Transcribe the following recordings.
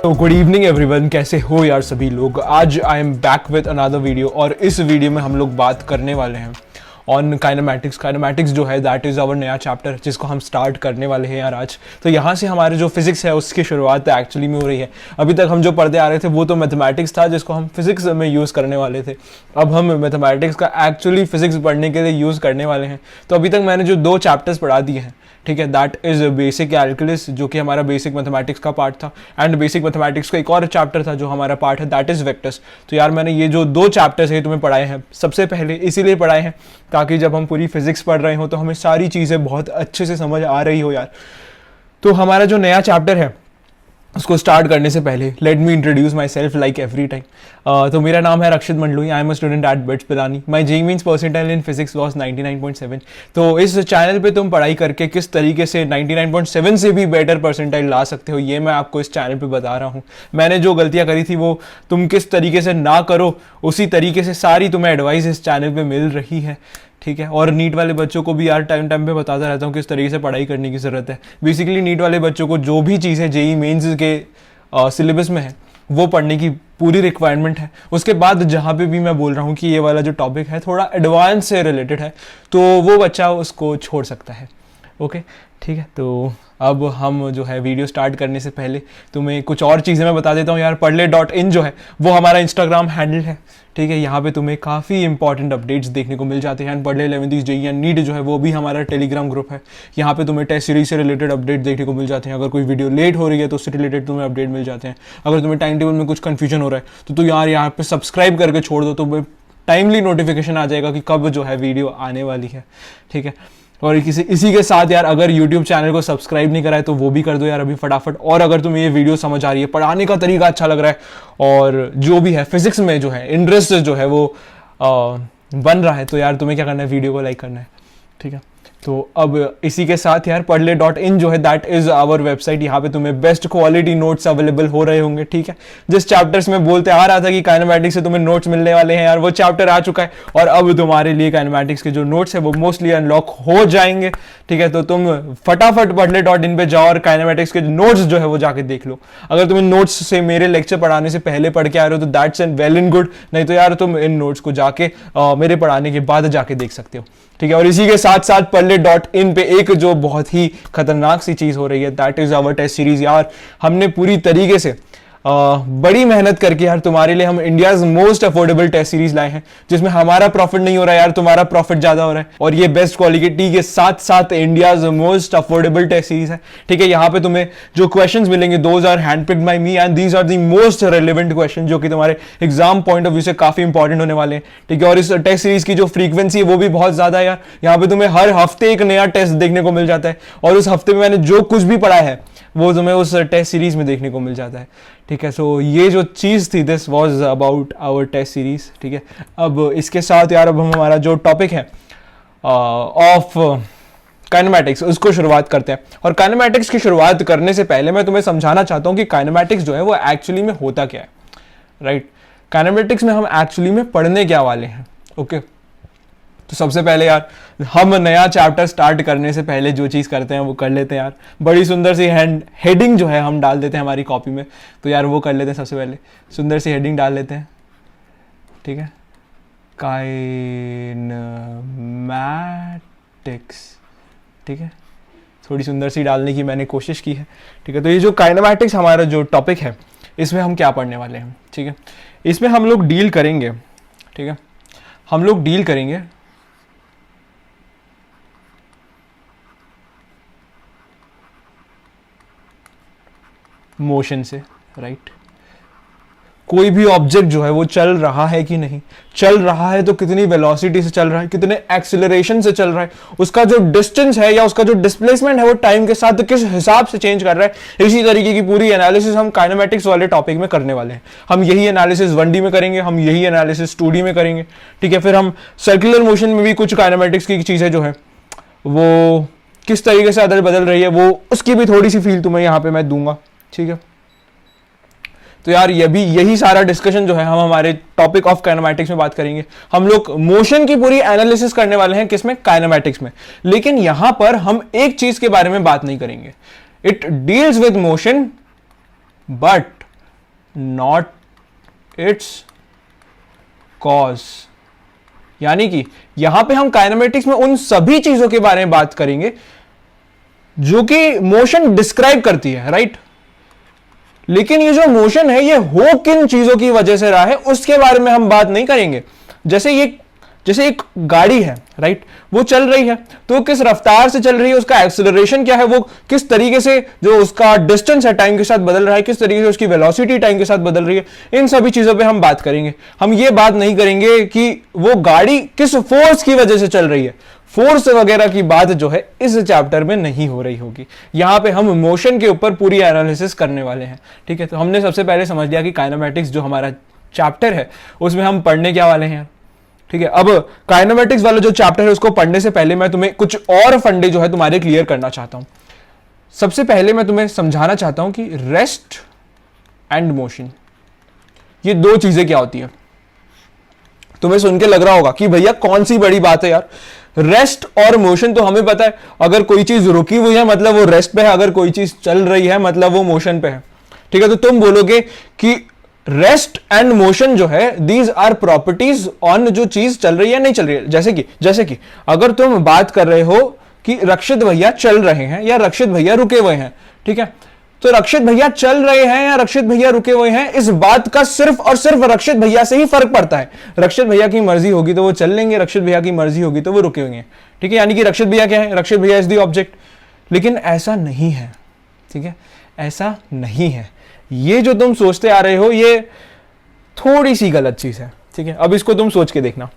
तो good evening everyone, कैसे हो यार सभी लोग। आज I am back with another video और इस वीडियो में हम लोग बात करने वाले हैं ऑन काइनेमैटिक्स। काइनेमैटिक्स जो है दैट इज़ आवर नया चैप्टर जिसको हम स्टार्ट करने वाले हैं यार आज। तो यहाँ से हमारे जो फिजिक्स है उसकी शुरुआत एक्चुअली में हो रही है। अभी तक हम जो पढ़ते आ रहे थे वो तो मैथमेटिक्स था जिसको हम फिजिक्स में यूज़ करने वाले थे। अब हम मैथमेटिक्स का एक्चुअली फिजिक्स पढ़ने के लिए यूज़ करने वाले हैं। तो अभी तक मैंने जो 2 चैप्टर्स पढ़ा दिए हैं, ठीक है, दैट इज बेसिक कैलकुलस जो कि हमारा बेसिक मैथमेटिक्स का पार्ट था, एंड बेसिक मैथमेटिक्स का एक और चैप्टर था जो हमारा पार्ट है दैट इज वेक्टर्स। तो यार मैंने ये जो 2 चैप्टर्स है तुम्हें पढ़ाए हैं, सबसे पहले इसीलिए पढ़ाए हैं ताकि जब हम पूरी फिजिक्स पढ़ रहे हो तो हमें सारी चीज़ें बहुत अच्छे से समझ आ रही हो यार। तो हमारा जो नया चैप्टर है उसको स्टार्ट करने से पहले let me introduce myself like every time. तो मेरा नाम है Rakshit Mandloi, I am a student at BITS Pilani. My JEE mains percentile in physics was 99.7। तो इस चैनल पे तुम पढ़ाई करके किस तरीके से 99.7 से भी बेटर परसेंटाइल ला सकते हो ये मैं आपको इस चैनल पे बता रहा हूँ। मैंने जो गलतियाँ करी थी वो तुम किस तरीके से ना करो, उसी तरीके से सारी तुम्हें एडवाइस इस चैनल पे मिल रही है, ठीक है। और नीट वाले बच्चों को भी यार टाइम टाइम पे बताता रहता हूँ किस तरीके से पढ़ाई करने की ज़रूरत है। बेसिकली नीट वाले बच्चों को जो भी चीज़ें जेईई मेंस के सिलेबस में है वो पढ़ने की पूरी रिक्वायरमेंट है। उसके बाद जहाँ पे भी मैं बोल रहा हूँ कि ये वाला जो टॉपिक है थोड़ा एडवांस से रिलेटेड है तो वो बच्चा उसको छोड़ सकता है, ओके, ठीक है। तो अब हम जो है वीडियो स्टार्ट करने से पहले तुम्हें कुछ और चीज़ें मैं बता देता हूँ यार। पढ़ले.in जो है वो हमारा इंस्टाग्राम हैंडल है, ठीक है। यहाँ पे तुम्हें काफ़ी इंपॉर्टेंट अपडेट्स देखने को मिल जाते हैं। पढ़ले 11th जेईई एंड नीट जो है वो भी हमारा टेलीग्राम ग्रुप है। यहाँ पे तुम्हें टेस्ट सीरीज से रिलेटेड अपडेट देखने को मिल जाते हैं। अगर कोई वीडियो लेट हो रही है तो उससे रिलेटेड तुम्हें अपडेट मिल जाते हैं। अगर तुम्हें टाइम टेबल में कुछ कन्फ्यूजन हो रहा है तो यार यहाँ पे सब्सक्राइब करके छोड़ दो तो टाइमली नोटिफिकेशन आ जाएगा कि कब जो है वीडियो आने वाली है, ठीक है। और इसी के साथ यार अगर YouTube चैनल को सब्सक्राइब नहीं करा है तो वो भी कर दो यार अभी फटाफट। और अगर तुम्हें ये वीडियो समझ आ रही है, पढ़ाने का तरीका अच्छा लग रहा है और जो भी है फिजिक्स में जो है इंटरेस्ट जो है वो बन रहा है तो यार तुम्हें क्या करना है, वीडियो को लाइक करना है, ठीक है। तो अब इसी के साथ यार पढ़ले.in जो है दैट इज आवर वेबसाइट। यहाँ पे तुम्हें बेस्ट क्वालिटी नोट्स अवेलेबल हो रहे होंगे, ठीक है। जिस चैप्टर्स में बोलते आ रहा था कि काइनेमैटिक्स से तुम्हें नोट्स मिलने वाले हैं यार वो चैप्टर आ चुका है और अब तुम्हारे लिए काइनेमैटिक्स के जो नोट्स है वो मोस्टली अनलॉक हो जाएंगे, ठीक है। तो तुम फटाफट पढ़ले.in पे जाओ और काइनेमैटिक्स के नोट्स जो है वो जाके देख लो। अगर तुम्हें नोट्स से मेरे लेक्चर पढ़ाने से पहले पढ़ के आ रहे हो तो that's and well and good, नहीं तो यार तुम इन नोट्स को जाके मेरे पढ़ाने के बाद जाके देख सकते हो, ठीक है। और इसी के साथ साथ पढ़ले.in पे एक जो बहुत ही खतरनाक सी चीज हो रही है that is our test series. यार हमने पूरी तरीके से बड़ी मेहनत करके यार तुम्हारे लिए हम India's most affordable test series लाए हैं जिसमें हमारा प्रॉफिट नहीं हो रहा है यार, तुम्हारा प्रॉफिट ज्यादा हो रहा है। और ये बेस्ट क्वालिटी के साथ साथ India's most affordable test series है, ठीक है। यहाँ पे तुम्हें जो क्वेश्चंस मिलेंगे those are handpicked by me and these are the most relevant question जो कि तुम्हारे एग्जाम पॉइंट ऑफ व्यू से काफी इंपॉर्टेंट होने वाले हैं, ठीक है। और इस टेस्ट सीरीज की जो फ्रीक्वेंसी है वो भी बहुत ज्यादा है यार। यहाँ पे तुम्हें हर हफ्ते एक नया टेस्ट देखने को मिल जाता है और उस हफ्ते में मैंने जो कुछ भी पढ़ा है वो तुम्हें उस टेस्ट सीरीज में देखने को मिल जाता है, ठीक है। सो ये जो चीज़ थी this was about our test series, ठीक है। अब इसके साथ यार अब हम हमारा जो टॉपिक है ऑफ काइनेमैटिक्स उसको शुरुआत करते हैं। और काइनेमैटिक्स की शुरुआत करने से पहले मैं तुम्हें समझाना चाहता हूँ कि काइनेमैटिक्स जो है वो एक्चुअली में होता क्या है, राइट। काइनेमैटिक्स में हम एक्चुअली में पढ़ने क्या वाले हैं, ओके। तो सबसे पहले यार हम नया चैप्टर स्टार्ट करने से पहले जो चीज़ करते हैं वो कर लेते हैं यार। बड़ी सुंदर सी हेडिंग जो है हम डाल देते हैं हमारी कॉपी में, तो यार वो कर लेते हैं। सबसे पहले सुंदर सी हेडिंग डाल लेते हैं, ठीक है, काइनेमैटिक्स, ठीक है। थोड़ी सुंदर सी डालने की मैंने कोशिश की है, ठीक है। तो ये जो काइनेमैटिक्स हमारा जो टॉपिक है इसमें हम क्या पढ़ने वाले हैं, ठीक है। इसमें हम लोग डील करेंगे, ठीक है, हम लोग डील करेंगे मोशन से, राइट। कोई भी ऑब्जेक्ट जो है वो चल रहा है कि नहीं, चल रहा है तो कितनी वेलोसिटी से चल रहा है, कितने एक्सेलरेशन से चल रहा है, उसका जो डिस्टेंस है या उसका जो डिस्प्लेसमेंट है वो टाइम के साथ किस हिसाब से चेंज कर रहा है। इसी तरीके की पूरी एनालिसिस हम काइनेमैटिक्स वाले टॉपिक में करने वाले हैं। हम यही एनालिसिस 1D में करेंगे, हम यही एनालिसिस 2D में करेंगे, ठीक है। फिर हम सर्कुलर मोशन में भी कुछ काइनेमैटिक्स की चीजें जो है वो किस तरीके से अदल बदल रही है वो उसकी भी थोड़ी सी फील तुम्हें यहाँ पे मैं दूंगा, ठीक है। तो यार यही सारा डिस्कशन जो है हम हमारे टॉपिक ऑफ काइनेमैटिक्स में बात करेंगे। हम लोग मोशन की पूरी एनालिसिस करने वाले हैं किसमें, काइनेमैटिक्स में। लेकिन यहां पर हम एक चीज के बारे में बात नहीं करेंगे। It deals with motion but not it's cause. यानी कि यहां पे हम काइनेमेटिक्स में उन सभी चीजों के बारे में बात करेंगे जो कि मोशन डिस्क्राइब करती है, राइट। लेकिन ये जो मोशन है ये हो किन चीजों की वजह से रहा है उसके बारे में हम बात नहीं करेंगे। जैसे एक गाड़ी है, राइट, वो चल रही है तो किस रफ्तार से चल रही है, उसका एक्सेलरेशन क्या है, वो किस तरीके से जो उसका डिस्टेंस है टाइम के साथ बदल रहा है, किस तरीके से उसकी वेलोसिटी टाइम के साथ बदल रही है, इन सभी चीजों पे हम बात करेंगे। हम ये बात नहीं करेंगे कि वो गाड़ी किस फोर्स की वजह से चल रही है। फोर्स वगैरह की बात जो है इस चैप्टर में नहीं हो रही होगी। यहां पे हम मोशन के ऊपर पूरी एनालिसिस करने वाले हैं, ठीक है। तो हमने सबसे पहले समझ लिया कि काइनेमैटिक्स जो हमारा चैप्टर है उसमें हम पढ़ने क्या वाले हैं, ठीक है। अब काइनेमैटिक्स वाला जो चैप्टर है उसको पढ़ने से पहले मैं तुम्हें कुछ और फंडे जो है तुम्हारे क्लियर करना चाहता हूं। सबसे पहले मैं तुम्हें समझाना चाहता हूं कि रेस्ट एंड मोशन, ये दो चीजें क्या होती है। तुम्हें सुन के लग रहा होगा कि भैया कौन सी बड़ी बात है यार, रेस्ट और मोशन तो हमें पता है, अगर कोई चीज रुकी हुई है मतलब वो रेस्ट पे है, अगर कोई चीज चल रही है मतलब वो मोशन पे है, ठीक है। तो तुम बोलोगे कि रेस्ट एंड मोशन जो है दीज आर प्रॉपर्टीज ऑन जो चीज चल रही है नहीं चल रही है। जैसे कि अगर तुम बात कर रहे हो कि रक्षित भैया चल रहे हैं या रक्षित भैया रुके हुए हैं, ठीक है, तो रक्षित भैया चल रहे हैं या रक्षित भैया रुके हुए हैं, इस बात का सिर्फ और सिर्फ रक्षित भैया से ही फर्क पड़ता है। रक्षित भैया की मर्जी होगी तो वो चल लेंगे, रक्षित भैया की मर्जी होगी तो वो रुके हुए हैं, ठीक है। यानी कि रक्षित भैया क्या है, रक्षित भैया इज द ऑब्जेक्ट। लेकिन ऐसा नहीं है, ठीक है, ऐसा नहीं है। ये जो तुम सोचते आ रहे हो ये थोड़ी सी गलत चीज है, ठीक है। अब इसको तुम सोच के देखना,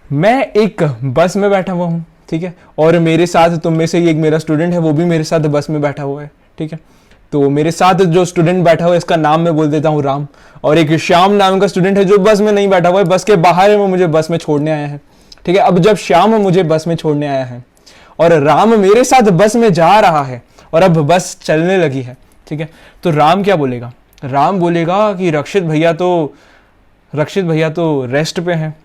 मैं एक बस में बैठा हुआ हूं, ठीक है, और मेरे साथ तुम में से एक मेरा स्टूडेंट है, वो भी मेरे साथ बस में बैठा हुआ है, ठीक है। तो मेरे साथ जो स्टूडेंट बैठा हुआ है इसका नाम मैं बोल देता हूँ राम, और एक श्याम नाम का स्टूडेंट है जो बस में नहीं बैठा हुआ है, बस के बाहर है, वो मुझे बस में छोड़ने आया है, ठीक है। अब जब श्याम मुझे बस में छोड़ने आया है और राम मेरे साथ बस में जा रहा है और अब बस चलने लगी है, ठीक है, तो राम क्या बोलेगा, राम बोलेगा कि रक्षित भैया तो रेस्ट पे हैं।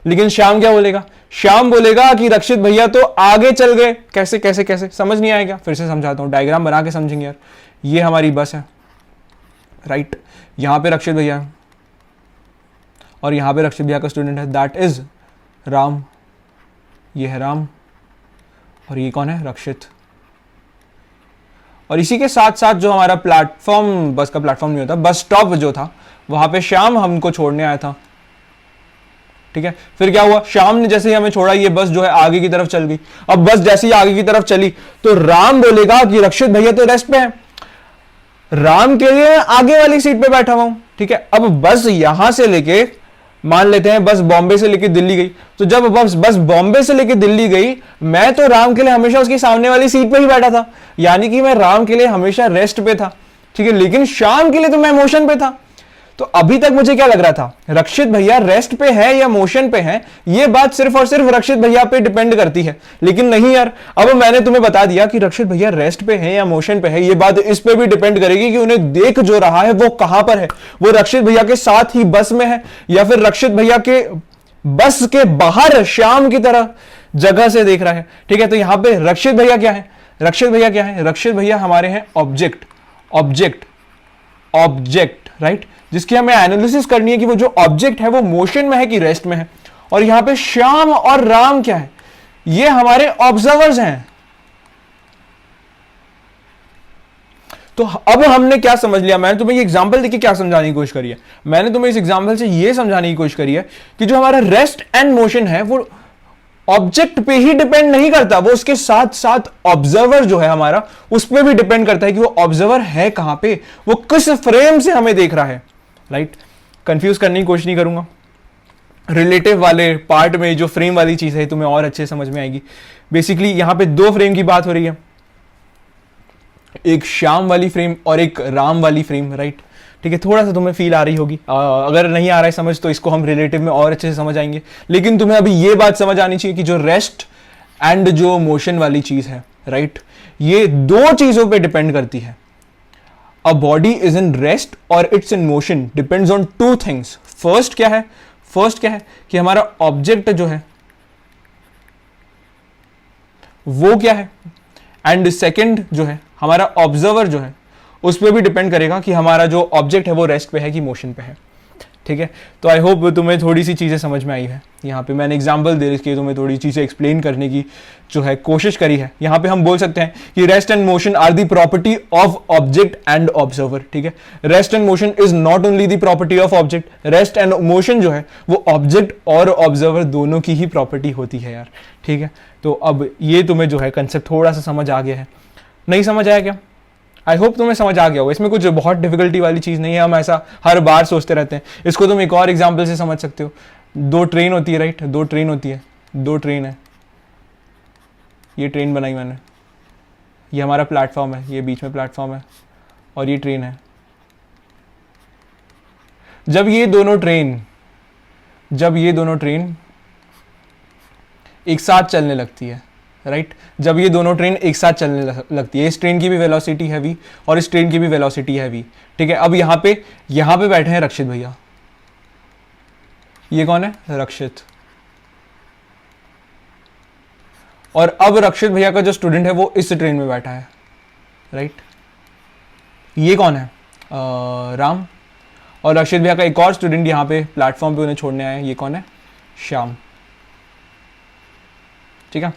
लेकिन श्याम क्या बोलेगा, श्याम बोलेगा कि रक्षित भैया तो आगे चल गए। कैसे कैसे कैसे, समझ नहीं आएगा, फिर से समझाता हूं, डायग्राम बना के समझेंगे यार। ये हमारी बस है, राइट, यहां पे रक्षित भैया है और यहां पे रक्षित भैया का स्टूडेंट है, दैट इज राम। ये है राम और ये कौन है, रक्षित। और इसी के साथ साथ जो हमारा प्लेटफॉर्म, बस का प्लेटफॉर्म नहीं होता, बस स्टॉप जो था, वहां पे श्याम हमको छोड़ने आया था, ठीक है। फिर क्या हुआ, श्याम ने जैसे ही हमें छोड़ा ये बस जो है आगे की तरफ चल गई। अब बस जैसे ही आगे की तरफ चली तो राम बोलेगा कि रक्षित भैया तो रेस्ट पे है, राम के लिए आगे वाली सीट पे बैठा हुआ हूं, ठीक है। अब बस यहां से लेके, मान लेते हैं बस बॉम्बे से लेके दिल्ली गई, तो जब बस बॉम्बे से लेके दिल्ली गई, मैं तो राम के लिए हमेशा उसकी सामने वाली सीट पे ही बैठा था, यानी कि मैं राम के लिए हमेशा रेस्ट पे था, ठीक है। लेकिन श्याम के लिए तो मैं मोशन पे था। तो अभी तक मुझे क्या लग रहा था, रक्षित भैया रेस्ट पे है या मोशन पे है, ये बात सिर्फ और सिर्फ रक्षित भैया पे डिपेंड करती है। लेकिन नहीं यार, अब मैंने तुम्हें बता दिया कि रक्षित भैया रेस्ट पे है या मोशन पे है, ये बात इस पे भी डिपेंड करेगी कि उन्हें देख जो रहा है वो कहां पर है, वो रक्षित भैया के साथ ही बस में है या फिर रक्षित भैया के बस के बाहर श्याम की तरह जगह से देख रहा है, ठीक है। तो यहां पे रक्षित भैया क्या है, रक्षित भैया क्या है, रक्षित भैया हमारे हैं ऑब्जेक्ट, ऑब्जेक्ट, ऑब्जेक्ट, राइट, जिसकी हमें एनालिसिस करनी है कि वो जो ऑब्जेक्ट है वो मोशन में है कि रेस्ट में है। और यहां पे श्याम और राम क्या है, ये हमारे ऑब्जर्वर्स हैं। तो अब हमने क्या समझ लिया, मैंने तुम्हें ये एग्जांपल देके क्या समझाने की कोशिश करी है, मैंने तुम्हें इस एग्जांपल से ये समझाने की कोशिश करी है कि जो हमारा रेस्ट एंड मोशन है वो ऑब्जेक्ट पे ही डिपेंड नहीं करता, वो उसके साथ साथ ऑब्जर्वर जो है हमारा उस पर भी डिपेंड करता है कि वो ऑब्जर्वर है कहां पे, वो किस फ्रेम से हमें देख रहा है, राइट। कंफ्यूज करने की कोशिश नहीं करूंगा, रिलेटिव वाले पार्ट में जो फ्रेम वाली चीज है तुम्हें और अच्छे समझ में आएगी। बेसिकली यहां पे दो फ्रेम की बात हो रही है, एक श्याम वाली फ्रेम और एक राम वाली फ्रेम, राइट, ठीक है। थोड़ा सा तुम्हें फील आ रही होगी, अगर नहीं आ रहा है समझ तो इसको हम रिलेटिव में और अच्छे से समझ आएंगे। लेकिन तुम्हें अभी ये बात समझ आनी चाहिए कि जो रेस्ट एंड जो मोशन वाली चीज है, राइट, ये दो चीजों पे डिपेंड करती है। A body is in rest और it's in motion depends on two things. First क्या है, फर्स्ट क्या है कि हमारा ऑब्जेक्ट जो है वो क्या है, एंड सेकंड जो है हमारा ऑब्जर्वर जो है उस पर भी डिपेंड करेगा कि हमारा जो ऑब्जेक्ट है वो रेस्ट पे है कि मोशन पे है। ठीक है, तो आई होप तुम्हें थोड़ी सी चीज़ें समझ में आई है। यहाँ पे मैंने एग्जांपल दे के तुम्हें थोड़ी चीज़ें एक्सप्लेन करने की जो है कोशिश करी है। यहाँ पे हम बोल सकते हैं कि rest and motion are the property of object and observer. ठीक है, rest and motion is not only the property of object, rest and motion जो है वो ऑब्जेक्ट और ऑब्जर्वर दोनों की ही प्रॉपर्टी होती है यार। ठीक है, तो अब ये तुम्हें जो है कंसेप्ट थोड़ा सा समझ आ गया है, नहीं समझ आया क्या? आई होप तुम्हें समझ आ गया होगा। इसमें कुछ बहुत डिफिकल्टी वाली चीज़ नहीं है, हम ऐसा हर बार सोचते रहते हैं। इसको तुम एक और एग्जाम्पल से समझ सकते हो। दो ट्रेन होती है, राइट, दो ट्रेन होती है, दो ट्रेन है, ये ट्रेन बनाई मैंने, ये हमारा प्लेटफॉर्म है, ये बीच में प्लेटफॉर्म है और ये ट्रेन है। जब ये दोनों ट्रेन एक साथ चलने लगती है, राइट, जब ये दोनों ट्रेन एक साथ चलने लगती है, इस ट्रेन की भी वेलोसिटी है v और इस ट्रेन की भी वेलोसिटी है v। ठीक है, अब यहाँ पे बैठे हैं रक्षित भैया। ये कौन है? रक्षित। और अब रक्षित भैया का जो स्टूडेंट है वो इस ट्रेन में बैठा है, राइट। ये कौन है? राम। और रक्षित भैया का एक और स्टूडेंट यहाँ पे प्लेटफॉर्म पे उन्हें छोड़ने आया है, ये कौन है? श्याम। ठीक है,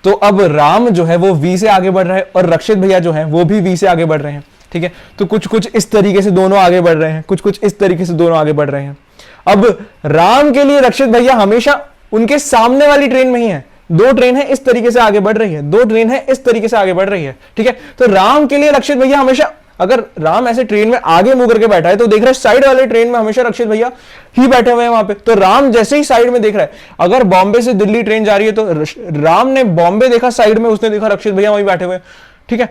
तो अब राम जो है वो v से आगे बढ़ रहा है और रक्षित भैया जो है वो भी v से आगे बढ़ रहे हैं। ठीक है, तो कुछ कुछ इस तरीके से दोनों आगे बढ़ रहे हैं, कुछ कुछ इस तरीके से दोनों आगे बढ़ रहे हैं। अब राम के लिए रक्षित भैया हमेशा उनके सामने वाली ट्रेन में ही है। दो ट्रेन है इस तरीके से आगे बढ़ रही है, दो ट्रेन है इस तरीके से आगे बढ़ रही है। ठीक है, तो राम के लिए रक्षित भैया हमेशा, अगर राम ऐसे ट्रेन में आगे मुंह करके बैठा है तो देख रहा है साइड वाले ट्रेन में हमेशा रक्षित भैया ही बैठे हुए हैं वहां पे। तो राम जैसे ही साइड में देख रहा है, अगर बॉम्बे से दिल्ली ट्रेन जा रही है तो राम ने बॉम्बे देखा साइड में, उसने देखा रक्षित भैया वहीं बैठे हुए हैं। ठीक है,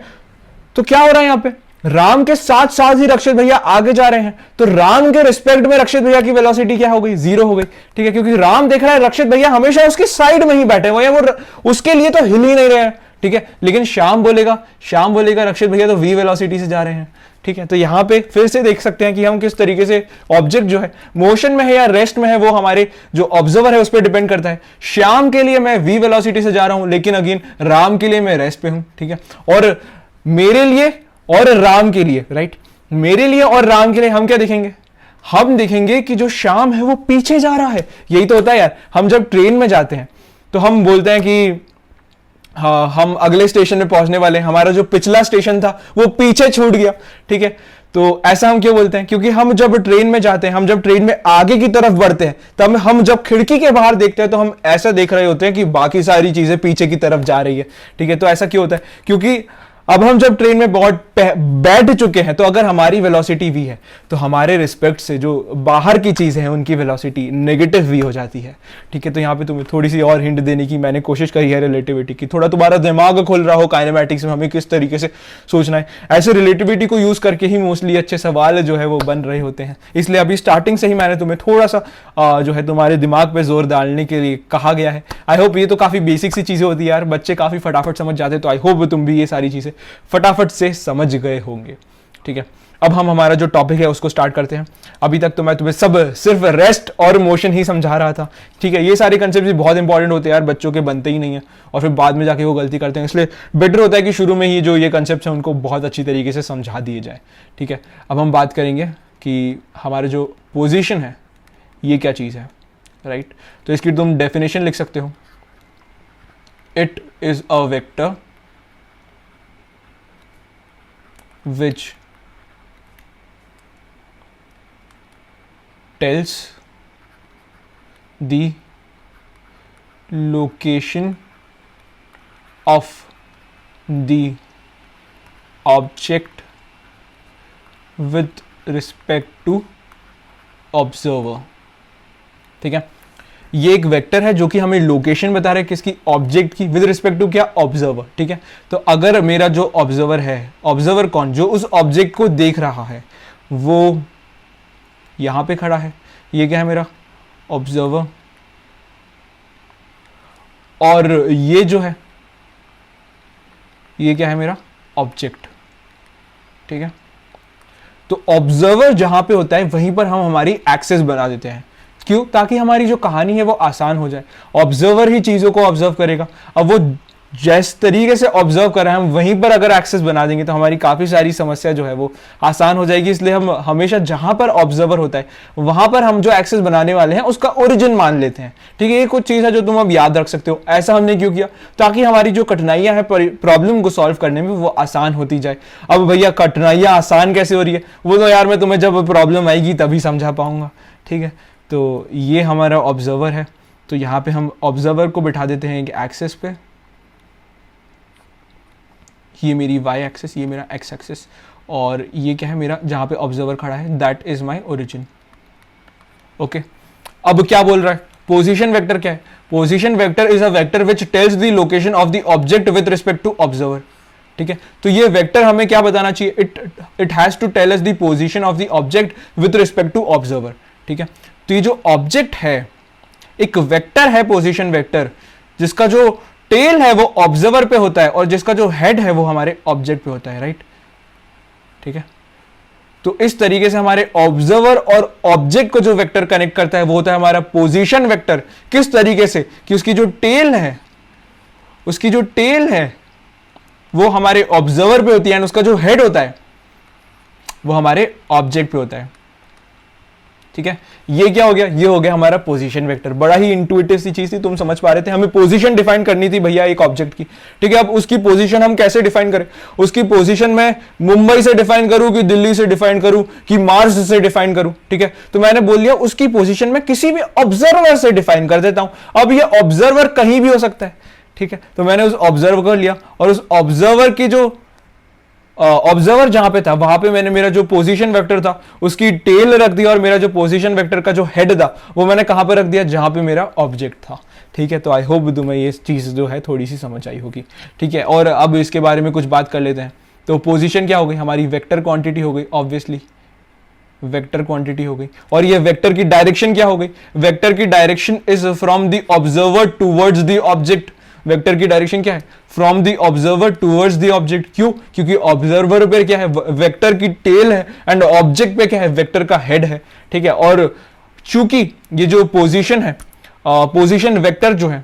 तो क्या हो रहा है यहाँ पे? राम के साथ साथ ही रक्षित भैया आगे जा रहे हैं, तो राम के रिस्पेक्ट में रक्षित भैया की वेलोसिटी क्या हो गई? 0 हो गई। ठीक है, क्योंकि राम देख रहा है रक्षित भैया हमेशा उसके साइड में ही बैठे हुए हैं, वो उसके लिए तो हिल ही नहीं रहे हैं। ठीक है, लेकिन श्याम बोलेगा रक्षित भैया तो v वेलोसिटी से जा रहे हैं। ठीक है, तो यहां पे फिर से देख सकते हैं कि हम किस तरीके से ऑब्जेक्ट जो है मोशन में है या रेस्ट में है वो हमारे जो ऑब्जर्वर है उस पर डिपेंड करता है। श्याम के लिए मैं v वेलोसिटी से जा रहा हूं, लेकिन अगेन राम के लिए मैं रेस्ट पे हूं। ठीक है, और मेरे लिए और राम के लिए, राइट, मेरे लिए और राम के लिए हम क्या देखेंगे? हम देखेंगे कि जो श्याम है वो पीछे जा रहा है। यही तो होता है यार, हम जब ट्रेन में जाते हैं तो हम बोलते हैं कि हाँ हम अगले स्टेशन में पहुंचने वाले हैं, हमारा जो पिछला स्टेशन था वो पीछे छूट गया। ठीक है, तो ऐसा हम क्यों बोलते हैं? क्योंकि हम जब ट्रेन में जाते हैं, हम जब ट्रेन में आगे की तरफ बढ़ते हैं, तब हम जब खिड़की के बाहर देखते हैं तो हम ऐसा देख रहे होते हैं कि बाकी सारी चीजें पीछे की तरफ जा रही है। ठीक है, तो ऐसा क्यों होता है? क्योंकि अब हम जब ट्रेन में बहुत बैठ चुके हैं तो अगर हमारी वेलोसिटी v है तो हमारे रिस्पेक्ट से जो बाहर की चीजें हैं उनकी वेलोसिटी नेगेटिव v हो जाती है। ठीक है, तो यहाँ पे तुम्हें थोड़ी सी और हिंट देने की मैंने कोशिश करी है रिलेटिविटी की, थोड़ा तुम्हारा दिमाग खुल रहा हो काइनेमैटिक्स में हमें किस तरीके से सोचना है। ऐसे रिलेटिविटी को यूज करके ही मोस्टली अच्छे सवाल जो है वो बन रहे होते हैं, इसलिए अभी स्टार्टिंग से ही मैंने तुम्हें थोड़ा सा जो है तुम्हारे दिमाग पे जोर डालने के लिए कहा गया है। आई होप ये तो काफी बेसिक सी चीजें होती है यार, बच्चे काफी फटाफट समझ जाते हैं, तो आई होप तुम भी ये सारी चीजें फटाफट से समझ गए होंगे। ठीक है, अब हम हमारा जो टॉपिक है उसको स्टार्ट करते हैं। अभी तक तो मैं तुम्हें सब सिर्फ रेस्ट और मोशन ही समझा रहा था। ठीक है, ये सारे कंसेप्ट भी बहुत इंपॉर्टेंट होते हैं यार, बच्चों के बनते ही नहीं है और फिर बाद में जाके वो गलती करते हैं, इसलिए बेटर होता है कि शुरू में ही जो ये कंसेप्ट है उनको बहुत अच्छी तरीके से समझा दिए जाए। ठीक है, अब हम बात करेंगे कि हमारे जो पोजिशन है ये क्या चीज़ है, राइट। तो इसकी तुम डेफिनेशन लिख सकते हो, it is a vector which tells the location of the object with respect to observer। ठीक है, ये एक वेक्टर है जो कि हमें लोकेशन बता रहा है किसकी? ऑब्जेक्ट की, विद रिस्पेक्ट टू क्या? ऑब्जर्वर। ठीक है, तो अगर मेरा जो ऑब्जर्वर है, ऑब्जर्वर कौन? जो उस ऑब्जेक्ट को देख रहा है, वो यहां पे खड़ा है, ये क्या है? मेरा ऑब्जर्वर। और ये जो है ये क्या है? मेरा ऑब्जेक्ट। ठीक है, तो ऑब्जर्वर जहां पे होता है वहीं पर हम हमारी एक्सेस बना देते हैं। क्यों? ताकि हमारी जो कहानी है वो आसान हो जाए। ऑब्जर्वर ही चीजों को ऑब्जर्व करेगा। अब वो जिस तरीके से ऑब्जर्व कर रहे हैं हम वहीं पर अगर एक्सेस बना देंगे तो हमारी काफ़ी सारी समस्या जो है वो आसान हो जाएगी। इसलिए हम हमेशा जहां पर ऑब्जर्वर होता है वहां पर हम जो एक्सेस बनाने वाले हैं उसका ओरिजिन मान लेते हैं। ठीक है, ये कुछ चीज़ है जो तुम अब याद रख सकते हो। ऐसा हमने क्यों किया? ताकि हमारी जो कठिनाइयां हैं प्रॉब्लम को सॉल्व करने में वो आसान होती जाए। अब भैया कठिनाइयां आसान कैसे हो रही है वो तो यार मैं तुम्हें जब प्रॉब्लम आएगी तभी समझा पाऊंगा। ठीक है, तो ये हमारा ऑब्जर्वर है। तो यहाँ पे हम ऑब्जर्वर को बिठा देते हैं एक एक्सेस पे। ये मेरी वाई एक्सेस, ये मेरा एक्स एक्सेस, और ये क्या है मेरा जहाँ पे ऑब्जर्वर खड़ा है, that is my origin. Okay, अब क्या बोल रहा है? पोजीशन वेक्टर क्या है? Position vector is a vector which tells the location of the object with respect to observer. ठीक है, तो ये वेक्टर हमें क्या बताना चाहिए? It has to tell us the position of the object with respect to observer. ठीक है, तो ये जो ऑब्जेक्ट है एक वेक्टर है, पोजीशन वेक्टर, जिसका जो टेल है वो ऑब्जर्वर पे होता है और जिसका जो हेड है वो हमारे ऑब्जेक्ट पे होता है। राइट, ठीक है, तो इस तरीके से हमारे ऑब्जर्वर और ऑब्जेक्ट को जो वेक्टर कनेक्ट करता है वो होता है हमारा पोजीशन वेक्टर। किस तरीके से? कि उसकी जो टेल है वो हमारे ऑब्जर्वर पे होती है, एंड उसका जो हेड होता है वो हमारे ऑब्जेक्ट पे होता है। ठीक है, ये क्या हो गया? ये हो गया हमारा पोजीशन वेक्टर। बड़ा ही इंट्यूटिव सी चीज थी, तुम समझ पा रहे थे। हमें पोजीशन डिफाइन करनी थी भैया एक ऑब्जेक्ट की। ठीक है, अब उसकी पोजीशन हम कैसे डिफाइन करें? उसकी पोजीशन मैं मुंबई से डिफाइन करूं कि दिल्ली से डिफाइन करूं कि मार्स से डिफाइन करूं? ठीक है, तो मैंने बोल दिया उसकी पोजीशन में किसी भी ऑब्जर्वर से डिफाइन कर देता हूं। अब ये ऑब्जर्वर कहीं भी हो सकता है। ठीक है, तो मैंने उस ऑब्जर्वर को लिया और उस ऑब्जर्वर की जो ऑब्जर्वर जहां पे था वहां पे मैंने मेरा जो पोजीशन वेक्टर था उसकी टेल रख दिया, और मेरा जो पोजीशन वेक्टर का जो हेड था वो मैंने कहां पर रख दिया? जहां पे मेरा ऑब्जेक्ट था। ठीक है, तो आई होप तुम्हें ये चीज जो है थोड़ी सी समझ आई होगी। ठीक है, और अब इसके बारे में कुछ बात कर लेते हैं। तो पोजीशन क्या हो गई? हमारी वेक्टर क्वांटिटी हो गई, ऑब्वियसली वेक्टर क्वांटिटी हो गई। और ये वेक्टर की डायरेक्शन क्या हो गई? वेक्टर की direction is from the observer towards the object. Vector की डायरेक्शन क्या है? From the observer towards the object. क्यों? क्योंकि ऑब्जर्वर पे क्या है? वेक्टर की टेल है, एंड ऑब्जेक्ट पे क्या है? वेक्टर का हेड है। ठीक है, और चूंकि ये जो पोजीशन है, पोजीशन वेक्टर जो है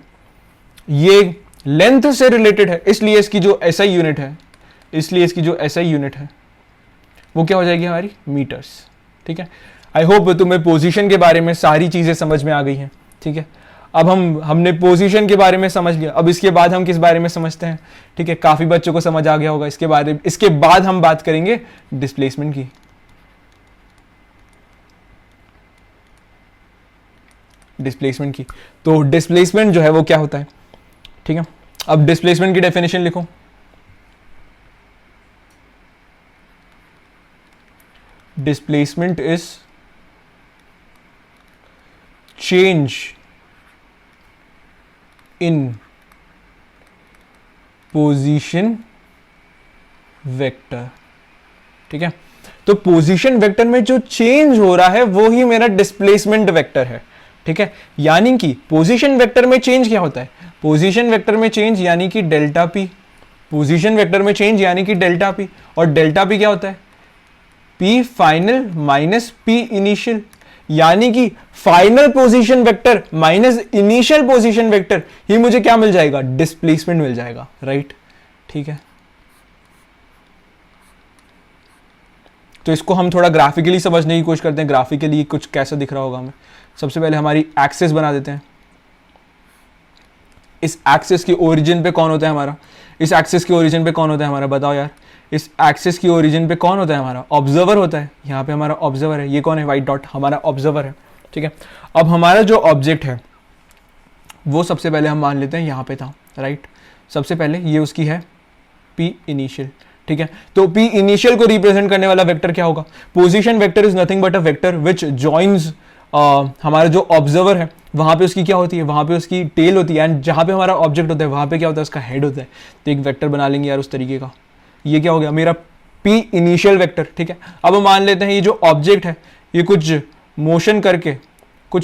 ये लेंथ से रिलेटेड है, इसलिए इसकी जो एसआई यूनिट है वो क्या हो जाएगी? हमारी मीटर्स। ठीक है, आई होप तुम्हें पोजीशन के बारे में सारी चीजें समझ में आ गई हैं। ठीक है, अब हमने पोजीशन के बारे में समझ लिया। अब इसके बाद हम किस बारे में समझते हैं? ठीक है, काफी बच्चों को समझ आ गया होगा इसके बाद हम बात करेंगे डिस्प्लेसमेंट की। तो डिस्प्लेसमेंट जो है वो क्या होता है? ठीक है, अब डिस्प्लेसमेंट की डेफिनेशन लिखो। Displacement is change in position vector. ठीक है, तो पोजीशन वेक्टर में जो चेंज हो रहा है वो ही मेरा डिस्प्लेसमेंट वेक्टर है। ठीक है, यानी कि पोजीशन वेक्टर में चेंज क्या होता है? पोजीशन वेक्टर में चेंज यानी कि डेल्टा पी। पोजीशन वेक्टर में चेंज यानी कि डेल्टा पी, और डेल्टा पी क्या होता है? P final minus P initial, यानी कि final position vector minus initial position vector ही मुझे क्या मिल जाएगा? डिस्प्लेसमेंट मिल जाएगा। राइट, ठीक है, तो इसको हम थोड़ा ग्राफिकली समझने की कोशिश करते हैं। ग्राफिकली कुछ कैसा दिख रहा होगा हमें? सबसे पहले हमारी एक्सिस बना देते हैं। इस एक्सिस की ओरिजिन पे कौन होता है हमारा? इस एक्सिस की ओरिजिन पे कौन होता है हमारा? बताओ यार, इस एक्सिस की ओरिजिन पे कौन होता है हमारा? ऑब्जर्वर होता है। यहाँ पे हमारा ऑब्जर्वर है। ये कौन है? व्हाइट डॉट हमारा ऑब्जर्वर है। ठीक है, अब हमारा जो ऑब्जेक्ट है वो सबसे पहले हम मान लेते हैं यहाँ पे था। राइट, सबसे पहले ये उसकी है पी इनिशियल। ठीक है, तो पी इनिशियल को रिप्रेजेंट करने वाला वेक्टर क्या होगा? Position vector is nothing but a vector which joins हमारा जो ऑब्जर्वर है वहां पे उसकी क्या होती है? वहां पे उसकी टेल होती है, एंड जहां पे हमारा ऑब्जेक्ट होता है वहां पे क्या होता है? उसका हेड होता है। तो एक वेक्टर बना लेंगे यार उस तरीके का। ये क्या हो गया? मेरा पी इनिशियल वेक्टर। ठीक है, अब मान लेते हैं ये जो ऑब्जेक्ट है ये कुछ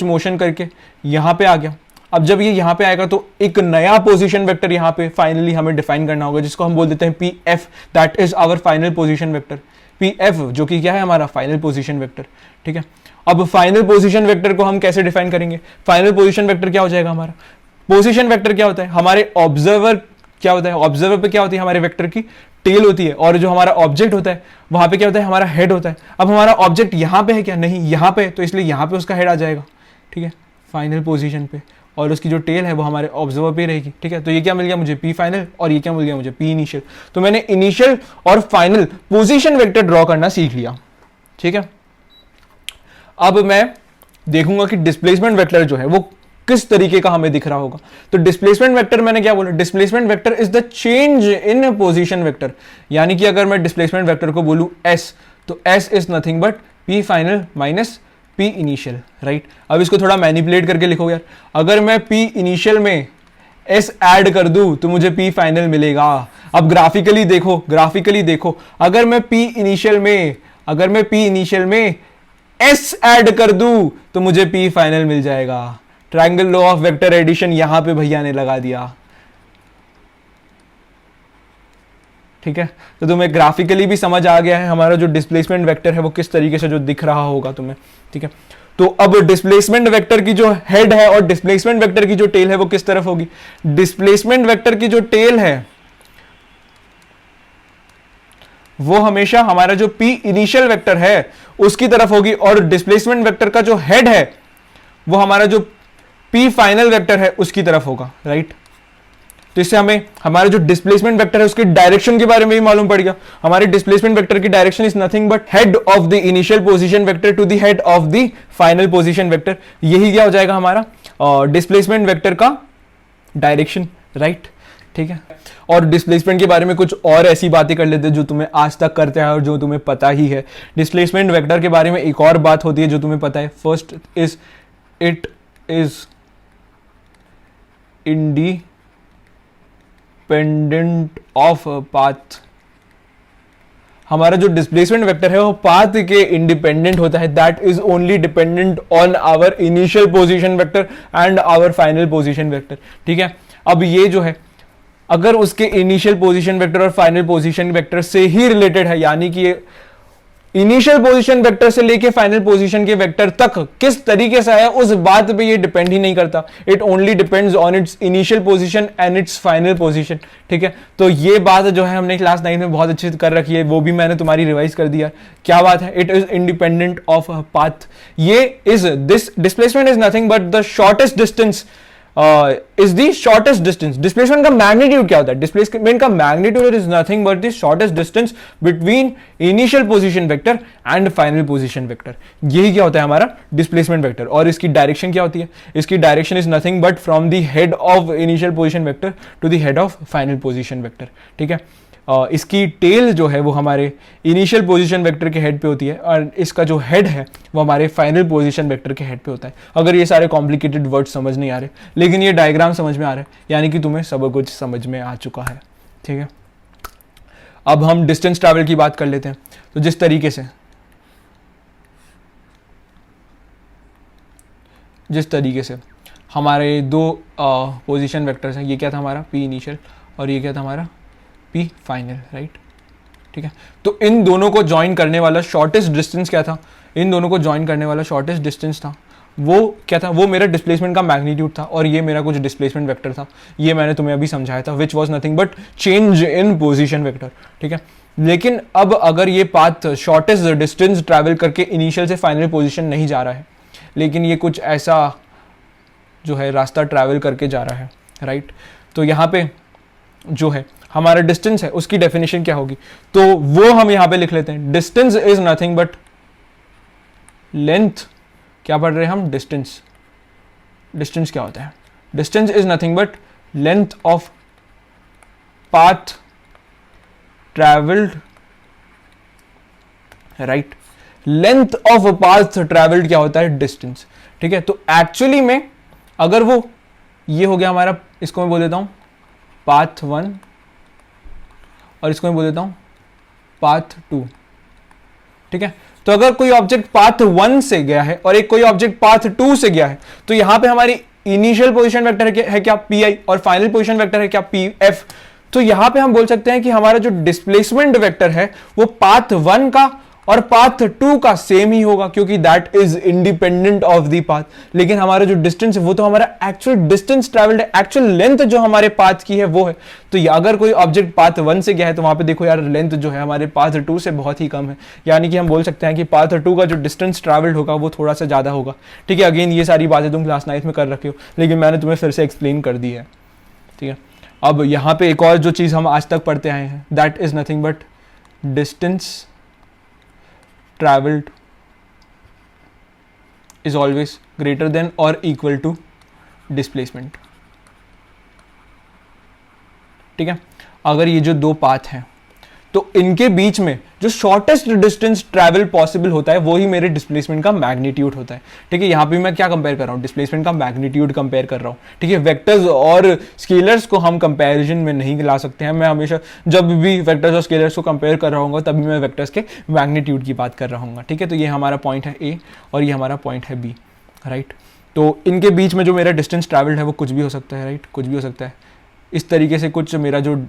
मोशन करके यहां पे आ गया। अब जब ये यहां पे आएगा तो एक नया पोजीशन वेक्टर यहां पे फाइनली हमें डिफाइन करना होगा, जिसको हम बोल देते हैं P F, that is our final position vector. P F जो कि क्या है? हमारा फाइनल पोजीशन वेक्टर। ठीक है, अब फाइनल पोजीशन वेक्टर को हम कैसे डिफाइन करेंगे? फाइनल पोजीशन वेक्टर क्या हो जाएगा हमारा? पोजीशन वेक्टर क्या होता है? हमारे ऑब्जर्वर क्या होता है, ऑब्जर्वर पे क्या होती है हमारे वेक्टर की टेल होती है, और जो हमारा ऑब्जेक्ट होता है वहां पे क्या होता है, हमारा हेड होता है। अब हमारा ऑब्जेक्ट यहाँ पे है क्या, नहीं यहाँ पे, तो इसलिए यहाँ पे उसका हेड आ जाएगा, ठीक है, फाइनल पोजीशन पे, और उसकी जो टेल है वो हमारे ऑब्जर्वर पे रहेगी, ठीक है। तो ये क्या मिल गया मुझे, पी फाइनल, और ये क्या मिल गया मुझे, पी इनिशियल। तो मैंने इनिशियल और फाइनल पोजीशन वेक्टर ड्रॉ करना सीख लिया, ठीक है। अब मैं देखूंगा कि डिस्प्लेसमेंट वेक्टर जो है वो किस तरीके का हमें दिख रहा होगा। तो डिस्प्लेसमेंट वेक्टर मैंने क्या बोला, displacement vector is the change in position vector, यानी कि अगर मैं डिस्प्लेसमेंट वेक्टर को बोलूं एस, तो S is nothing but P final minus P initial, right. अब इसको थोड़ा मैनिपुलेट करके लिखो यार, अगर मैं पी इनिशियल में एस ऐड कर दूं तो मुझे पी फाइनल मिलेगा। अब ग्राफिकली देखो, अगर मैं पी इनिशियल में एस ऐड कर दूं तो मुझे पी फाइनल मिल जाएगा। Triangle law of vector addition यहां पे भैया ने लगा दिया, ठीक है। तो तुम्हें ग्राफिकली भी समझ आ गया है हमारा जो डिस्प्लेसमेंट वेक्टर है वो किस तरीके से जो दिख रहा होगा तुम्हें, ठीक है। तो अब डिस्प्लेसमेंट वेक्टर की जो हेड है और डिस्प्लेसमेंट वेक्टर की जो टेल है वो किस तरफ होगी, डिस्प्लेसमेंट वेक्टर की जो टेल है वो हमेशा हमारा जो पी इनिशियल वेक्टर है उसकी तरफ होगी, और डिस्प्लेसमेंट वेक्टर का जो हेड है वो हमारा जो पी फाइनल वेक्टर है उसकी तरफ होगा, राइट। तो इससे हमें हमारा जो डिस्प्लेसमेंट वेक्टर है उसकी डायरेक्शन के बारे में भी मालूम पड़ गया। हमारे डिस्प्लेसमेंट वेक्टर की direction is nothing but head of the initial position vector to the head of the final position vector. यही क्या हो जाएगा हमारा डिस्प्लेसमेंट वेक्टर का डायरेक्शन, राइट, ठीक है। और डिस्प्लेसमेंट के बारे में कुछ और ऐसी बातें कर लेते हैं जो तुम्हें आज तक करते हैं और जो तुम्हें पता ही है। डिस्प्लेसमेंट वेक्टर के बारे में एक और बात होती है जो तुम्हें पता है, first is it is independent of path. हमारा जो डिस्प्लेसमेंट वेक्टर है वो पाथ के इंडिपेंडेंट होता है, that is only dependent on our initial position vector and our final position vector, ठीक है। अब ये जो है अगर उसके इनिशियल पोजीशन वेक्टर और फाइनल पोजीशन वेक्टर से ही रिलेटेड है, यानी कि इनिशियल पोजीशन वेक्टर से लेके फाइनल पोजीशन के वेक्टर तक किस तरीके से आया उस बात पे ये डिपेंड ही नहीं करता, it only depends on it's initial position and it's final position, ठीक है। तो ये बात जो है हमने क्लास 9 में बहुत अच्छे से कर रखी है, वो भी मैंने तुम्हारी रिवाइज कर दिया। क्या बात है, it is independent of path. ये is this displacement is nothing but the shortest distance is the shortest distance। Displacement का मैग्नीट्यूड क्या होता है, डिस्प्लेसमेंट का magnitude is nothing but the shortest distance between initial position vector and final position vector. यही क्या होता है हमारा डिस्प्लेसमेंट वेक्टर। और इसकी डायरेक्शन क्या होती है, इसकी direction is nothing but from the head of initial position vector to the head of final position vector, ठीक है। इसकी टेल जो है वो हमारे इनिशियल पोजीशन वेक्टर के हेड पे होती है और इसका जो हेड है वो हमारे फाइनल पोजीशन वेक्टर के हेड पे होता है। अगर ये सारे कॉम्प्लिकेटेड वर्ड समझ नहीं आ रहे लेकिन ये डायग्राम समझ में आ रहा है, यानी कि तुम्हें सब कुछ समझ में आ चुका है, ठीक है। अब हम डिस्टेंस ट्रैवल की बात कर लेते हैं। तो जिस तरीके से हमारे दो पोजीशन वेक्टर्स हैं, ये क्या था हमारा पी इनिशियल और ये क्या था हमारा पी फाइनल, राइट, ठीक है। तो इन दोनों को ज्वाइन करने वाला शॉर्टेस्ट डिस्टेंस क्या था, इन दोनों को ज्वाइन करने वाला शॉर्टेस्ट डिस्टेंस था वो क्या था, वो मेरा डिस्प्लेसमेंट का मैग्नीट्यूड था और ये मेरा कुछ डिस्प्लेसमेंट वेक्टर था। ये मैंने तुम्हें अभी समझाया था, which was nothing but change in position vector, ठीक है। लेकिन अब अगर ये पाथ शॉर्टेस्ट डिस्टेंस ट्रैवल करके इनिशियल से फाइनल पोजीशन नहीं जा रहा है, लेकिन ये कुछ ऐसा जो है रास्ता ट्रैवल करके जा रहा है, राइट। तो यहाँ पे जो है हमारा डिस्टेंस है उसकी डेफिनेशन क्या होगी, तो वो हम यहां पे लिख लेते हैं। Distance is nothing but length, क्या पढ़ रहे हैं हम, डिस्टेंस। डिस्टेंस क्या होता है, distance is nothing but length of path travelled, right. Length of path travelled क्या होता है, डिस्टेंस, ठीक है। तो एक्चुअली में अगर वो ये हो गया हमारा, इसको मैं बोल देता हूं पाथ 1 और इसको मैं बोल देता हूं पाथ 2, ठीक है। तो अगर कोई ऑब्जेक्ट पाथ 1 से गया है और एक कोई ऑब्जेक्ट पाथ 2 से गया है, तो यहां पे हमारी इनिशियल पोजीशन वेक्टर है क्या पी और फाइनल पोजीशन वेक्टर है क्या पी तो यहां पे हम बोल सकते हैं कि हमारा जो डिस्प्लेसमेंट वेक्टर है वो पाथ 1 का और पाथ 2 का सेम ही होगा क्योंकि that is independent of the path. लेकिन हमारा जो डिस्टेंस है वो तो हमारा एक्चुअल डिस्टेंस ट्रैवल्ड है, एक्चुअल लेंथ जो हमारे पाथ की है वो है। तो अगर कोई ऑब्जेक्ट पाथ 1 से गया है तो वहां पे देखो यार लेंथ जो है हमारे पाथ 2 से बहुत ही कम है, यानी कि हम बोल सकते हैं कि पाथ 2 का जो डिस्टेंस ट्रैवल्ड होगा वो थोड़ा सा ज्यादा होगा। ठीक है, अगेन ये सारी बातें तुम क्लास 9 में कर रखे हो, लेकिन मैंने तुम्हें फिर से एक्सप्लेन कर दी है। ठीक है, अब यहाँ पे एक और जो चीज हम आज तक पढ़ते आए हैं, that is nothing but distance traveled is always greater than or equal to displacement। ठीक है, अगर ये जो दो पाथ हैं तो इनके बीच में जो शॉर्टेस्ट डिस्टेंस ट्रैवल पॉसिबल होता है वो ही मेरे डिस्प्लेसमेंट का मैग्नीट्यूड होता है। ठीक है, यहां पे मैं क्या कंपेयर कर रहा हूं, डिस्प्लेसमेंट का मैग्नीट्यूड कंपेयर कर रहा हूं। ठीक है, वेक्टर्स और स्केलर्स को हम कंपैरिजन में नहीं ला सकते हैं। मैं हमेशा जब भी वेक्टर्स और स्केलर्स को कंपेयर कर रहा हूँ तभी मैं वेक्टर्स के मैग्नीट्यूड की बात कर रहा हूँ। ठीक है, तो ये हमारा पॉइंट है ए और ये हमारा पॉइंट है बी, राइट। तो इनके बीच में जो मेरा डिस्टेंस ट्रैवल्ड है वो कुछ भी हो सकता है, राइट, कुछ भी हो सकता है। इस तरीके से कुछ मेरा जो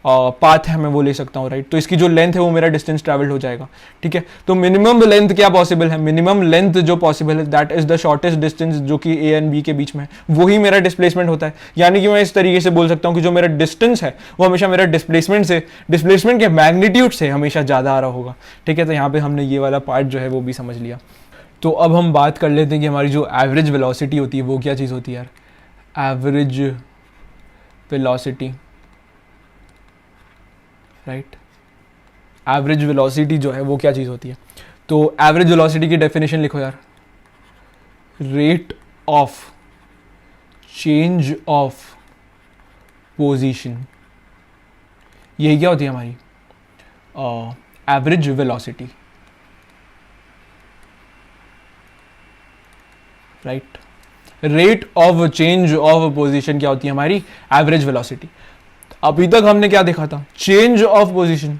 पाथ है मैं वो ले सकता हूँ, राइट। तो इसकी जो लेंथ है वो मेरा डिस्टेंस ट्रैवल्ड हो जाएगा। ठीक है, तो मिनिमम लेंथ क्या पॉसिबल है, मिनिमम लेंथ जो पॉसिबल है that is the shortest distance जो कि ए एंड बी के बीच में है, वही मेरा डिस्प्लेसमेंट होता है। यानी कि मैं इस तरीके से बोल सकता हूँ कि जो मेरा डिस्टेंस है वो हमेशा मेरा डिस्प्लेसमेंट के मैग्नीट्यूड से हमेशा ज्यादा आ रहा होगा। ठीक है, तो यहाँ पे हमने ये वाला पार्ट जो है वो भी समझ लिया। तो अब हम बात कर लेते हैं कि हमारी जो एवरेज वेलोसिटी होती है वो क्या चीज़ होती है यार। Average velocity, right, average velocity जो है वो क्या चीज़ होती है। तो एवरेज वेलोसिटी की डेफिनेशन लिखो यार, rate of change of position, यही क्या होती है हमारी average velocity, right. Rate of change of position क्या होती है हमारी एवरेज वेलोसिटी। अभी तक हमने क्या देखा था, change of position.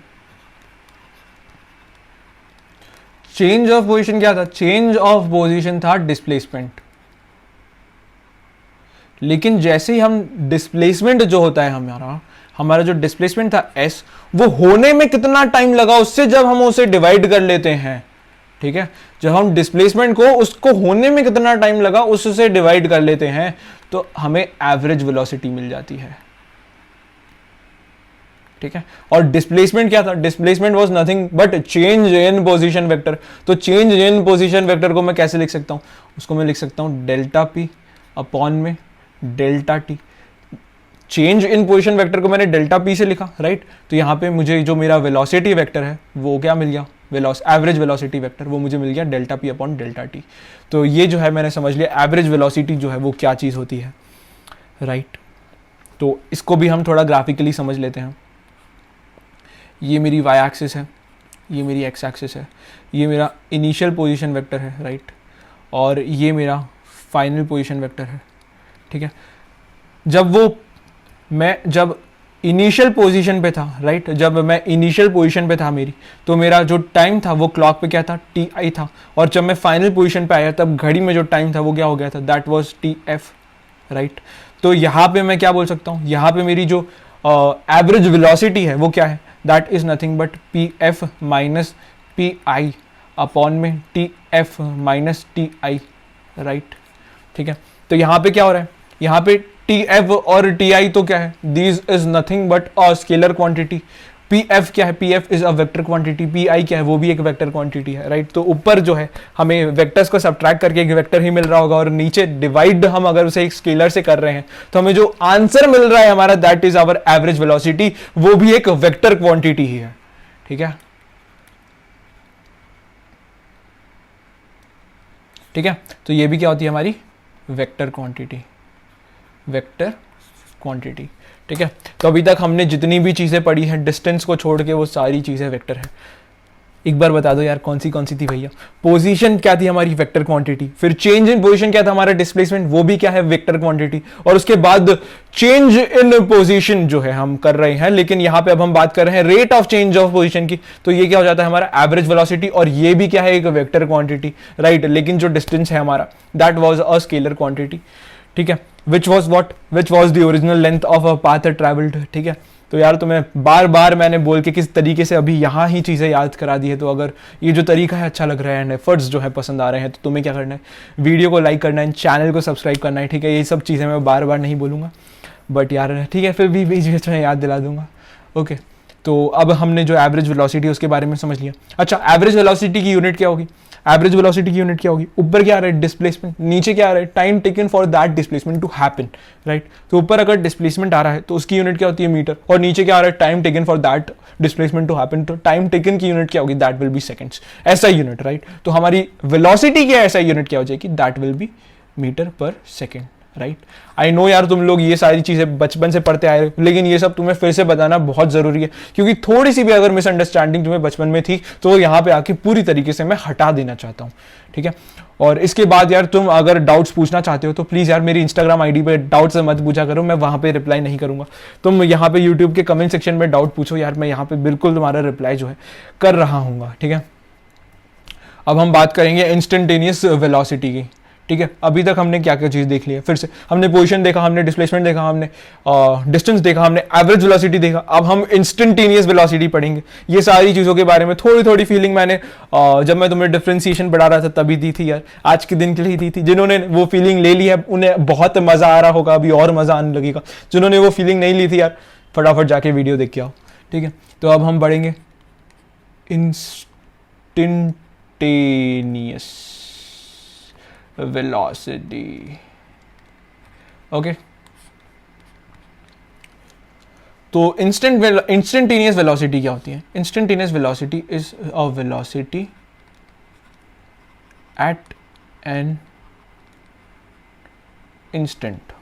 Change of position क्या था, चेंज ऑफ पोजीशन था डिस्प्लेसमेंट। लेकिन जैसे ही हम डिस्प्लेसमेंट जो होता है हमारा जो डिस्प्लेसमेंट था एस, वो होने में कितना टाइम लगा उससे जब हम उसे डिवाइड कर लेते हैं। ठीक है, जब हम डिस्प्लेसमेंट को उसको होने में कितना टाइम लगा उससे डिवाइड कर लेते हैं तो हमें एवरेज वेलोसिटी मिल जाती है। ठीक है, और डिस्प्लेसमेंट क्या था, displacement was nothing but change in position vector. तो चेंज इन पोजीशन वेक्टर को मैं कैसे लिख सकता हूं, उसको मैं लिख सकता हूं डेल्टा पी अपॉन में delta T. Change in position vector को मैंने डेल्टा पी से लिखा, राइट। तो यहां पे मुझे जो मेरा वेलोसिटी वेक्टर है वो क्या मिल गया, एवरेज वेलोसिटी वेक्टर, वो मुझे मिल गया delta P upon delta T. तो ये जो है मैंने समझ लिया एवरेज वेलोसिटी जो है वो क्या चीज होती है, राइट। तो इसको भी हम थोड़ा ग्राफिकली समझ लेते हैं। ये मेरी वाई एक्सिस है, ये मेरी एक्स एक्सिस है, ये मेरा इनिशियल पोजीशन वेक्टर है, राइट, और ये मेरा फाइनल पोजीशन वेक्टर है। ठीक है, जब इनिशियल पोजीशन पे था, राइट, जब मैं इनिशियल पोजीशन पे था मेरी, तो मेरा जो टाइम था वो क्लॉक पे क्या था, टी आई था। और जब मैं फाइनल पोजीशन पे आया तब घड़ी में जो टाइम था वो क्या हो गया था, that was T F, right. तो यहाँ पे मैं क्या बोल सकता हूँ, यहाँ पे मेरी जो एवरेज वेलोसिटी है वो क्या है, that is nothing but P F minus P I upon में T F minus T I, right. ठीक है, तो यहाँ पे क्या हो रहा है, यहाँ पे टी एफ और टी आई तो क्या है, these is nothing but a scalar quantity. P F क्या है, P F is a vector quantity, P I क्या है, वो भी एक वेक्टर क्वांटिटी है, राइट। तो ऊपर जो है हमें वेक्टर्स को सब्ट्रैक्ट करके एक वेक्टर ही मिल रहा होगा और नीचे डिवाइड हम अगर उसे एक स्केलर से कर रहे हैं तो हमें जो आंसर मिल रहा है हमारा that is our average velocity, वो भी एक वेक्टर क्वांटिटी ही है। ठीक है, ठीक है, तो ये भी क्या होती है हमारी वेक्टर क्वांटिटी, वेक्टर क्वांटिटी। ठीक है, तो अभी तक हमने जितनी भी चीजें पढ़ी हैं डिस्टेंस को छोड़ के वो सारी चीजें वेक्टर है। एक बार बता दो यार कौन सी थी भैया। पोजीशन क्या थी हमारी, वेक्टर क्वांटिटी। फिर चेंज इन पोजीशन क्या था हमारा, डिस्प्लेसमेंट, वो भी क्या है, वेक्टर क्वांटिटी। और उसके बाद चेंज इन पोजीशन जो है हम कर रहे हैं, लेकिन यहां पे अब हम बात कर रहे हैं rate of change of position की, तो ये क्या हो जाता है हमारा एवरेज वेलोसिटी, और ये भी क्या है, एक वेक्टर क्वांटिटी, राइट। लेकिन जो डिस्टेंस है हमारा that was a scalar quantity. ठीक है, which was the original length of a path travelled. ठीक है, तो यार तुम्हें बार बार मैंने बोल के किस तरीके से अभी यहाँ ही चीज़ें याद करा दी है। तो अगर ये जो तरीका है अच्छा लग रहा है एंड एफर्ट्स जो है पसंद आ रहे हैं, तो तुम्हें क्या करना है, वीडियो को लाइक करना है, चैनल को सब्सक्राइब करना है। ठीक है, ये सब चीज़ें मैं बार बार नहीं बोलूँगा, बट यार ठीक है, फिर भी बीच बीच में याद दिला दूंगा। ओके, तो अब हमने जो एवरेज वेलोसिटी है उसके बारे में समझ लिया। अच्छा, एवरेज वेलोसिटी की यूनिट क्या होगी? एवरेज वेलोसिटी की यूनिट क्या होगी? ऊपर क्या आ रहा है? डिस्प्लेसमेंट। नीचे क्या आ रहा है? Time taken for that displacement to happen, right. तो ऊपर अगर डिस्प्लेसमेंट आ रहा है तो उसकी यूनिट क्या होती है? मीटर। और नीचे क्या आ रहा है? Time taken for that displacement to happen. तो टाइम टेकन की यूनिट क्या होगी? That will be seconds, SI unit, right. तो हमारी वेलोसिटी की ऐसा यूनिट क्या हो जाएगी? That will be metre per second, right. I know यार, तुम लोग ये सारी चीजें बचपन से पढ़ते आए, लेकिन ये सब तुम्हें फिर से बताना बहुत जरूरी है, क्योंकि थोड़ी सी भी अगर मिसअंडरस्टैंडिंग तुम्हें बचपन में थी तो यहाँ पे आके पूरी तरीके से मैं हटा देना चाहता हूँ। ठीक है, और इसके बाद यार तुम अगर डाउट्स पूछना चाहते हो तो प्लीज यार मेरी इंस्टाग्राम आईडी पे डाउट्स मत पूछा करो, मैं वहां पे रिप्लाई नहीं करूंगा। तुम यहाँ पे यूट्यूब के कमेंट सेक्शन में डाउट पूछो यार, मैं यहाँ पे बिल्कुल तुम्हारा रिप्लाई जो है कर रहा हूँ। ठीक है, अब हम बात करेंगे इंस्टेंटेनियस वेलोसिटी की। ठीक है, अभी तक हमने क्या क्या चीज़ देख ली है? फिर से हमने पोजीशन देखा, हमने डिस्प्लेसमेंट देखा, हमने डिस्टेंस देखा, हमने एवरेज वेलोसिटी देखा। अब हम इंस्टेंटेनियस वेलोसिटी पढ़ेंगे। ये सारी चीज़ों के बारे में थोड़ी थोड़ी फीलिंग मैंने जब मैं तुम्हें डिफरेंशिएशन पढ़ा रहा था तभी दी थी यार, आज के दिन के लिए दी थी। जिन्होंने वो फीलिंग ले ली है उन्हें बहुत मज़ा आ रहा होगा, अभी और मज़ा आने लगेगा। जिन्होंने वो फीलिंग नहीं ली थी यार, फटाफट जाके वीडियो देख के आओ। ठीक है, तो अब हम बढ़ेंगे इंस्टेंटेनियस velocity. ओके, तो इंस्टेंटेनियस वेलोसिटी क्या होती है? Instantaneous velocity is a velocity eight an instant.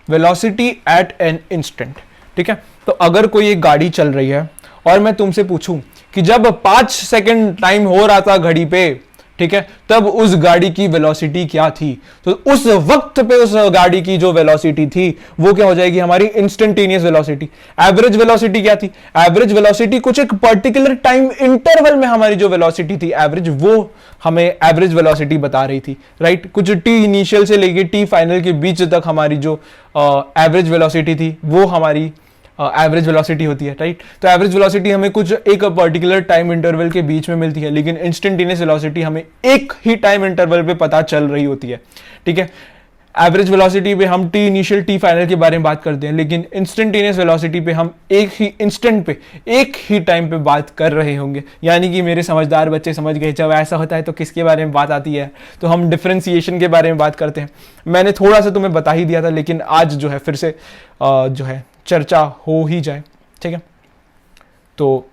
Velocity at an instant. ठीक है, तो अगर कोई एक गाड़ी चल रही है और मैं तुमसे पूछूं कि जब 5 सेकंड टाइम हो रहा था घड़ी पे, ठीक है, तब उस गाड़ी की वेलोसिटी क्या थी, तो उस वक्त पे उस गाड़ी की जो वेलोसिटी थी वो क्या हो जाएगी? हमारी इंस्टेंटेनियस वेलोसिटी। एवरेज वेलोसिटी क्या थी? एवरेज वेलोसिटी कुछ एक पर्टिकुलर टाइम इंटरवल में हमारी जो वेलोसिटी थी एवरेज, वो हमें एवरेज वेलोसिटी बता रही थी, राइट। कुछ टी इनिशियल से लेके टी फाइनल के बीच तक हमारी जो एवरेज वेलोसिटी थी वो हमारी एवरेज वेलोसिटी होती है, राइट। तो एवरेज वेलोसिटी हमें कुछ एक पर्टिकुलर टाइम इंटरवल के बीच में मिलती है, लेकिन इंस्टेंटेनियस वेलोसिटी हमें एक ही टाइम इंटरवल पे पता चल रही होती है। ठीक है, एवरेज वेलोसिटी पे हम टी इनिशियल टी फाइनल के बारे में बात करते हैं, लेकिन इंस्टेंटेनियस वेलोसिटी पे हम एक ही इंस्टेंट पे एक ही टाइम पे बात कर रहे होंगे। यानी कि मेरे समझदार बच्चे समझ गए, जब ऐसा होता है तो किसके बारे में बात आती है? तो हम डिफरेंशिएशन के बारे में बात करते हैं। मैंने थोड़ा सा तुम्हें बता ही दिया था, लेकिन आज जो है फिर से जो है चर्चा हो ही जाए। ठीक है, तो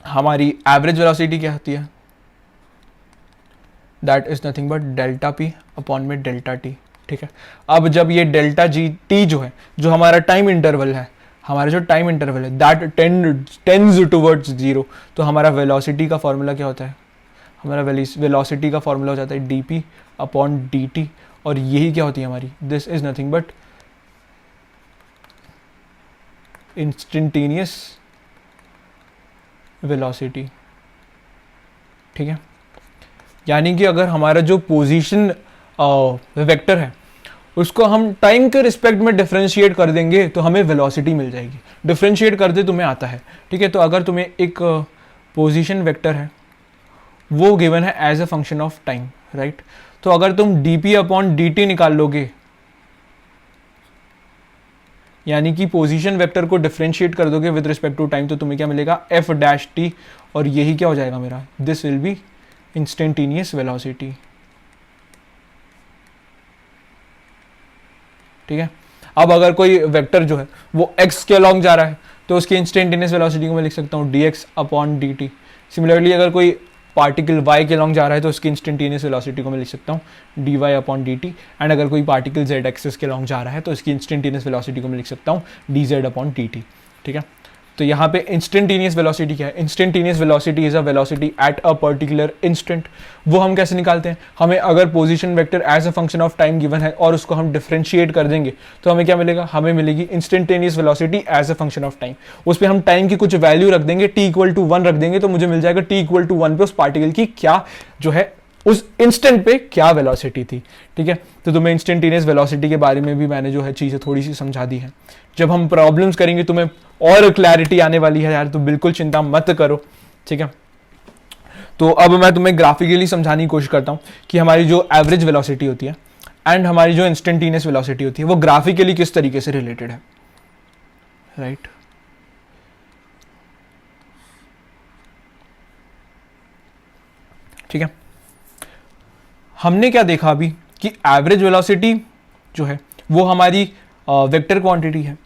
हमारी एवरेज वेलोसिटी क्या होती है? That is nothing but delta P upon में डेल्टा टी। ठीक है, अब जब ये डेल्टा जी टी जो है, जो हमारा टाइम इंटरवल है, हमारा जो टाइम इंटरवल है दैट टेंड्स टुवर्ड्स जीरो, तो हमारा वेलोसिटी का फॉर्मूला क्या होता है? हमारा वेलोसिटी का फॉर्मूला हो जाता है D P upon D T, और यही क्या होती है हमारी? This is nothing but instantaneous velocity. ठीक है, यानी कि अगर हमारा जो पोजीशन वेक्टर है उसको हम टाइम के रिस्पेक्ट में डिफरेंशिएट कर देंगे तो हमें वेलोसिटी मिल जाएगी। डिफरेंशिएट करते तुम्हें आता है, ठीक है। तो अगर तुम्हें एक पोजीशन वेक्टर है वो गिवन है as a function of time, right. तो अगर तुम dp अपॉन dt निकाल लोगे, यानी कि पोजीशन वेक्टर को डिफरेंशिएट कर दोगे विद रिस्पेक्ट टू टाइम, तो तुम्हें क्या मिलेगा? f डैश t, और यही क्या हो जाएगा मेरा? This will be instantaneous velocity. ठीक है, अब अगर कोई वेक्टर जो है वो x के अलॉन्ग जा रहा है तो उसकी इंस्टेंटेनियस वेलोसिटी को मैं लिख सकता हूँ dx अपॉन dt। सिमिलरली अगर कोई पार्टिकल y के अलॉन्ग जा रहा है तो उसकी इंस्टेंटेनियस वेलोसिटी को मैं लिख सकता हूँ dy अपॉन dt। एंड अगर कोई पार्टिकल z एक्सिस के अलॉन्ग जा रहा है तो इसकी इंस्टेंटेनियस वेलोसिटी को मैं लिख सकता हूँ dz अपॉन dt। ठीक है, तो यहाँ पे इंस्टेंटेनियस वेलोसिटी क्या है? Instantaneous velocity is a velocity at a particular instant. वो हम कैसे निकालते हैं? हमें अगर position vector as a function of time given है और उसको हम डिफरेंशिएट कर देंगे तो हमें क्या मिलेगा? हमें मिलेगी instantaneous velocity as a function of time. उस पर हम टाइम की कुछ वैल्यू रख देंगे, t इक्वल टू 1 रख देंगे, तो मुझे मिल जाएगा t इक्वल टू 1 पे उस पार्टिकल की क्या जो है उस इंस्टेंट पे क्या वेलोसिटी थी, ठीक है। तो तुम्हें इंस्टेंटेनियस वेलोसिटी के बारे में भी मैंने जो है चीज़ें थोड़ी सी समझा दी है। जब हम प्रॉब्लम्स करेंगे तुम्हें और क्लैरिटी आने वाली है यार, तो बिल्कुल चिंता मत करो, ठीक है। तो अब मैं तुम्हें ग्राफिकली समझाने की कोशिश करता हूँ कि हमारी जो एवरेज वेलोसिटी होती है एंड हमारी जो इंस्टेंटेनियस वेलोसिटी होती है वो ग्राफिकली किस तरीके से रिलेटेड है, राइट। ठीक है, हमने क्या देखा अभी कि एवरेज वेलोसिटी जो है वो हमारी वेक्टर क्वांटिटी है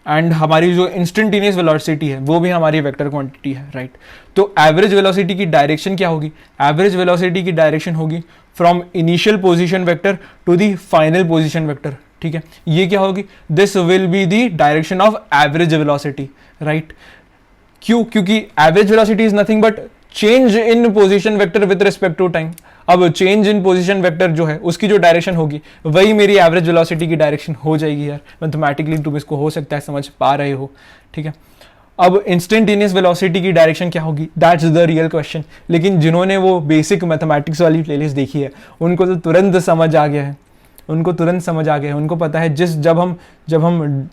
एंड हमारी जो इंस्टेंटेनियस वेलोसिटी है वो भी हमारी वेक्टर क्वांटिटी है, राइट। तो एवरेज वेलोसिटी की डायरेक्शन क्या होगी? एवरेज वेलोसिटी की डायरेक्शन होगी from initial position vector to the final position vector, ठीक है। ये क्या होगी? This will be the direction of average velocity, right. क्यों? क्योंकि average velocity is nothing but change in position vector with respect to time. अब change in position vector जो है उसकी जो डायरेक्शन होगी वही मेरी एवरेज वेलोसिटी की डायरेक्शन हो जाएगी यार। मैथमेटिकली तुम इसको हो सकता है समझ पा रहे हो, ठीक है। अब इंस्टेंटेनियस वेलोसिटी की डायरेक्शन क्या होगी, दैट्स द रियल क्वेश्चन। लेकिन जिन्होंने वो बेसिक मैथमेटिक्स वाली प्लेलिस्ट देखी है उनको तो तुरंत समझ आ गया है, उनको तुरंत समझ आ गया है। उनको पता है जब हम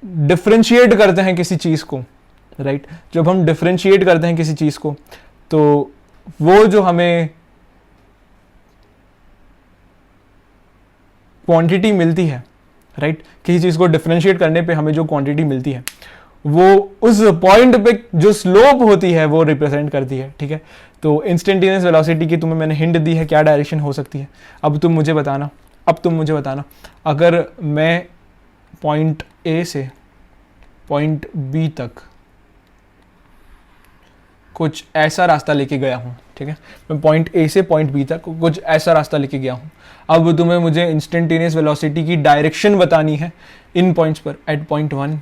डिफ्रेंशिएट करते हैं किसी चीज़ को, राइट, जब हम डिफ्रेंशिएट करते हैं किसी चीज़ को तो वो जो हमें क्वांटिटी मिलती है, राइट, किसी चीज़ को डिफ्रेंशिएट करने पे हमें जो क्वांटिटी मिलती है वो उस पॉइंट पे जो स्लोप होती है वो रिप्रेजेंट करती है, ठीक है। तो इंस्टेंटेनियस वेलोसिटी की तुम्हें मैंने हिंट दी है क्या डायरेक्शन हो सकती है। अब तुम मुझे बताना अगर मैं पॉइंट ए से पॉइंट बी तक कुछ ऐसा रास्ता लेके गया हूँ, ठीक है, मैं पॉइंट ए से पॉइंट बी तक कुछ ऐसा रास्ता लेके गया हूँ। अब तुम्हें मुझे इंस्टेंटेनियस वेलोसिटी की डायरेक्शन बतानी है इन पॉइंट्स पर, एट पॉइंट 1,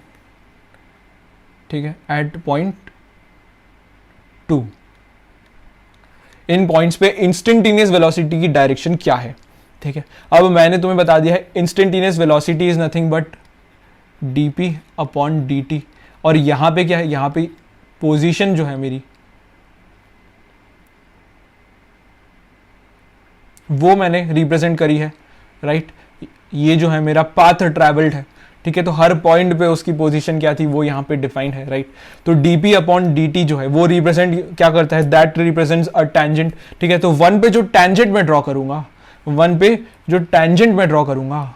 ठीक है, एट पॉइंट 2, इन पॉइंट्स पे इंस्टेंटेनियस वेलोसिटी की डायरेक्शन क्या है, ठीक है। अब मैंने तुम्हें बता दिया है instantaneous velocity is nothing but dp upon dt, और यहाँ पे क्या है, यहाँ पे पोजीशन जो है मेरी वो मैंने रिप्रेजेंट करी है, राइट। ये जो है मेरा पाथ ट्रैवल्ड है, ठीक है। तो हर पॉइंट पे उसकी पोजीशन क्या थी वो यहाँ पे डिफाइंड है, राइट। तो dp अपॉन dt जो है वो रिप्रेजेंट क्या करता है, दैट रिप्रेजेंट्स अ टेंजेंट, ठीक है। तो वन पे जो टेंजेंट में ड्रॉ करूंगा,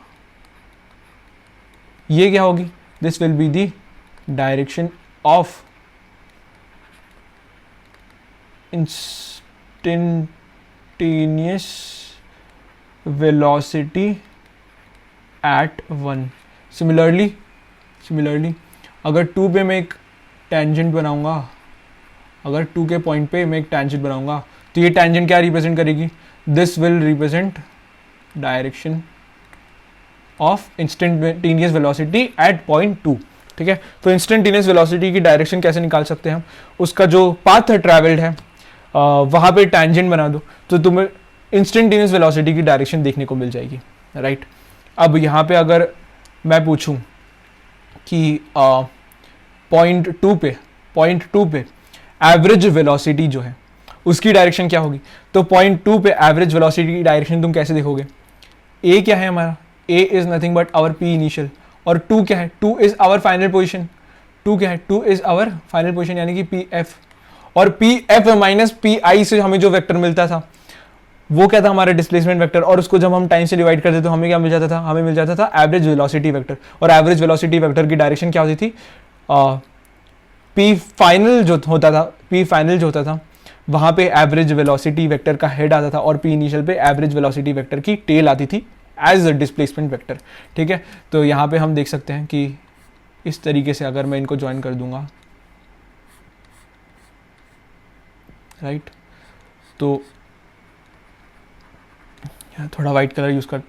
ये क्या होगी, this will be the direction of instantaneous velocity eight 1। Similarly अगर 2 पे मैं एक टेंजेंट बनाऊंगा, अगर 2 के पॉइंट पे मैं एक टेंजेंट बनाऊंगा तो ये टेंजेंट क्या रिप्रेजेंट करेगी, this will represent direction of instantaneous velocity eight point 2, ठीक है। तो इंस्टेंटेनियस वेलोसिटी की डायरेक्शन कैसे निकाल सकते हैं हम, उसका जो पाथ ट्रैवल्ड है वहाँ पे टैंजेंट बना दो तो तुम्हें इंस्टेंटेनियस वेलोसिटी की डायरेक्शन देखने को मिल जाएगी, राइट। अब यहाँ पे अगर मैं पूछूं कि पॉइंट 2 पे एवरेज वेलोसिटी जो है उसकी डायरेक्शन क्या होगी, तो पॉइंट 2 पे एवरेज वेलोसिटी की डायरेक्शन तुम कैसे देखोगे, ए क्या है हमारा, A is nothing but our P initial, और 2 क्या है, 2 इज आवर फाइनल पोजीशन, 2 क्या है, 2 इज आवर फाइनल पोजीशन यानी कि पी एफ, और पी एफ माइनस पी आई से हमें जो वेक्टर मिलता था वो क्या था, हमारा डिस्प्लेसमेंट वेक्टर, और उसको जब हम टाइम से डिवाइड करते तो हमें क्या मिल जाता था, हमें मिल जाता था एवरेज वेलोसिटी वेक्टर। और एवरेज वेलोसिटी वेक्टर की डायरेक्शन क्या होती थी, पी फाइनल जो होता था वहाँ पे एवरेज वेलोसिटी वेक्टर का हेड आता था और पी इनिशियल पे एवरेज वेलोसिटी वेक्टर की टेल आती थी एज अ डिस्प्लेसमेंट वेक्टर, ठीक है। तो यहाँ पे हम देख सकते हैं कि इस तरीके से अगर मैं इनको ज्वाइन कर दूंगा, राइट, तो थोड़ा वाइट कलर यूज़ कर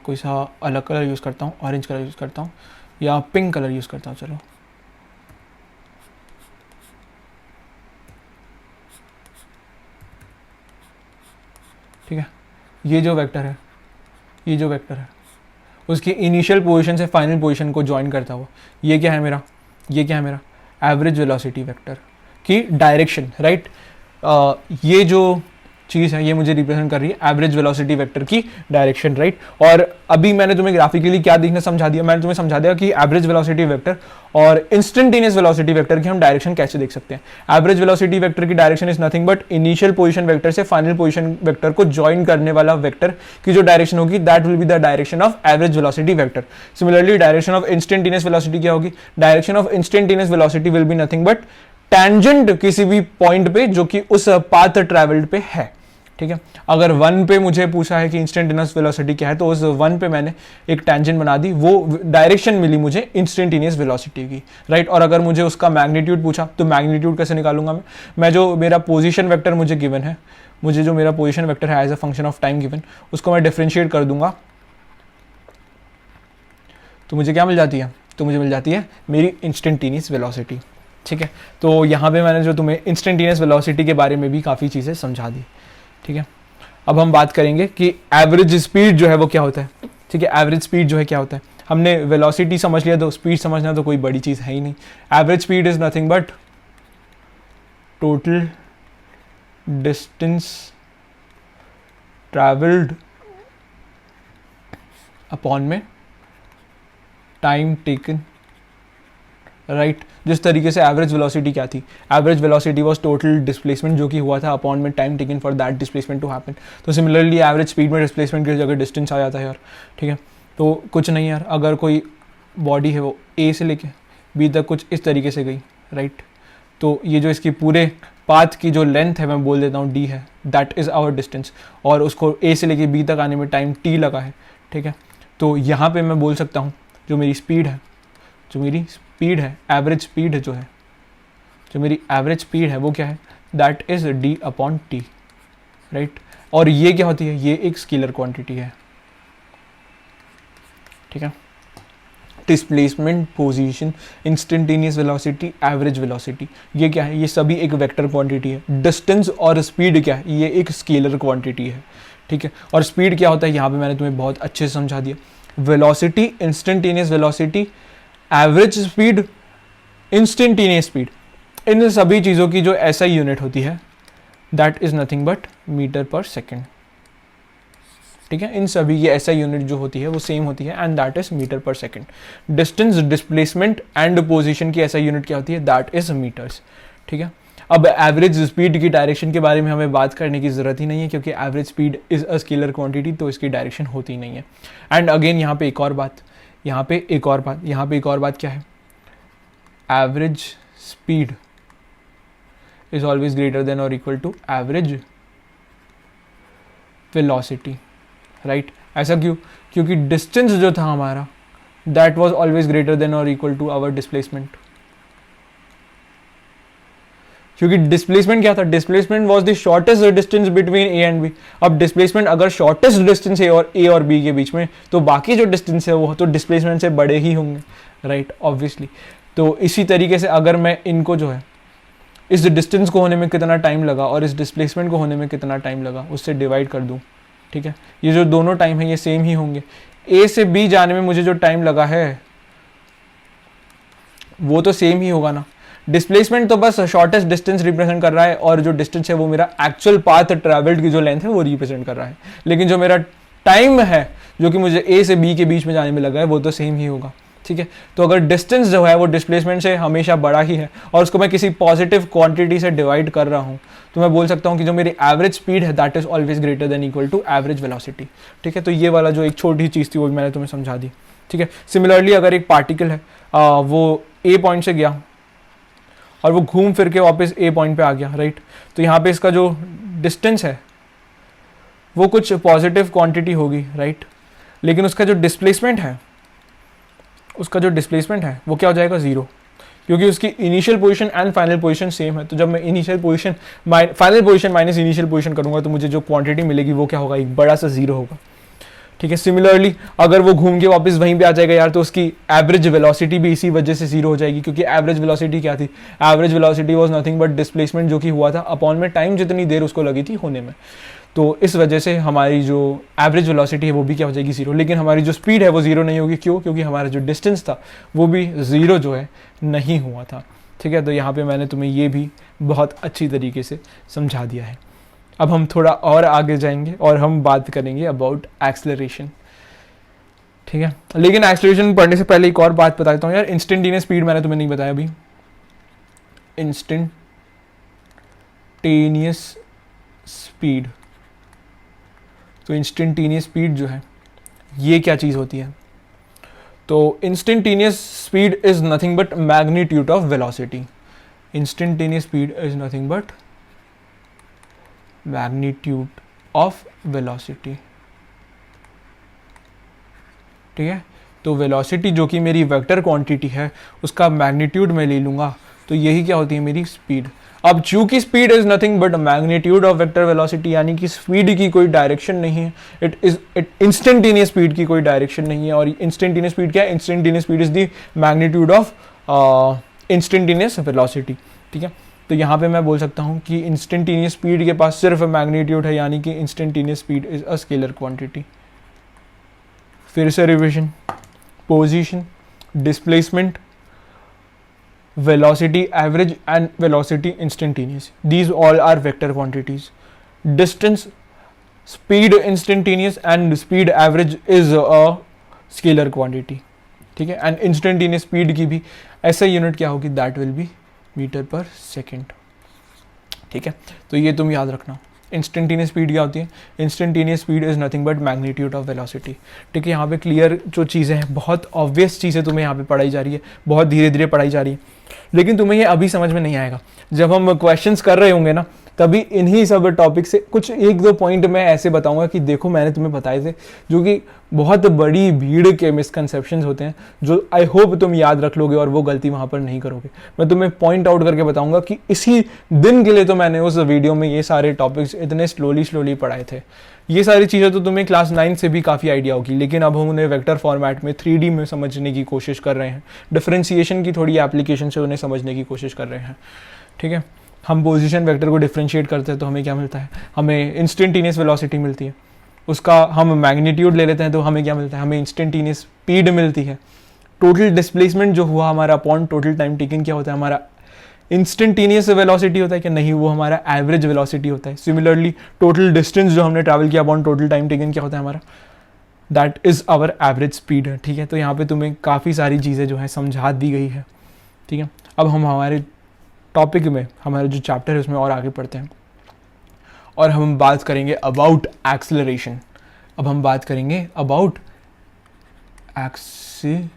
कोई सा अलग कलर यूज़ करता हूँ, ऑरेंज कलर यूज़ करता हूँ या पिंक कलर यूज़ करता हूँ, चलो ठीक है। ये जो वेक्टर है उसकी इनिशियल पोजीशन से फाइनल पोजीशन को ज्वाइन करता हुआ ये क्या है मेरा एवरेज वेलोसिटी वेक्टर की डायरेक्शन, राइट। ये जो चीज़ है, ये मुझे रिप्रेजेंट कर रही है एवरेज वेलोसिटी वेक्टर की डायरेक्शन, राइट। और अभी मैंने तुम्हें ग्राफिकली क्या दिखना समझा दिया, मैंने तुम्हें समझा दिया कि एवरेज वेलोसिटी वेक्टर और इंस्टेंटेनियस वेलोसिटी वेक्टर की हम डायरेक्शन कैसे देख सकते हैं। एवरेज वेलोसिटी वेक्टर की direction is nothing but initial position vector से फाइनल पोजीशन वेक्टर को ज्वाइन करने वाला वेक्टर की जो डायरेक्शन होगी, that will be the direction of average velocity vector. Similarly direction of instantaneous velocity क्या होगी, direction of instantaneous velocity will be nothing but tangent किसी भी पॉइंट पे जो कि उस पाथ ट्रैवल्ड पे है, ठीक है। अगर 1 पे मुझे पूछा है कि इंस्टेंटेनियस वेलोसिटी क्या है, तो उस 1 पे मैंने एक टेंजेंट बना दी, वो डायरेक्शन मिली मुझे इंस्टेंटेनियस वेलोसिटी की, राइट। और अगर मुझे उसका मैग्नीट्यूड पूछा तो मैग्नीट्यूड कैसे निकालूंगा मैं जो मेरा पोजीशन वेक्टर मुझे गिवन है, मुझे जो मेरा पोजीशन वेक्टर है as a function of time given, उसको मैं डिफरेंशिएट कर दूंगा तो मुझे क्या मिल जाती है, तो मुझे मिल जाती है मेरी इंस्टेंटेनियस वेलोसिटी, ठीक है। तो यहाँ पे मैंने जो तुम्हें इंस्टेंटेनियस वेलोसिटी के बारे में भी काफ़ी चीज़ें समझा दी, ठीक है। अब हम बात करेंगे कि एवरेज स्पीड जो है वो क्या होता है, ठीक है। एवरेज स्पीड जो है क्या होता है, हमने वेलोसिटी समझ लिया, तो स्पीड समझना तो कोई बड़ी चीज़ है ही नहीं। Average speed is nothing but total distance travelled upon में टाइम टेकन, राइट। जिस तरीके से एवरेज वेलोसिटी क्या थी, average velocity was total displacement जो कि हुआ था अपॉन में time taken for that displacement to happen. तो सिमिलरली एवरेज स्पीड में डिस्प्लेसमेंट की जगह डिस्टेंस आ जाता है यार, ठीक है। तो कुछ नहीं यार, अगर कोई बॉडी है वो ए से लेके बी तक कुछ इस तरीके से गई, राइट, तो ये जो इसकी पूरे पाथ की जो लेंथ है मैं बोल देता हूँ डी है, दैट इज़ आवर डिस्टेंस, और उसको ए से लेके बी तक आने में टाइम टी लगा है, ठीक है। तो यहाँ पे मैं बोल सकता हूँ जो मेरी स्पीड है, जो मेरी स्पीड है, एवरेज स्पीड है जो है, जो मेरी एवरेज स्पीड है वो क्या है, that is D upon T, right. और ये क्या होती है, ये एक स्केलर क्वांटिटी है, ठीक है। Displacement, position, instantaneous velocity, average velocity, ये क्या है, ये सभी एक वेक्टर क्वांटिटी है। डिस्टेंस और स्पीड क्या है, ये एक स्केलर क्वांटिटी है, ठीक है। और स्पीड क्या होता है, यहाँ पे मैंने तुम्हें बहुत अच्छे से समझा दिया। Velocity, instantaneous velocity, average speed, instantaneous speed, इन सभी चीज़ों की जो एसआई यूनिट होती है that is nothing but metre per second, ठीक है। इन सभी की एसआई यूनिट जो होती है वो सेम होती है and that is metre per second. Distance, displacement and position की एसआई यूनिट क्या होती है, दैट इज मीटर्स, ठीक है। अब एवरेज स्पीड की डायरेक्शन के बारे में हमें बात करने की ज़रूरत ही नहीं है क्योंकि average speed is a scalar quantity, तो इसकी डायरेक्शन होती नहीं है। एंड अगेन यहाँ पे एक और बात, यहाँ पे एक और बात क्या है, average speed is always greater than or equal to average velocity, right. ऐसा क्यों, क्योंकि डिस्टेंस जो था हमारा that was always greater than or equal to our displacement, क्योंकि डिस्प्लेसमेंट क्या था, displacement was the shortest distance between A and B. अब डिस्प्लेसमेंट अगर शॉर्टेस्ट डिस्टेंस है और ए और बी के बीच में, तो बाकी जो डिस्टेंस है वो तो डिस्प्लेसमेंट से बड़े ही होंगे, राइट, ऑब्वियसली। तो इसी तरीके से अगर मैं इनको जो है इस डिस्टेंस को होने में कितना टाइम लगा और इस डिस्प्लेसमेंट को होने में कितना टाइम लगा उससे डिवाइड कर दूं, ठीक है, ये जो दोनों टाइम है ये सेम ही होंगे। ए से बी जाने में मुझे जो टाइम लगा है वो तो सेम ही होगा ना। डिस्प्लेसमेंट तो बस शॉर्टेस्ट डिस्टेंस रिप्रेजेंट कर रहा है और जो डिस्टेंस है वो मेरा एक्चुअल पाथ ट्रैवल्ड की जो लेंथ है वो रिप्रेजेंट कर रहा है, लेकिन जो मेरा टाइम है जो कि मुझे ए से बी के बीच में जाने में लगा है वो तो सेम ही होगा, ठीक है। तो अगर डिस्टेंस जो है वो डिस्प्लेसमेंट से हमेशा बड़ा ही है और उसको मैं किसी पॉजिटिव क्वांटिटी से डिवाइड कर रहा हूँ, तो मैं बोल सकता हूँ कि जो मेरी एवरेज स्पीड है that is always greater than equal to average velocity, ठीक है। तो ये वाला जो एक छोटी चीज़ थी वो भी मैंने तुम्हें समझा दी, ठीक है। सिमिलरली अगर एक पार्टिकल है वो ए पॉइंट से गया और वो घूम फिर के वापस ए पॉइंट पे आ गया, राइट, तो यहाँ पे इसका जो डिस्टेंस है वो कुछ पॉजिटिव क्वांटिटी होगी, राइट, लेकिन उसका जो डिस्प्लेसमेंट है वो क्या हो जाएगा, जीरो, क्योंकि उसकी initial position and final position same है। तो जब मैं initial position final position minus initial position करूंगा तो मुझे जो क्वांटिटी मिलेगी वो क्या होगा, एक बड़ा सा जीरो होगा, ठीक है। सिमिलरली अगर वो घूम के वापस वहीं पे आ जाएगा यार, तो उसकी एवरेज वेलोसिटी भी इसी वजह से जीरो हो जाएगी, क्योंकि एवरेज वेलोसिटी क्या थी, average velocity was nothing but displacement जो कि हुआ था अपॉन में टाइम जितनी देर उसको लगी थी होने में। तो इस वजह से हमारी जो एवरेज वेलोसिटी है वो भी क्या हो जाएगी, जीरो। लेकिन हमारी जो स्पीड है वो जीरो नहीं होगी, क्यों, क्योंकि हमारा जो डिस्टेंस था वो भी जीरो जो है नहीं हुआ था, ठीक है। तो यहाँ पे मैंने तुम्हें ये भी बहुत अच्छी तरीके से समझा दिया है, अब हम थोड़ा और आगे जाएंगे और हम बात करेंगे अबाउट एक्सेलरेशन, ठीक है। लेकिन एक्सेलरेशन पढ़ने से पहले एक और बात बता देता हूँ यार, इंस्टेंटेनियस स्पीड मैंने तुम्हें नहीं बताया अभी। इंस्टेंटेनियस स्पीड, तो इंस्टेंटेनियस स्पीड जो है ये क्या चीज़ होती है? तो instantaneous speed is nothing but magnitude of velocity. Instantaneous speed is nothing but magnitude of velocity, ठीक है। तो वेलोसिटी जो कि मेरी वेक्टर क्वांटिटी है उसका मैग्नीट्यूड मैं ले लूँगा, तो यही क्या होती है मेरी स्पीड। अब चूंकि speed is nothing but magnitude of vector velocity, यानी कि स्पीड की कोई डायरेक्शन नहीं है, इट इंस्टेंटेनियस स्पीड की कोई डायरेक्शन नहीं है। और इंस्टेंटेनियस स्पीड क्या है? Instantaneous speed is the magnitude of instantaneous velocity, ठीक है। तो यहाँ पे मैं बोल सकता हूँ कि इंस्टेंटेनियस स्पीड के पास सिर्फ मैग्नीट्यूड है, यानी कि instantaneous speed is a scalar quantity. फिर से revision, position, displacement, velocity average and velocity instantaneous, these all are vector quantities. Distance, speed instantaneous and speed average is a scalar quantity, ठीक है। And instantaneous speed की भी ऐसा unit क्या होगी? That will be metre per second, ठीक है। तो ये तुम याद रखना। इंस्टेंटेनियस स्पीड क्या होती है? Instantaneous speed is nothing but magnitude of velocity, ठीक है। यहाँ पे क्लियर जो चीज़ें हैं, बहुत ऑब्वियस चीज़ें तुम्हें यहाँ पे पढ़ाई जा रही है, बहुत धीरे धीरे पढ़ाई जा रही है, लेकिन तुम्हें ये अभी समझ में नहीं आएगा। जब हम क्वेश्चंस कर रहे होंगे ना, तभी इन्हीं सब टॉपिक से कुछ एक दो पॉइंट मैं ऐसे बताऊंगा कि देखो मैंने तुम्हें बताए थे, जो कि बहुत बड़ी भीड़ के मिसकंसेप्शंस होते हैं, जो आई होप तुम याद रख लोगे और वो गलती वहाँ पर नहीं करोगे। मैं तुम्हें पॉइंट आउट करके बताऊंगा कि इसी दिन के लिए तो मैंने उस वीडियो में ये सारे टॉपिक्स इतने स्लोली पढ़ाए थे। ये सारी चीज़ें तो तुम्हें क्लास 9 से भी काफ़ी आइडिया होगी, लेकिन अब हम उन्हें वेक्टर फॉर्मेट में 3D में समझने की कोशिश कर रहे हैं, डिफरेंशिएशन की थोड़ी एप्लीकेशन से उन्हें समझने की कोशिश कर रहे हैं, ठीक है। हम पोजीशन वेक्टर को डिफरेंशिएट करते हैं तो हमें क्या मिलता है? हमें इंस्टेंटेनियस वेलोसिटी मिलती है। उसका हम मैग्नीट्यूड ले लेते हैं तो हमें क्या मिलता है? हमें इंस्टेंटेनियस स्पीड मिलती है। टोटल डिस्प्लेसमेंट जो हुआ हमारा अपॉन टोटल टाइम टेकन क्या होता है? हमारा इंस्टेंटेनियस वेलोसिटी होता है कि नहीं? वो हमारा एवरेज वेलोसिटी होता है। सिमिलरली टोटल डिस्टेंस जो हमने ट्रैवल किया अपॉन टोटल टाइम टेकन क्या होता है हमारा? That is our average speed, ठीक है। तो यहाँ पे तुम्हें काफ़ी सारी चीज़ें जो है समझा दी गई है, ठीक है। अब हम हमारे टॉपिक में, हमारा जो चैप्टर है उसमें और आगे बढ़ते हैं और हम बात करेंगे अबाउट एक्सेलरेशन। अब हम बात करेंगे अबाउट एक्सेलरेशन।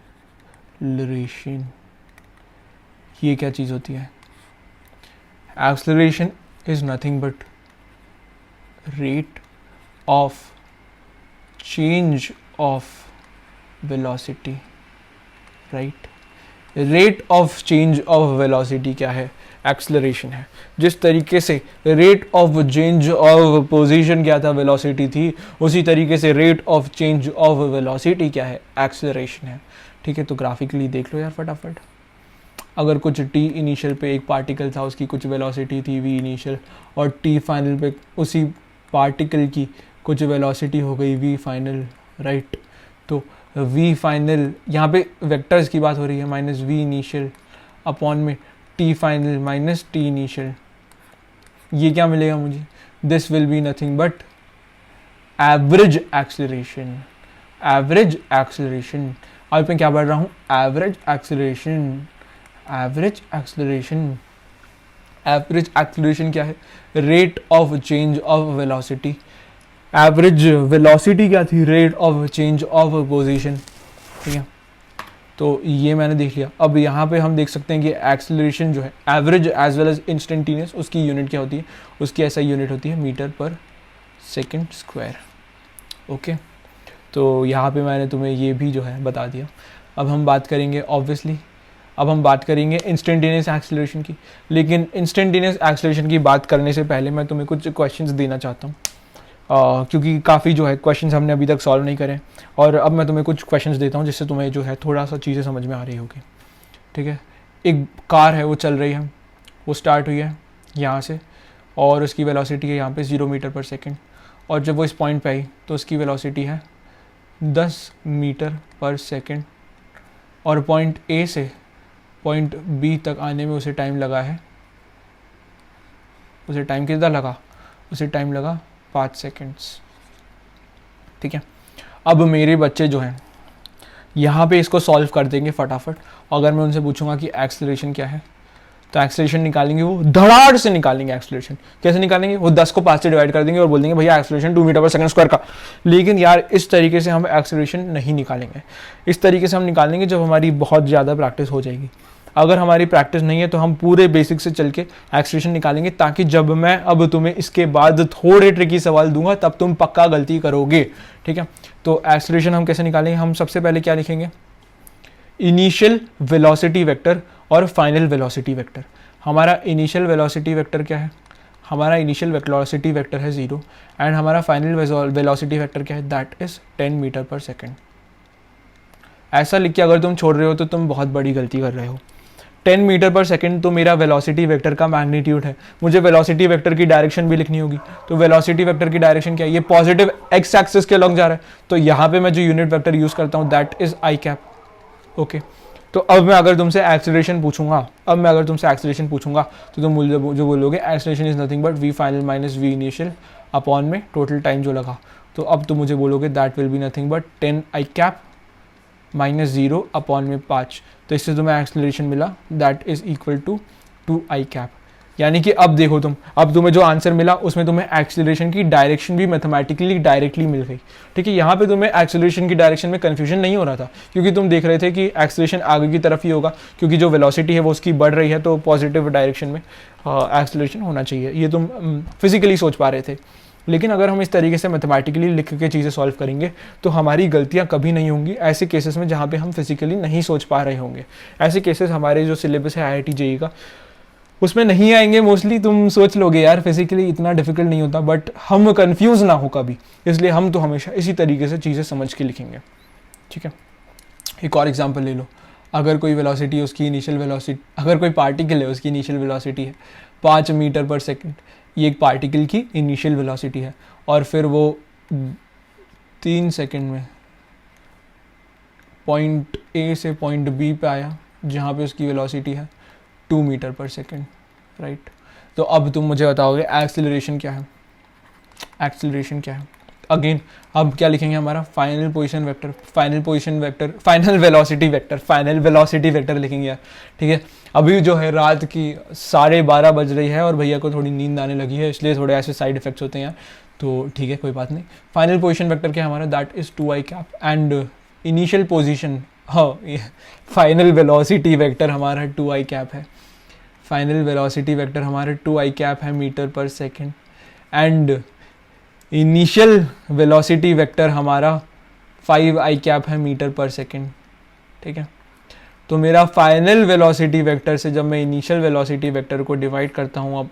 ये क्या चीज़ होती है? Acceleration is nothing but rate of change of velocity, right. Rate of change of velocity क्या है? एक्सेलरेशन है। जिस तरीके से rate of change of position क्या था? वेलोसिटी थी। उसी तरीके से rate of change of velocity क्या है? एक्सेलरेशन है, ठीक है। तो ग्राफिकली देख लो यार फटाफट। अगर कुछ टी इनिशियल पे एक पार्टिकल था, उसकी कुछ वेलोसिटी थी वी इनिशियल, और टी फाइनल पे उसी पार्टिकल की कुछ वेलोसिटी हो गई वी फाइनल, राइट। तो वी फाइनल यहाँ पे वेक्टर्स की बात हो रही है, माइनस वी इनिशियल अपॉन में T final minus T initial. ये क्या मिलेगा मुझे? This will be nothing but average acceleration. Average acceleration, अब मैं क्या पढ़ रहा हूँ? Average acceleration. Average acceleration, average acceleration क्या है? Rate of change of velocity. Average velocity क्या थी? Rate of change of position, ठीक है। तो ये मैंने देख लिया। अब यहाँ पे हम देख सकते हैं कि एक्सेलरेशन जो है average as well as instantaneous, उसकी यूनिट क्या होती है? उसकी ऐसा यूनिट होती है मीटर पर सेकंड स्क्वायर, ओके। तो यहाँ पे मैंने तुम्हें ये भी जो है बता दिया। अब हम बात करेंगे ऑब्वियसली, अब हम बात करेंगे इंस्टेंटेनियस एक्सेलरेशन की। लेकिन इंस्टेंटेनियस एक्सेलरेशन की बात करने से पहले मैं तुम्हें कुछ क्वेश्चंस देना चाहता हूँ, क्योंकि काफ़ी जो है क्वेश्चंस हमने अभी तक सॉल्व नहीं करे। और अब मैं तुम्हें कुछ क्वेश्चंस देता हूँ जिससे तुम्हें जो है थोड़ा सा चीज़ें समझ में आ रही होगी, ठीक है। एक कार है, वो चल रही है, वो स्टार्ट हुई है यहाँ से, और उसकी वेलोसिटी है यहाँ पे 0 मीटर पर सेकेंड। और जब वो इस पॉइंट पे आई तो उसकी वेलोसिटी है 10 मीटर पर सेकेंड। और पॉइंट ए से पॉइंट बी तक आने में उसे टाइम लगा है, उसे टाइम कितना लगा? उसे टाइम लगा 5 सेकेंड्स। ठीक है, अब मेरे बच्चे जो हैं यहाँ पे इसको सॉल्व कर देंगे फटाफट। अगर मैं उनसे पूछूंगा कि एक्सेलरेशन क्या है, तो एक्सेलरेशन निकालेंगे, वो धड़ाड़ से निकालेंगे। एक्सेलरेशन कैसे निकालेंगे, वो 10 को 5 से डिवाइड कर देंगे और बोल देंगे भैया एक्सेलरेशन 2 मीटर पर सेकंड स्क्वायर का। लेकिन यार इस तरीके से हम एक्सेलरेशन नहीं निकालेंगे। इस तरीके से हम निकालेंगे जब हमारी बहुत ज़्यादा प्रैक्टिस हो जाएगी। अगर हमारी प्रैक्टिस नहीं है तो हम पूरे बेसिक से चल के एक्सेलरेशन निकालेंगे, ताकि जब मैं अब तुम्हें इसके बाद थोड़े ट्रिकी सवाल दूंगा तब तुम पक्का गलती करोगे। ठीक है, तो एक्सेलरेशन हम कैसे निकालेंगे, हम सबसे पहले क्या लिखेंगे, इनिशियल वेलोसिटी वेक्टर और फाइनल वेलोसिटी वेक्टर। हमारा इनिशियल वेलोसिटी वेक्टर क्या है, हमारा इनिशियल वेलोसिटी वेक्टर है 0 एंड हमारा फाइनल वेलोसिटी वेक्टर क्या है, that is 10 metre per second. ऐसा लिख के अगर तुम छोड़ रहे हो तो तुम बहुत बड़ी गलती कर रहे हो। 10 मीटर पर सेकेंड तो मेरा वेलोसिटी वेक्टर का मैग्नीट्यूड है। मुझे वेलोसिटी वेक्टर की डायरेक्शन भी लिखनी होगी, तो वेलोसिटी वेक्टर की डायरेक्शन क्या है, ये पॉजिटिव एक्स एक्सिस के अलॉन्ग जा रहा है। तो यहाँ पे मैं जो यूनिट वेक्टर यूज करता हूँ that is I cap. Okay, तो अब मैं अगर तुमसे एक्सेलरेशन पूछूंगा, तो तुम जो बोलोगे acceleration is nothing but v final minus we initial upon में टोटल टाइम जो लगा। तो अब तुम मुझे बोलोगे that will be nothing but 10 i cap minus 0 upon में 5। तो इससे तुम्हें एक्सेलरेशन मिला that is equal to 2 i cap. यानी कि अब देखो तुम, अब तुम्हें जो आंसर मिला उसमें तुम्हें एक्सेलरेशन की डायरेक्शन भी मैथमेटिकली डायरेक्टली मिल गई। ठीक है, यहाँ पे तुम्हें एक्सेलरेशन की डायरेक्शन में कंफ्यूजन नहीं हो रहा था, क्योंकि तुम देख रहे थे कि एक्सेलरेशन आगे की तरफ ही होगा, क्योंकि जो वेलोसिटी है वो उसकी बढ़ रही है, तो पॉजिटिव डायरेक्शन में एक्सेलरेशन होना चाहिए। ये तुम फिजिकली सोच पा रहे थे। लेकिन अगर हम इस तरीके से मैथमेटिकली लिख के चीज़ें सॉल्व करेंगे तो हमारी गलतियां कभी नहीं होंगी ऐसे केसेस में जहाँ पे हम फिजिकली नहीं सोच पा रहे होंगे। ऐसे केसेस हमारे जो सिलेबस है IIT JEE का उसमें नहीं आएंगे मोस्टली। तुम सोच लोगे यार फिजिकली इतना डिफिकल्ट नहीं होता, बट हम कंफ्यूज ना हो कभी, इसलिए हम तो हमेशा इसी तरीके से चीज़ें समझ के लिखेंगे। ठीक है, एक और एग्जांपल ले लो। अगर कोई वेलोसिटी, उसकी इनिशियल वेलोसिटी, अगर कोई पार्टिकल है उसकी इनिशियल वेलोसिटी है 5 मीटर पर सेकेंड, ये एक पार्टिकल की इनिशियल वेलोसिटी है, और फिर वो 3 सेकेंड में पॉइंट A से पॉइंट B पे आया जहाँ पे उसकी वेलोसिटी है 2 मीटर पर सेकेंड, राइट। तो अब तुम मुझे बताओगे एक्सेलरेशन क्या है, एक्सेलरेशन क्या है। अगेन अब क्या लिखेंगे, हमारा final position vector, final velocity vector लिखेंगे यार। ठीक है, अभी जो है रात की 12:30 बज रही है और भैया को थोड़ी नींद आने लगी है, इसलिए थोड़े ऐसे साइड इफेक्ट्स होते हैं यार, तो ठीक है कोई बात नहीं। फाइनल पोजीशन वेक्टर क्या है हमारा, that is 2 i cap and initial position, हाँ फाइनल वेलोसिटी वेक्टर हमारा 2 आई कैप है। फाइनल वेलोसिटी वेक्टर हमारा 2 आई कैप है metre per second, and initial velocity vector हमारा 5 आई कैप है मीटर पर सेकेंड। ठीक है, तो मेरा फाइनल वेलोसिटी वेक्टर से जब मैं इनिशियल वेलोसिटी वेक्टर को डिवाइड करता हूँ, अब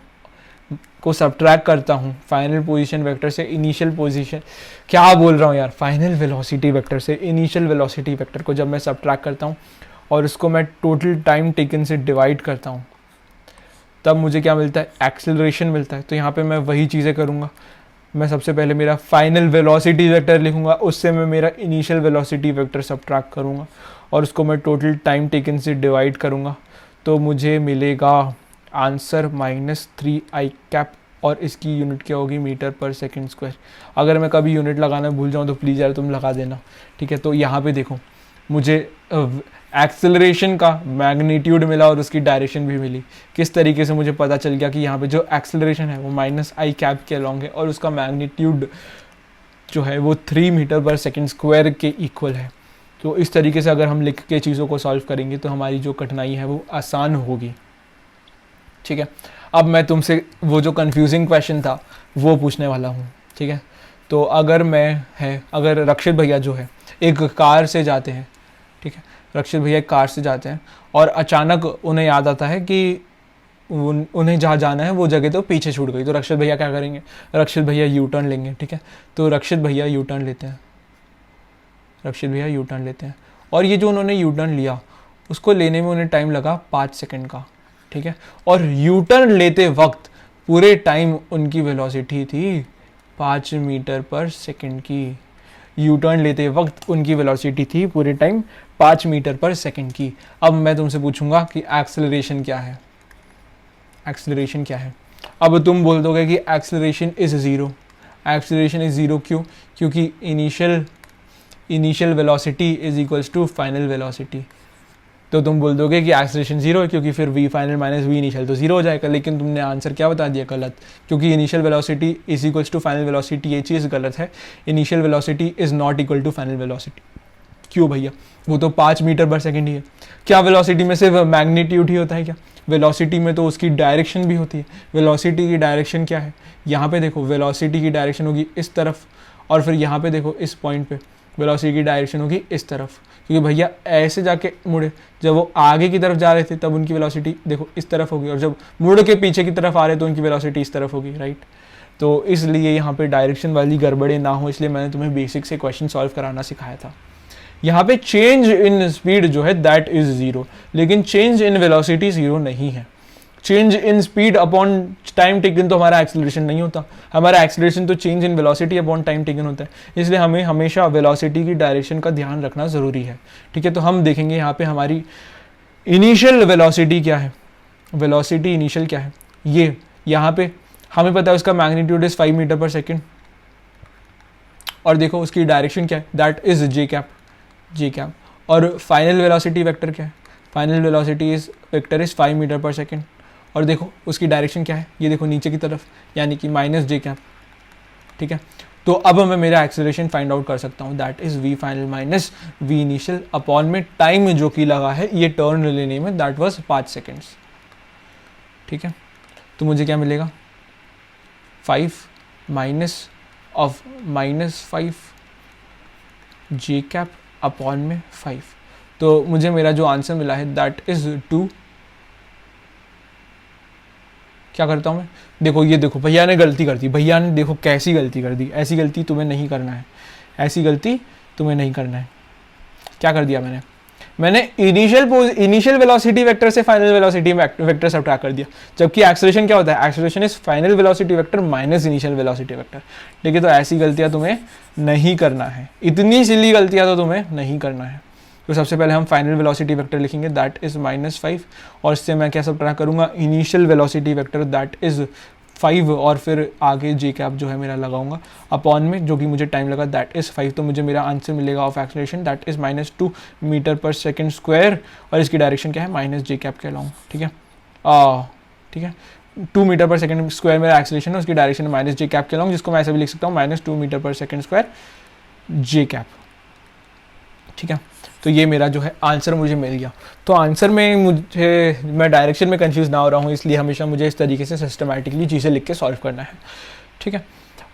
को सब्ट्रैक्ट करता हूँ फाइनल पोजीशन वेक्टर से इनिशियल पोजीशन, क्या बोल रहा हूँ यार, फाइनल वेलोसिटी वेक्टर से इनिशियल वेलोसिटी वेक्टर को जब मैं सब्ट्रैक्ट करता हूँ और उसको मैं टोटल टाइम टेकन से डिवाइड करता हूँ, तब मुझे क्या मिलता है, एक्सेलरेशन मिलता है। तो यहाँ पे मैं वही चीज़ें करूँगा, मैं सबसे पहले मेरा फाइनल वेलोसिटी वेक्टर लिखूंगा, उससे मैं मेरा इनिशियल वेलोसिटी वेक्टर सब्ट्रैक्ट करूंगा और उसको मैं टोटल टाइम टेकन से डिवाइड करूंगा, तो मुझे मिलेगा आंसर -3 आई कैप, और इसकी यूनिट क्या होगी, मीटर पर सेकेंड स्क्वायर। अगर मैं कभी यूनिट लगाना भूल जाऊँ तो प्लीज़ यार तुम लगा देना। ठीक है, तो यहाँ पे देखो मुझे एक्सेलरेशन का मैग्नीट्यूड मिला और उसकी डायरेक्शन भी मिली। किस तरीके से मुझे पता चल गया कि यहाँ पे जो एक्सेलरेशन है वो -i कैप के अलॉन्ग है और उसका मैग्नीट्यूड जो है वो 3 मीटर पर सेकेंड स्क्वायर के इक्वल है। तो इस तरीके से अगर हम लिख के चीज़ों को सॉल्व करेंगे तो हमारी जो कठिनाई है वो आसान होगी। ठीक है, अब मैं तुमसे वो जो कन्फ्यूजिंग क्वेश्चन था वो पूछने वाला हूँ। ठीक है, तो अगर रक्षित भैया जो है एक कार से जाते हैं, ठीक है, रक्षित भैया कार से जाते हैं और अचानक उन्हें याद आता है कि उन्हें जहाँ जाना है वो जगह तो पीछे छूट गई। तो रक्षित भैया क्या करेंगे, रक्षित भैया यू टर्न लेंगे। ठीक है, तो रक्षित भैया यू टर्न लेते हैं और ये जो उन्होंने यू टर्न लिया उसको लेने में उन्हें टाइम लगा 5 सेकेंड का। ठीक है, और यू टर्न लेते वक्त पूरे टाइम उनकी वेलोसिटी थी 5 मीटर पर सेकेंड की। यू टर्न लेते वक्त उनकी वेलोसिटी थी पूरे टाइम 5 मीटर पर सेकेंड की। अब मैं तुमसे पूछूंगा कि एक्सेलरेशन क्या है, एक्सेलरेशन क्या है। अब तुम बोल दोगे कि acceleration is zero. Acceleration is zero क्यों? क्योंकि initial velocity is equals to final velocity. तो तुम बोल दोगे कि एक्सेलरेशन जीरो है क्योंकि फिर v final minus we initial तो जीरो हो जाएगा, लेकिन तुमने आंसर क्या बता दिया? गलत। क्योंकि initial velocity is equals to final velocity, ये चीज़ गलत है। Initial velocity is not equal to final velocity. क्यों भैया? वो तो 5 मीटर पर सेकेंड ही है। क्या वेलोसिटी में सिर्फ मैग्नीट्यूड ही होता है क्या? वेलोसिटी में तो उसकी डायरेक्शन भी होती है। वेलोसिटी की डायरेक्शन क्या है? यहाँ पे देखो, वेलोसिटी की डायरेक्शन होगी इस तरफ, और फिर यहाँ पे देखो इस पॉइंट पे वेलोसिटी की डायरेक्शन होगी इस तरफ, क्योंकि भैया ऐसे जाके मुड़े, जब वो आगे की तरफ जा रहे थे तब उनकी वेलोसिटी देखो इस तरफ होगी, और जब मुड़ के पीछे की तरफ आ रहे तो उनकी वेलोसिटी इस तरफ होगी, राइट। तो इसलिए यहाँ पे डायरेक्शन वाली गड़बड़े ना हो, इसलिए मैंने तुम्हें बेसिक से क्वेश्चन सॉल्व कराना सिखाया था। यहाँ पे चेंज इन स्पीड जो है दैट इज ज़ीरो, लेकिन चेंज इन वेलोसिटी ज़ीरो नहीं है। Change in speed upon time taken तो हमारा एक्सेलरेशन नहीं होता, हमारा एक्सेलरेशन तो change in velocity upon time taken होता है, इसलिए हमें हमेशा वेलोसिटी की डायरेक्शन का ध्यान रखना ज़रूरी है। ठीक है, तो हम देखेंगे यहाँ पे हमारी इनिशियल वेलोसिटी क्या है। वेलोसिटी इनिशियल क्या है, ये यहाँ पे हमें पता है उसका magnitude is 5 metre per second, और देखो उसकी डायरेक्शन क्या है, दैट इज जे कैप। और फाइनल वेलोसिटी वेक्टर क्या है, final velocity is vector is 5 metre per second, और देखो उसकी डायरेक्शन क्या है, ये देखो नीचे की तरफ, यानी कि माइनस जे कैप। ठीक है, तो अब मैं मेरा एक्सेलरेशन फाइंड आउट कर सकता हूँ, that is v final minus we initial upon में टाइम जो कि लगा है ये टर्न लेने में, दैट वाज 5 सेकेंड्स। ठीक है, तो मुझे क्या मिलेगा, 5 minus of -5 J cap upon में 5, तो मुझे मेरा जो आंसर मिला है दैट इज 2। क्या करता हूँ मैं, देखो ये देखो भैया ने गलती कर दी, भैया ने देखो कैसी गलती कर दी, ऐसी गलती तुम्हें नहीं करना है, ऐसी गलती तुम्हें नहीं करना है। क्या कर दिया मैंने इनिशियल वेलोसिटी वेक्टर से फाइनल वेलोसिटी वेक्टर सब्ट्रैक्ट कर दिया, जबकि एक्सेलरेशन क्या होता है, acceleration is final velocity vector minus initial velocity vector. ठीक है, तो ऐसी गलतियां तुम्हें नहीं करना है, इतनी सिली गलतियां तो तुम्हें नहीं करना है। तो सबसे पहले हम फाइनल वेलोसिटी वेक्टर लिखेंगे, दैट इज -5, और इससे मैं क्या सब्ट्रैक्ट करूंगा, initial velocity vector that is 5, और फिर आगे जे कैप जो है मेरा लगाऊंगा अपॉन में जो कि मुझे टाइम लगा, दैट इज 5। तो मुझे मेरा आंसर मिलेगा of acceleration that is -2 metre per second square, और इसकी डायरेक्शन क्या है, माइनस जे कैप कहलाऊँ। ठीक है, ठीक है, 2 मीटर पर सेकेंड स्क्वायर मेरा एक्सेलरेशन है, उसकी डायरेक्शन माइनस जे कैप कहलाऊँ, जिसको मैं ऐसे भी लिख सकता हूँ -2 मीटर पर सेकेंड स्क्वायर जे कैप। ठीक है, तो ये मेरा जो है आंसर मुझे मिल गया। तो आंसर में मैं डायरेक्शन में कंफ्यूज ना हो रहा हूँ, इसलिए हमेशा मुझे इस तरीके से सिस्टमैटिकली चीज़ें लिख के सॉल्व करना है। ठीक है,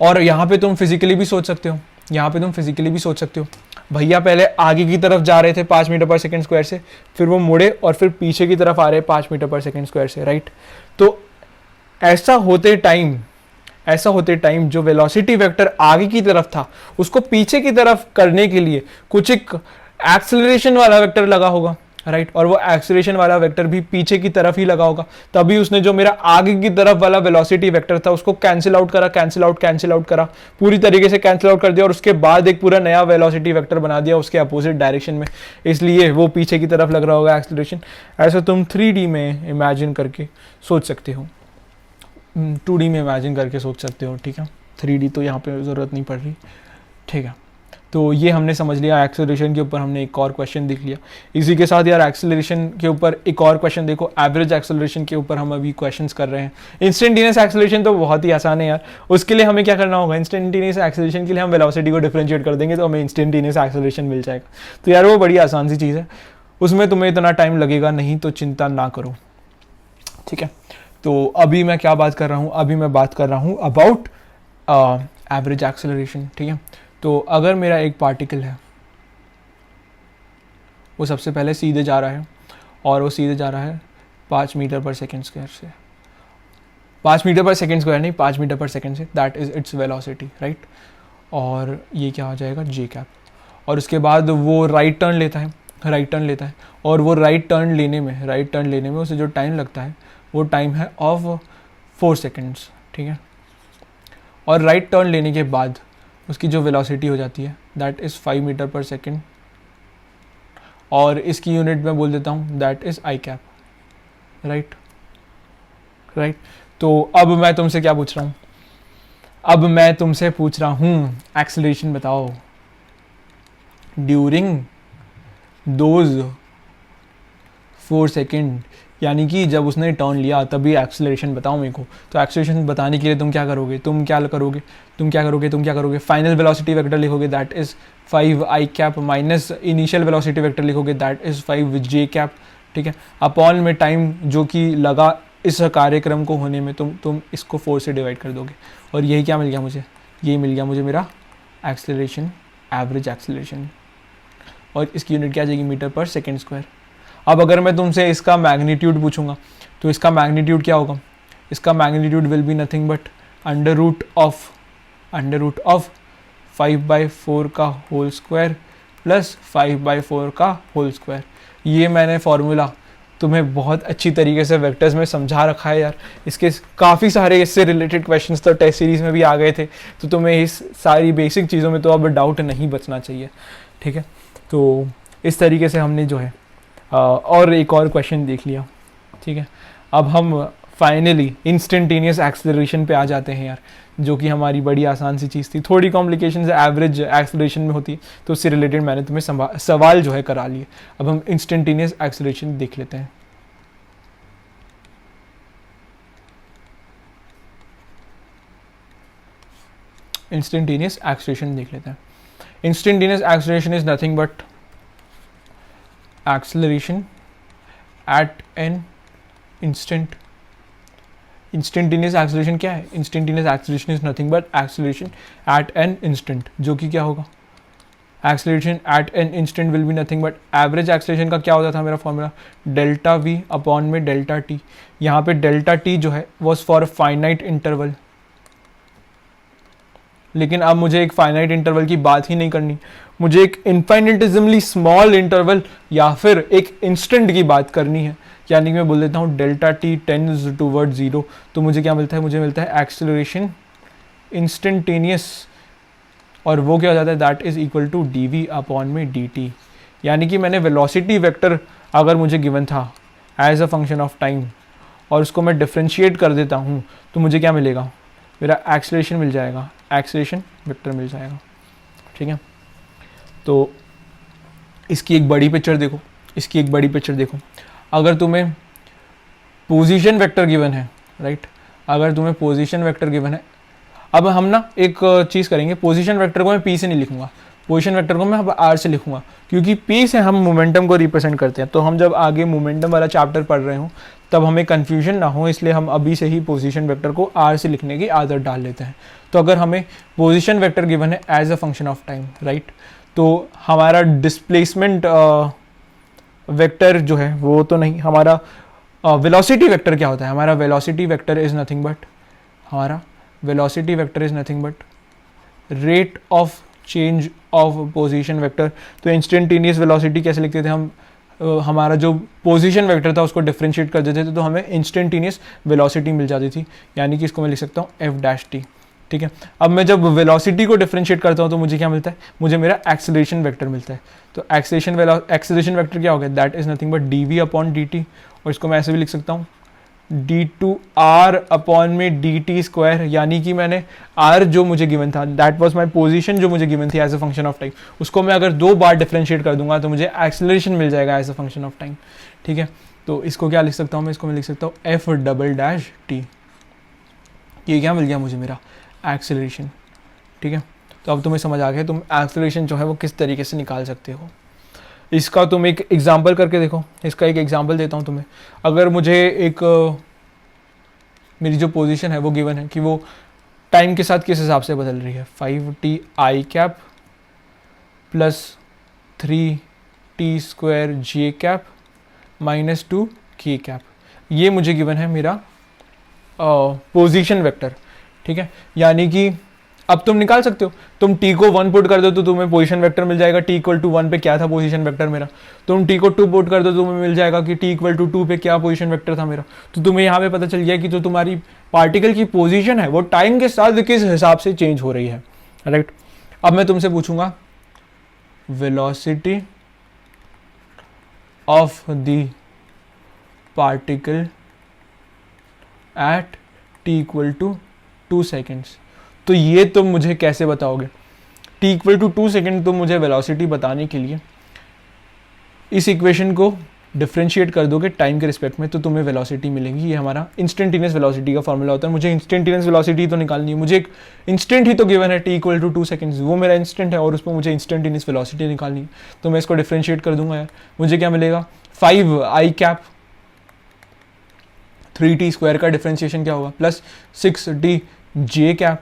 और यहाँ पे तुम फिजिकली भी सोच सकते हो, यहाँ पे तुम फिजिकली भी सोच सकते हो, भैया पहले आगे की तरफ जा रहे थे 5 मीटर पर सेकेंड स्क्वायर से, फिर वो मुड़े और फिर पीछे की तरफ आ रहे 5 मीटर पर सेकेंड स्क्वायर से, राइट। तो ऐसा होते टाइम जो वेलोसिटी वेक्टर आगे की तरफ था उसको पीछे की तरफ करने के लिए कुछ एक एक्सेलरेशन वाला वेक्टर लगा होगा, राइट। और वो एक्सेलरेशन वाला वेक्टर भी पीछे की तरफ ही लगा होगा, तभी उसने जो मेरा आगे की तरफ वाला वेलोसिटी वेक्टर था उसको कैंसिल आउट करा, पूरी तरीके से कैंसिल आउट कर दिया, और उसके बाद एक पूरा नया वेलोसिटी वेक्टर बना दिया उसके अपोजिट डायरेक्शन में, इसलिए वो पीछे की तरफ लग रहा होगा एक्सेलरेशन। ऐसा तुम 3D में इमेजिन करके सोच सकते हो, 2D में इमेजिन करके सोच सकते हो। ठीक है, 3D तो यहाँ पे ज़रूरत नहीं पड़ रही। ठीक है, तो ये हमने समझ लिया, एक्सेलरेशन के ऊपर हमने एक और क्वेश्चन देख लिया। इसी के साथ यार एक्सेलरेशन के ऊपर एक और क्वेश्चन देखो, एवरेज एक्सेलरेशन के ऊपर हम अभी क्वेश्चंस कर रहे हैं। इंस्टेंटेनियस एक्सेलरेशन तो बहुत ही आसान है यार, उसके लिए हमें क्या करना होगा, इंस्टेंटेनियस एक्सेलरेशन के लिए हम वेलोसिटी को डिफरेंशिएट कर देंगे तो हमें इंस्टेंटेनियस एक्सेलरेशन मिल जाएगा। तो यार वो बड़ी आसान सी चीज़ है, उसमें तुम्हें इतना टाइम लगेगा नहीं, तो चिंता ना करो। ठीक है, तो अभी मैं क्या बात कर रहा हूँ, अभी मैं बात कर रहा हूँ अबाउट एवरेज एक्सेलरेशन। ठीक है, तो अगर मेरा एक पार्टिकल है वो सबसे पहले सीधे जा रहा है, और वो सीधे जा रहा है 5 मीटर पर सेकेंड स्क्वायर से, 5 मीटर पर सेकेंड स्क्वायर नहीं, 5 मीटर पर सेकेंड से, that is its velocity, right. और ये क्या हो जाएगा, जे कैप। और उसके बाद वो राइट टर्न लेता है, और वो राइट टर्न लेने में उसे जो टाइम लगता है वो टाइम है ऑफ 4 सेकेंड्स। ठीक है, और राइट टर्न लेने के बाद उसकी जो वेलोसिटी हो जाती है that is 5 metre per second, और इसकी यूनिट में बोल देता हूँ that is I cap, right. Right. तो अब मैं तुमसे क्या पूछ रहा हूँ, अब मैं तुमसे पूछ रहा हूँ एक्सेलरेशन बताओ ड्यूरिंग दोज 4 सेकेंड, यानी कि जब उसने टर्न लिया तभी एक्सेलरेशन बताओ मेरे को। तो एक्सेलरेशन बताने के लिए तुम क्या करोगे, फाइनल वेलोसिटी वेक्टर लिखोगे that is 5 cap minus initial velocity vector लिखोगे दैट इज 5 कैप, ठीक है। अपॉन में टाइम जो कि लगा इस कार्यक्रम को होने में, तुम इसको 4 से डिवाइड कर दोगे और यही क्या मिल गया मुझे, ये मिल गया मुझे मेरा एक्सेलरेशन, एवरेज एक्सेलरेशन, और इसकी यूनिट क्या आ जाएगी, मीटर पर सेकेंड स्क्वायर। अब अगर मैं तुमसे इसका मैग्नीट्यूड पूछूंगा तो इसका मैग्नीट्यूड क्या होगा, इसका magnitude will be nothing but under root of 5/4 का होल स्क्वायर प्लस 5/4 का होल स्क्वायर। ये मैंने फॉर्मूला तुम्हें बहुत अच्छी तरीके से वेक्टर्स में समझा रखा है यार। इसके काफ़ी सारे इससे रिलेटेड क्वेश्चंस तो टेस्ट सीरीज में भी आ गए थे, तो तुम्हें इस सारी बेसिक चीज़ों में तो अब डाउट नहीं बचना चाहिए, ठीक है। तो इस तरीके से हमने जो है और एक और क्वेश्चन देख लिया, ठीक है। अब हम फाइनली इंस्टेंटेनियस एक्सेलरेशन पे आ जाते हैं यार, जो कि हमारी बड़ी आसान सी चीज़ थी। थोड़ी कॉम्प्लिकेशन एवरेज एक्सेलरेशन में होती, तो उससे रिलेटेड मैंने तुम्हें सवाल जो है करा लिए। अब हम इंस्टेंटेनियस एक्सेलरेशन देख लेते हैं। इंस्टेंटेनियस एक्सेलरेशन देख लेते हैं। Instantaneous acceleration is nothing but acceleration at an instant। instantaneous acceleration क्या है, instantaneous acceleration is nothing but acceleration at an instant, जो कि क्या होगा, acceleration at an instant will be nothing but average acceleration का क्या होता था मेरा फॉर्मूला, डेल्टा v अपॉन में डेल्टा t। यहाँ पे डेल्टा t जो है was for a finite interval, लेकिन अब मुझे एक फाइनाइट इंटरवल की बात ही नहीं करनी, मुझे एक इनफाइनिटिज्मली स्मॉल इंटरवल या फिर एक इंस्टेंट की बात करनी है। यानी कि मैं बोल देता हूँ डेल्टा टी टेंड्स टूवर्ड 0, तो मुझे क्या मिलता है, मुझे मिलता है एक्सेलरेशन इंस्टेंटेनियस, और वो क्या हो जाता है, that is equal to d we upon में डी टी। यानी कि मैंने वेलोसिटी वेक्टर अगर मुझे गिवन था as a function of time और उसको मैं डिफ्रेंशिएट कर देता हूँ, तो मुझे क्या मिलेगा, मेरा एक्सेलरेशन मिल जाएगा, एक्सेलरेशन वेक्टर मिल जाएगा, ठीक है। तो इसकी एक बड़ी पिक्चर देखो, अगर तुम्हें पोजीशन वेक्टर गिवन है, राइट, अगर तुम्हें पोजीशन वेक्टर गिवन है, अब हम ना एक चीज़ करेंगे, पोजीशन वेक्टर को मैं पी से नहीं लिखूंगा, पोजीशन वेक्टर को मैं अब आर से लिखूंगा, क्योंकि पी से हम मोमेंटम को रिप्रेजेंट करते हैं। तो हम जब आगे मोमेंटम वाला चैप्टर पढ़ रहे हो तब हमें कन्फ्यूजन ना हो, इसलिए हम अभी से ही पोजीशन वेक्टर को आर से लिखने की आदत डाल लेते हैं। तो अगर हमें पोजीशन वेक्टर गिवन है as a function of time, right, तो हमारा डिस्प्लेसमेंट वेक्टर जो है वो तो नहीं, हमारा वेलोसिटी वेक्टर क्या होता है, हमारा velocity vector is nothing but rate of change of position vector. तो इंस्टेंटेनियस वेलोसिटी कैसे लिखते थे हम, हमारा जो पोजीशन वेक्टर था उसको डिफरेंशिएट कर देते थे तो हमें इंस्टेंटेनियस वेलोसिटी मिल जाती थी, यानी कि इसको मैं लिख सकता हूँ एफ डैश टी, ठीक है। अब मैं जब वेलोसिटी को डिफरेंशिएट करता हूँ तो मुझे क्या मिलता है, मुझे मेरा एक्सेलरेशन वेक्टर मिलता है। तो एक्सेलरेशन वेक्टर क्या हो गया, that is nothing but D we upon D T, और इसको मैं ऐसे भी लिख सकता हूँ डी टू आर अपॉन में डी टी स्क्वायर, यानी कि मैंने आर जो मुझे गिवन था, दैट वाज माय पोजीशन जो मुझे गिवन थी as a function of time, उसको मैं अगर 2 बार डिफरेंशिएट कर दूंगा तो मुझे एक्सेलरेशन मिल जाएगा as a function of time, ठीक है। तो इसको क्या लिख सकता हूँ मैं, इसको मैं लिख सकता हूँ एफ डबल डैश टी, ये क्या मिल गया मुझे, मेरा एक्सेलरेशन, ठीक है। तो अब तुम्हें समझ आ गया तुम एक्सेलरेशन जो है वो किस तरीके से निकाल सकते हो। इसका तुम एक एग्जांपल करके देखो, इसका एक एग्जांपल देता हूँ तुम्हें। अगर मुझे एक मेरी जो पोजीशन है वो गिवन है कि वो टाइम के साथ किस हिसाब से बदल रही है, 5t आई कैप प्लस 3t स्क्वायर जे कैप माइनस 2 के कैप, ये मुझे गिवन है मेरा पोजीशन वेक्टर, ठीक है। यानी कि अब तुम निकाल सकते हो, तुम t को 1 पुट कर दो तो तुम्हें पोजीशन वेक्टर मिल जाएगा, t इक्वल टू 1 पे क्या था पोजीशन वेक्टर मेरा, तुम t को 2 पुट कर दो तो तुम्हें मिल जाएगा कि t इक्वल टू 2 पे क्या पोजीशन वेक्टर था मेरा। तो तुम्हें यहाँ पे पता चल गया कि जो तुम्हारी पार्टिकल की पोजीशन है वो टाइम के साथ किस हिसाब से चेंज हो रही है, राइट। अब मैं तुमसे पूछूंगा velocity of the particle at t equal to 2 seconds. तो ये तुम मुझे कैसे बताओगे? टी इक्वल टू 2 सेकेंड, तो मुझे वेलोसिटी बताने के लिए इस इक्वेशन को डिफ्रेंशिएट कर दोगे टाइम के रिस्पेक्ट में, तो तुम्हें वेलोसिटी मिलेगी। ये हमारा इंस्टेंटेनियस वेलोसिटी का फॉर्मूला होता है। मुझे इंस्टेंटेनियस वेलोसिटी तो निकालनी है, मुझे एक इंस्टेंट ही तो गिवन है टी इक्वल टू 2 सेकेंड्स, वो मेरा इंस्टेंट है और उस पर मुझे इंस्टेंटेनियस वेलोसिटी निकालनी है। तो मैं इसको डिफ्रेंशिएट कर दूंगा यार, मुझे क्या मिलेगा? 5i कैप 3t स्क्वायर का डिफ्रेंशिएशन क्या होगा, प्लस 6d j कैप,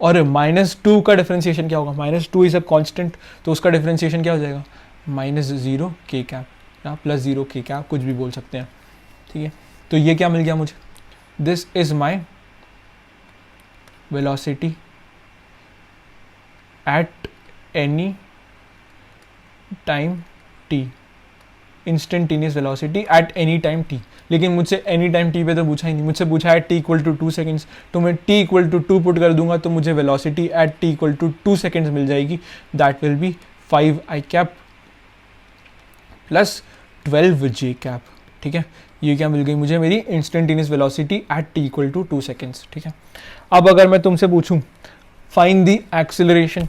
और -2 का डिफ्रेंशिएशन क्या होगा? -2 इज अ कांस्टेंट, तो उसका डिफ्रेंशिएशन क्या हो जाएगा? -0 k कैप या प्लस 0 k कैप, कुछ भी बोल सकते हैं, ठीक है। तो ये क्या मिल गया मुझे? This is my velocity at any time t, instantaneous velocity at any time t। लेकिन मुझसे एनी टाइम t पे तो पूछा ही नहीं, मुझसे पूछा है t इक्वल टू 2 सेकेंड्स, तो मैं t इक्वल टू 2 पुट कर दूंगा तो मुझे velocity at t equal to 2 seconds मिल जाएगी। That will be 5i cap plus 12j cap, ठीक है। ये क्या मिल गई मुझे? मेरी instantaneous velocity at t equal to 2 seconds, ठीक है। अब अगर मैं तुमसे पूछूं find the acceleration,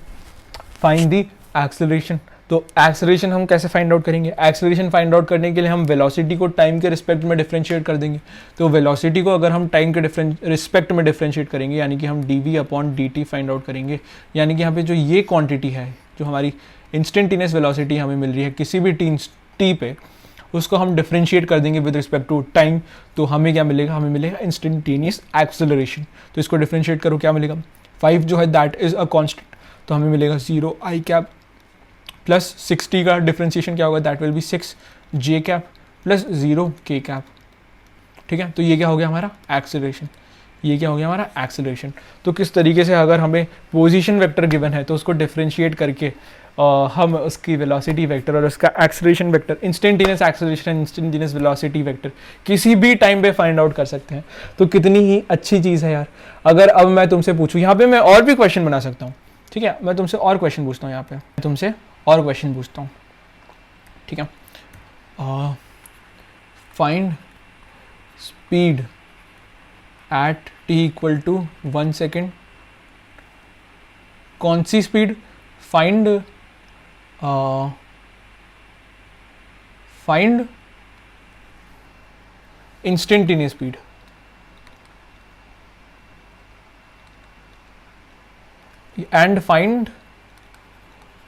find the acceleration, तो एक्सेलरेशन हम कैसे फाइंड आउट करेंगे? एक्सेलरेशन फाइंड आउट करने के लिए हम वेलोसिटी को टाइम के रिस्पेक्ट में डिफरेंशिएट कर देंगे। तो वेलोसिटी को अगर हम टाइम के रिस्पेक्ट में डिफरेंशिएट करेंगे, यानी कि हम dv upon dt find out करेंगे, यानी कि यहाँ पे जो ये क्वांटिटी है, जो हमारी इंस्टेंटेनियस वेलोसिटी हमें मिल रही है किसी भी t पे, उसको हम डिफरेंशिएट कर देंगे विद रिस्पेक्ट टू टाइम, तो हमें क्या मिलेगा? हमें मिलेगा इंस्टेंटेनियस एक्सेलरेशन। तो इसको डिफरेंशिएट करो, क्या मिलेगा? 5 जो है दैट इज अ कांस्टेंट, तो हमें मिलेगा 0i कैप प्लस 60 का डिफरेंशिएशन क्या होगा? That will B 6j cap plus 0k cap, ठीक है। तो ये क्या हो गया हमारा? एक्सेलरेशन। ये क्या हो गया हमारा? एक्सेलरेशन। तो किस तरीके से अगर हमें पोजीशन वेक्टर गिवन है तो उसको डिफरेंशिएट करके हम उसकी वेलोसिटी वेक्टर और उसका acceleration vector, instantaneous acceleration, instantaneous velocity vector किसी भी टाइम पे फाइंड आउट कर सकते हैं। तो कितनी ही अच्छी चीज़ है यार। अगर अब मैं तुमसे पूछूं, यहाँ पे मैं और भी क्वेश्चन बना सकता हूँ, ठीक है। मैं तुमसे और क्वेश्चन पूछता हूँ, यहाँ पे मैं तुमसे और क्वेश्चन पूछता हूँ, ठीक है। Find speed at t equal to 1 second. कौन सी speed? Find find instantaneous speed, and find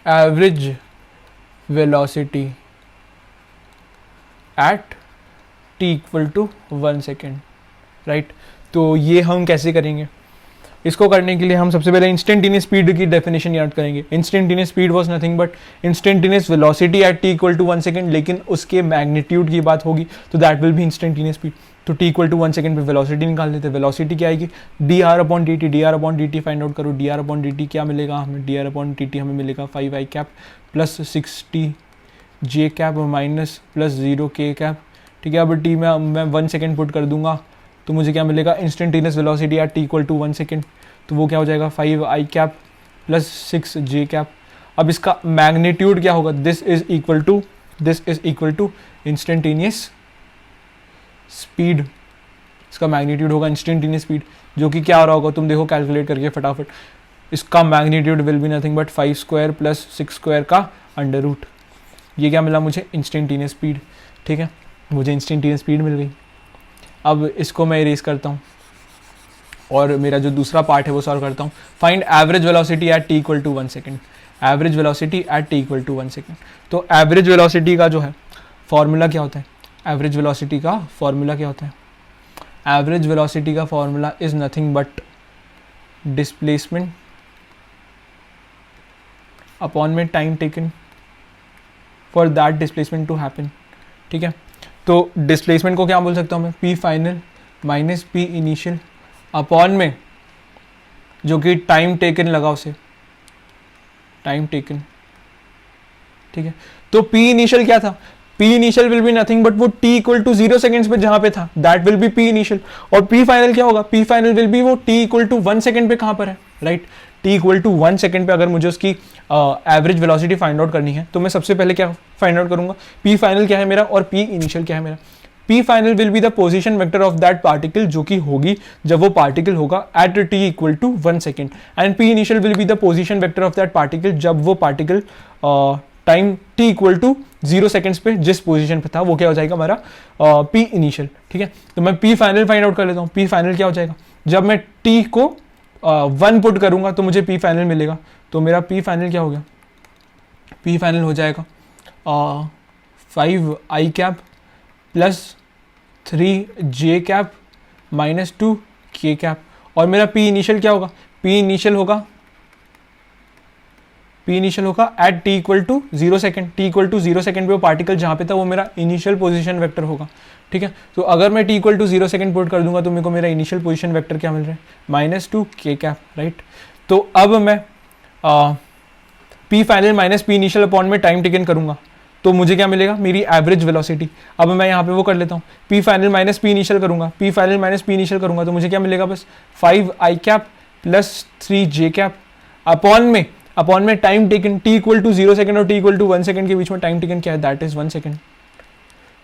average velocity at t equal to 1 second, right. तो ये हम कैसे करेंगे? इसको करने के लिए हम सबसे पहले इंस्टेंटेनियस स्पीड की डेफिनेशन याद करेंगे। Instantaneous speed was nothing but instantaneous velocity at t equal to 1 second, लेकिन उसके मैग्नीट्यूड की बात होगी तो that will be instantaneous speed. तो t इक्वल टू 1 सेकेंड पे वेलोसिटी निकाल देते हैं। वेलोसिटी क्या आएगी? dr upon dt find out करो। dr अपॉन dt क्या मिलेगा हमें? dr अपॉन dt हमें मिलेगा 5i cap plus 6t cap minus plus 0k cap, ठीक है। अब t में मैं 1 सेकेंड पुट कर दूंगा तो मुझे क्या मिलेगा? Instantaneous velocity at t equal to 1 second, तो वो क्या हो जाएगा? 5i cap plus 6j cap. अब इसका मैग्नीट्यूड क्या होगा? This is equal to instantaneous speed. इसका मैग्नीट्यूड होगा इंस्टेंटेनियस स्पीड, जो कि क्या हो रहा होगा? तुम देखो कैलकुलेट करके फटाफट। इसका magnitude will be nothing but 5 square plus 6 square का अंडर रूट। ये क्या मिला मुझे? इंस्टेंटेनियस स्पीड, ठीक है। मुझे इंस्टेंटेनियस स्पीड मिल गई। अब इसको मैं इरेज करता हूँ और मेरा जो दूसरा पार्ट है वो सॉल्व करता हूँ। Find average velocity at t equal to 1 second. Average velocity at t equal to 1 second. तो एवरेज वेलोसिटी का जो है फॉर्मूला क्या होता है? एवरेज वेलोसिटी का फॉर्मूला क्या होता है? एवरेज वेलोसिटी का formula is nothing but displacement upon में time taken for that displacement to happen, ठीक है। तो डिस्प्लेसमेंट को क्या बोल सकता हूँ मैं? P final minus P initial upon में जो कि टाइम टेकन लगा उसे, टाइम टेकन, ठीक है। तो पी इनिशियल क्या था? P initial will be nothing but वो t इक्वल टू 0 सेकेंड्स पे जहां पे था, that will be P initial. और पी फाइनल क्या होगा? पी फाइनल विल बी वो t इक्वल टू 1 सेकेंड पे कहां पर है, right. t equal to 1 second पे अगर मुझे उसकी एवरेज वेलोसिटी फाइंड आउट करनी है तो मैं सबसे पहले क्या फाइंड आउट करूंगा? पी फाइनल क्या है मेरा और पी इनिशियल क्या है मेरा। p P final will be the position vector of that particle, जो कि होगी जब वो पार्टिकल होगा at t equal to 1 second, and P initial will be the position vector of that particle जब वो particle time t equal to 0 seconds पे जिस पोजीशन पे था वो क्या हो जाएगा हमारा p इनिशियल। ठीक है, तो मैं p फाइनल फाइंड आउट कर लेता हूँ। p फाइनल क्या हो जाएगा, जब मैं t को 1 पुट करूंगा तो मुझे p फाइनल मिलेगा। तो मेरा p फाइनल क्या हो गया, p फाइनल हो जाएगा 5i cap plus 3j cap minus 2k cap, और मेरा p इनिशियल क्या होगा, p इनिशियल होगा at t equal to 0 second, t equal to 0 second पे वो पार्टिकल जहाँ पे था वो मेरा इनिशियल पोजीशन वेक्टर होगा। ठीक है, तो अगर मैं t equal to 0 second put कर दूंगा तो मेरे को मेरा इनिशियल पोजीशन वेक्टर क्या मिल रहा है, माइनस 2k कैप, राइट। तो अब मैं p final minus p initial upon में टाइम टेकन करूंगा तो मुझे क्या मिलेगा, मेरी एवरेज वेलोसिटी। अब मैं यहाँ पे वो कर लेता हूँ, p final minus p initial करूंगा, p final minus p initial करूंगा तो मुझे क्या मिलेगा, बस 5i cap plus 3j cap upon में time taken t equal to 0 second और t इक्वल टू 1 सेकंड के बीच में टाइम टेकन क्या है, दैट इज 1 सेकंड।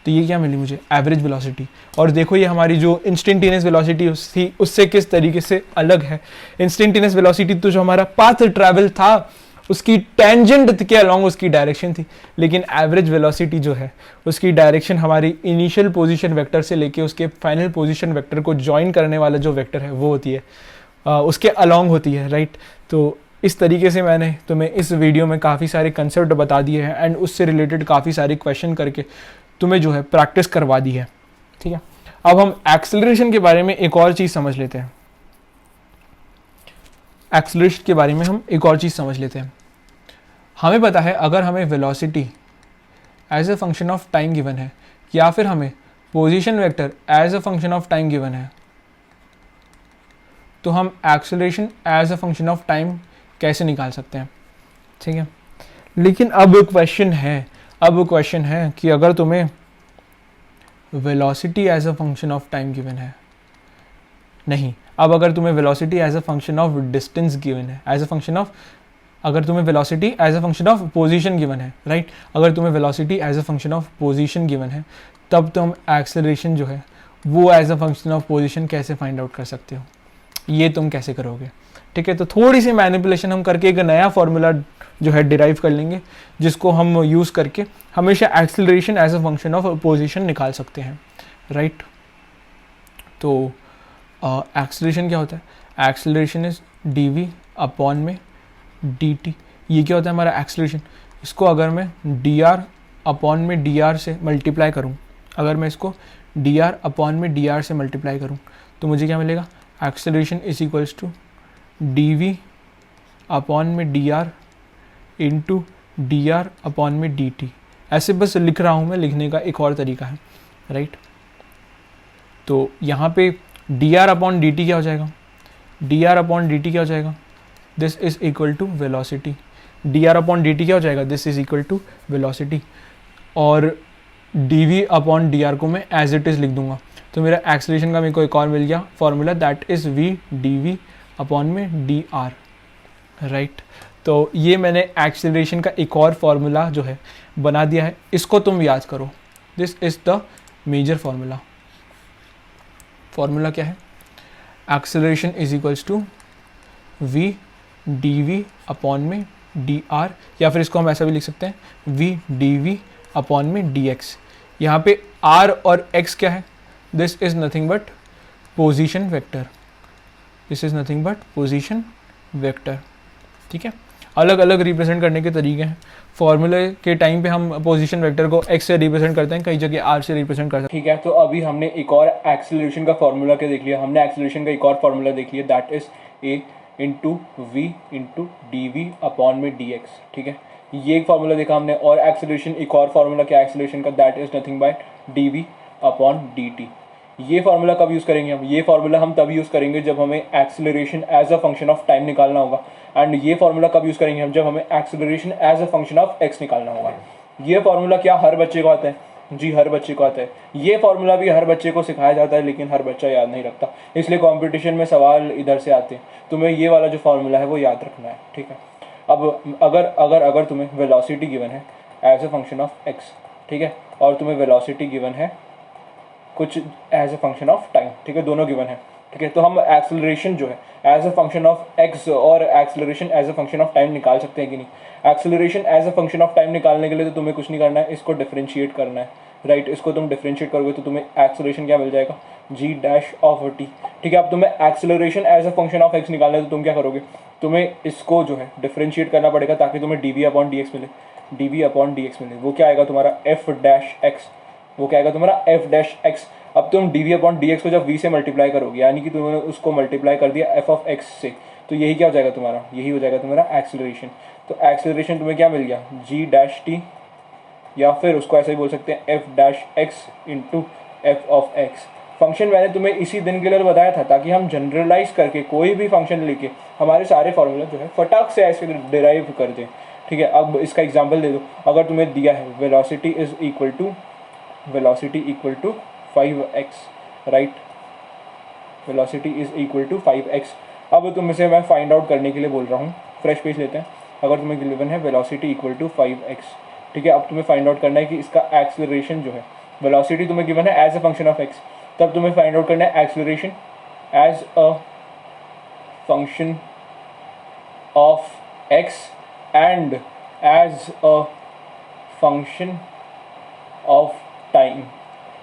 तो ये क्या मिली मुझे, एवरेज वेलोसिटी। और देखो ये हमारी जो इंस्टेंटेनियस वेलोसिटी थी उससे किस तरीके से अलग है। इंस्टेंटेनियस वेलोसिटी तो जो हमारा पाथ ट्रैवल था उसकी टेंजेंट के अलॉन्ग उसकी डायरेक्शन थी, लेकिन एवरेज वेलोसिटी जो है उसकी डायरेक्शन हमारी इनिशियल पोजीशन वेक्टर से लेके उसके फाइनल पोजीशन वेक्टर को ज्वाइन करने वाला जो वेक्टर है वो होती है, उसके अलॉन्ग होती है, राइट। तो इस तरीके से मैंने तुम्हें इस वीडियो में काफ़ी सारे कंसेप्ट बता दिए हैं एंड उससे रिलेटेड काफ़ी सारे क्वेश्चन करके तुम्हें जो है प्रैक्टिस करवा दी है। ठीक है, अब हम एक्सेलरेशन के बारे में एक और चीज़ समझ लेते हैं। एक्सेलरेशन के बारे में हम एक और चीज़ समझ लेते हैं। हमें पता है अगर हमें velocity as a function of time given है या फिर हमें position vector as a function of time given है तो हम acceleration as a function of time कैसे निकाल सकते हैं। ठीक है, लेकिन अब क्वेश्चन है कि अगर तुम्हें velocity as a function of time given है, नहीं, अब अगर तुम्हें velocity as a function of distance given है, एज अ फंक्शन ऑफ, अगर तुम्हें velocity as a function of position given है, राइट, अगर तुम्हें velocity as a function of position given है तब तुम एक्सेलरेशन जो है वो as a function of position कैसे फाइंड आउट कर सकते हो, ये तुम कैसे करोगे। ठीक है, तो थोड़ी सी मैनिपुलेशन हम करके एक नया फॉर्मूला जो है डिराइव कर लेंगे जिसको हम यूज़ करके हमेशा acceleration as a function of position निकाल सकते हैं, राइट। तो एक्सेलरेशन क्या होता है, एक्सेलरेशन इज dv अपॉन में dt। ये क्या होता है हमारा एक्सेलरेशन, इसको अगर मैं dr अपॉन में dr से मल्टीप्लाई करूँ, अगर मैं इसको dr अपॉन में dr से मल्टीप्लाई करूँ तो मुझे क्या मिलेगा, acceleration is equals to dv upon में dr इंटू dr अपॉन में dt। ऐसे बस लिख रहा हूँ मैं, लिखने का एक और तरीका है, राइट। तो यहाँ पे dr अपॉन dt क्या हो जाएगा, dr अपॉन dt क्या हो जाएगा, this is equal to velocity. dr upon dt क्या हो जाएगा, this is equal to velocity, और dv अपॉन dr को मैं एज इट इज़ लिख दूंगा। तो मेरा एक्सेलरेशन का मेरे को एक और मिल गया formula, that is v dv upon में dr, राइट। तो ये मैंने एक्सेलरेशन का एक और फॉर्मूला जो है बना दिया है, इसको तुम याद करो। This is the major formula. Formula क्या है, acceleration is equals to v dv upon में dr, या फिर इसको हम ऐसा भी लिख सकते हैं v dv अपॉन में dx। यहाँ पे r और x क्या है, this is nothing but position vector, this is nothing but position vector. ठीक है, अलग अलग रिप्रेजेंट करने के तरीके हैं। फॉर्मूले के टाइम पे हम पोजीशन वेक्टर को x से रिप्रेजेंट करते हैं, कई जगह r से रिप्रेजेंट करते हैं। ठीक है, तो अभी हमने एक और एक्सेलरेशन का फॉर्मूला क्या देख लिया, हमने एक्सेलरेशन का एक और फॉर्मूला देख लिया, that is a into V into D we upon में डी एक्स। ठीक है, ये एक फॉर्मूला देखा हमने, और एक्सेलरेशन एक और फॉर्मूला क्या एक्सेलरेशन का, that is nothing by D we upon D T. ये फार्मूला कब यूज़ करेंगे हम, ये फार्मूला हम तब यूज़ करेंगे जब हमें acceleration as a function of time निकालना होगा, एंड ये फार्मूला कब यूज़ करेंगे हम, जब हमें acceleration as a function of X निकालना होगा। ये फार्मूला क्या हर बच्चे को आता है, जी हर बच्चे को आता है। ये फार्मूला भी हर बच्चे को सिखाया जाता है, लेकिन हर बच्चा याद नहीं रखता, इसलिए कंपटीशन में सवाल इधर से आते हैं। तुम्हें ये वाला जो फार्मूला है वो याद रखना है। ठीक है, अब अगर तुम्हें वेलोसिटी गिवन है as a function of X, ठीक है, और तुम्हें वेलोसिटी गिवन है कुछ as a function of time, ठीक है, दोनों गिवन है, ठीक है। तो हम एक्सेलरेशन जो है as a function of X और acceleration as a function of time निकाल सकते हैं कि नहीं। Acceleration as a function of time निकालने के लिए तो तुम्हें कुछ नहीं करना है, इसको डिफरेंशिएट करना है, राइट। इसको तुम डिफरेंशिएट करोगे तो तुम्हें एक्सेलरेशन क्या मिल जाएगा, जी डैश ऑफ टी, ठीक है। अब तुम्हें acceleration as a function of X निकालना है तो तुम क्या करोगे, तुम्हें इसको जो है डिफरेंशिएट करना पड़ेगा ताकि तुम्हें D we upon D X मिले, D we upon D X मिले। वो क्या आएगा तुम्हारा एफ डैश एक्स, वो क्या आएगा तुम्हारा एफ डैश एक्स। अब तुम D we upon D X को जब वी से मल्टीप्लाई करोगे, यानी कि तुमने उसको मल्टीप्लाई कर दिया एफ ऑफ एक्स से, तो यही क्या हो जाएगा तुम्हारा, यही हो जाएगा तुम्हारा एक्सेलरेशन। तो एक्सेलरेशन तुम्हें क्या मिल गया, जी डैश टी, या फिर उसको ऐसे ही बोल सकते हैं F dash x into F of x. Function मैंने तुम्हें इसी दिन के लिए बताया था ताकि हम जनरलाइज करके कोई भी फंक्शन लेके हमारे सारे फॉर्मूला जो है फटाक से ऐसे डिराइव कर दें, ठीक है। अब इसका एग्जांपल दे दो, अगर तुम्हें दिया है velocity is equal to 5x, right, velocity is equal to 5x। अब तुमसे मैं फाइंड आउट करने के लिए बोल रहा हूँ, फ्रेश पेज लेते हैं। अगर तुम्हें गिवन है वेलोसिटी इक्वल टू 5x, ठीक है। अब तुम्हें फाइंड आउट करना है कि इसका एक्सेलरेशन जो है, वेलोसिटी तुम्हें गिवन है as a function of x, तब तुम्हें फाइंड आउट करना है acceleration as a function of x and as a function of time,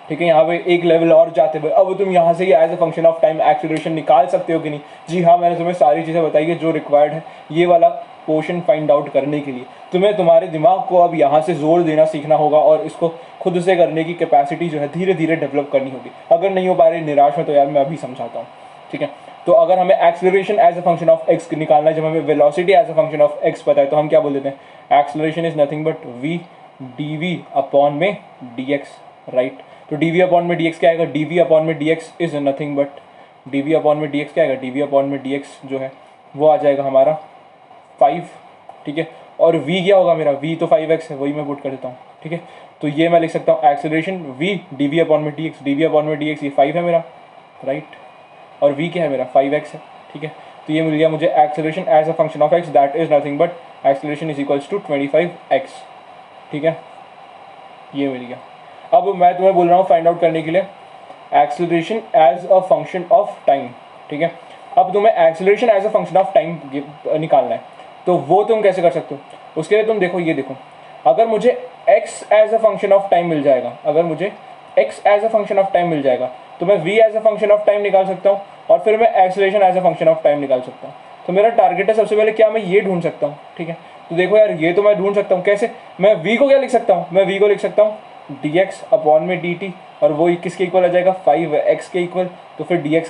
ठीक है। यहाँ पे एक लेवल और जाते हुए अब तुम यहाँ से ही as a function of time acceleration निकाल सकते हो कि नहीं। जी हाँ, मैंने तुम्हें सारी चीज़ें बताई है जो रिक्वायर्ड है ये वाला पोर्शन फाइंड आउट करने के लिए। तुम्हें तुम्हारे दिमाग को अब यहाँ से जोर देना सीखना होगा और इसको खुद से करने की कैपेसिटी जो है धीरे धीरे डेवलप करनी होगी। अगर नहीं हो पा रही निराश में तो यार मैं अभी समझाता हूँ, ठीक है। तो अगर हमें acceleration as a function of X निकालना है, जब हमें velocity as a function of X पता है, तो हम क्या बोल देते हैं, acceleration is nothing but V D we upon में डी एक्स, राइट। तो डी वी अपॉन में डी एक्स क्या आएगा, डी वी अपॉन में D X is nothing but D we upon में डी एक्स क्या आएगा, डी वी अपॉन में डी एक्स जो है वो आ जाएगा हमारा 5, ठीक है। और v क्या होगा मेरा, v तो 5x है, वही मैं पुट कर देता हूँ, ठीक है। तो ये मैं लिख सकता हूँ acceleration v D we upon में D X, D we upon में डी एक्स ये 5 है मेरा, राइट, और v क्या है मेरा 5x है, ठीक है। तो ये मिल गया मुझे acceleration as a function of x, that is nothing but acceleration is equals to 25x, ठीक है, ये मिल गया। अब मैं तुम्हें बोल रहा हूँ फाइंड आउट करने के लिए acceleration as a function of time, ठीक है। अब तुम्हें acceleration as a function of time निकालना है, तो वो तुम कैसे कर सकते हो, उसके लिए तुम देखो, ये देखो, अगर मुझे x as a function of time मिल जाएगा, अगर मुझे x as a function of time मिल जाएगा तो मैं v as a function of time निकाल सकता हूँ और फिर मैं acceleration as a function of time निकाल सकता हूँ। तो मेरा टारगेट है सबसे पहले क्या, मैं ये ढूंढ सकता हूँ, ठीक है। तो देखो यार, ये तो मैं ढूंढ सकता हूँ, कैसे, मैं v को क्या लिख सकता हूँ, मैं v को लिख सकता हूँ dx अपॉन में dt, और वो किसके इक्वल आ जाएगा 5x के इक्वल। तो फिर dx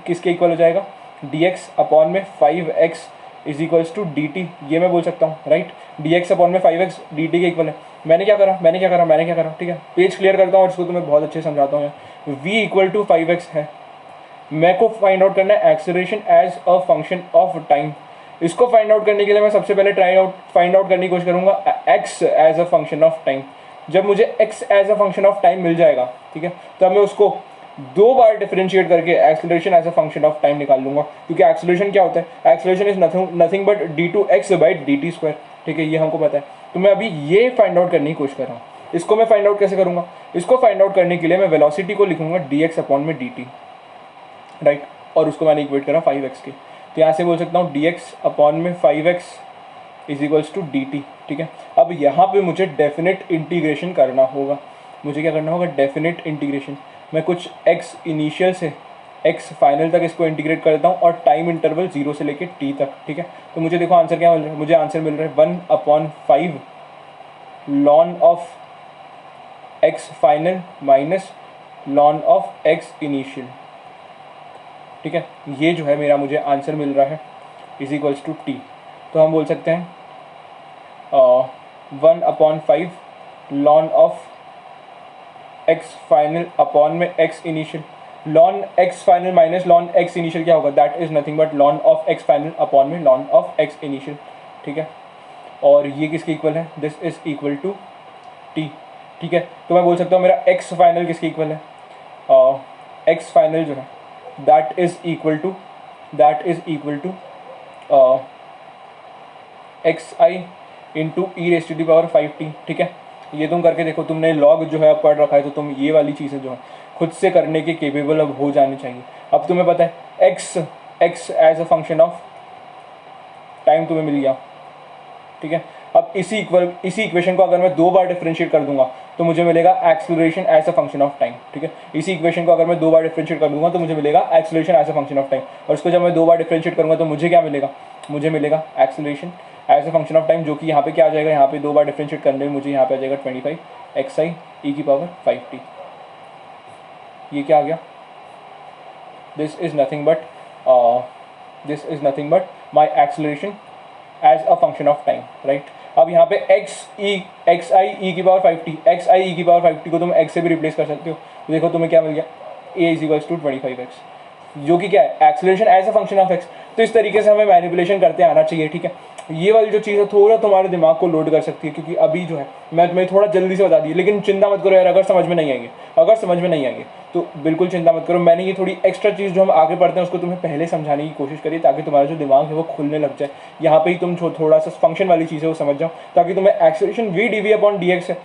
किसके इक्वल हो जाएगा, dx अपॉन में 5x is equals to D T, ये मैं बोल सकता हूँ, राइट। डी एक्स अपॉन में 5x डी टी के इक्वल है। मैंने क्या करा, ठीक है, पेज क्लियर करता हूँ और इसको तुम्हें बहुत अच्छे से समझाता हूँ। v इक्वल टू 5x है, मैं को फाइंड आउट करना है acceleration as a function of time. इसको फाइंड आउट करने के लिए मैं सबसे पहले फाइंड आउट करने की कोशिश करूँगा x as a function of time. जब मुझे x as a function of time मिल जाएगा, ठीक है, तब मैं उसको 2 बार डिफरेंशिएट करके acceleration as a function of time निकाल लूंगा, क्योंकि एक्सेलरेशन क्या होता है, acceleration is nothing but D two X by D T square, ठीक है, ये हमको पता है। तो मैं अभी ये फाइंड आउट करने की कोशिश कर रहा हूँ। इसको मैं फाइंड आउट कैसे करूँगा, इसको फाइंड आउट करने के लिए मैं वेलोसिटी को लिखूंगा डी एक्स अपॉन में डी टी, राइट, और उसको मैंने इक्वेट करा 5x के। तो यहाँ से बोल सकता हूँ डी एक्स अपॉन में 5x is equals to D T, ठीक है। अब यहाँ पे मुझे डेफिनेट इंटीग्रेशन करना होगा, मुझे क्या करना होगा, डेफिनेट इंटीग्रेशन। मैं कुछ x इनिशियल से x फाइनल तक इसको इंटीग्रेट कर देता हूँ और टाइम इंटरवल 0 से लेके t तक, ठीक है। तो मुझे देखो आंसर क्या मिल रहा है, मुझे आंसर मिल रहा है 1/5 ln of x final minus ln of x initial, ठीक है। ये जो है मेरा मुझे आंसर मिल रहा है इज इक्वल्स टू t। तो हम बोल सकते हैं 1/5 ln of x final upon में x initial, ln x final minus ln x initial क्या होगा, that is nothing but ln of x final upon में ln ऑफ x इनिशियल, ठीक है। और ये किसके इक्वल है, this is equal to t, ठीक है। तो मैं बोल सकता हूँ मेरा x फाइनल किसके इक्वल है, x फाइनल जो है that is equal to X I into E raise to the power 5t, ठीक है। ये तुम करके देखो, तुमने लॉग जो है पढ़ रखा है तो तुम ये वाली चीज़ें जो है खुद से करने के केपेबल अब हो जाने चाहिए। अब तुम्हें पता है X as a function of time तुम्हें मिल गया, ठीक है। अब इसी इक्वेशन को अगर मैं 2 बार डिफरेंशिएट कर दूंगा तो मुझे मिलेगा acceleration as a function of time, ठीक है। इसी इक्वेशन को अगर मैं 2 बार डिफरेंशिएट कर दूंगा तो मुझे मिलेगा acceleration as a function of time, और इसको जब मैं 2 बार डिफरेंशिएट करूंगा तो मुझे क्या मिलेगा, मुझे मिलेगा acceleration as a function of time, जो कि यहाँ पे क्या आ जाएगा, यहाँ पे 2 बार डिफरेंशिएट करने में मुझे यहाँ पे आ जाएगा 25 xi e की पावर 5t। ये क्या आ गया, this is nothing but my acceleration as a function of time, right. अब यहाँ पे xi e की पावर 5t को तुम x से भी रिप्लेस कर सकते हो, तो देखो तुम्हें क्या मिल गया, a is equals to 25x, जो कि क्या है, acceleration as a function of x। तो इस तरीके से हमें मैनिपुलेशन करते आना चाहिए, ठीक है। ये वाली जो चीज़ है थोड़ा तुम्हारे दिमाग को लोड कर सकती है, क्योंकि अभी जो है मैं तुम्हें थोड़ा जल्दी से बता दी, लेकिन चिंता मत करो यार, अगर समझ में नहीं आएंगे तो बिल्कुल चिंता मत करो। मैंने ये थोड़ी एक्स्ट्रा चीज़ जो हम आगे पढ़ते हैं उसको तुम्हें पहले समझाने की कोशिश करिए, ताकि तुम्हारा जो दिमाग है वो खुलने लग जाए। यहाँ पे ही तुम थोड़ा सा फंक्शन वाली चीज़ है वो समझ जाओ, ताकि तुम्हें acceleration v dv upon dx है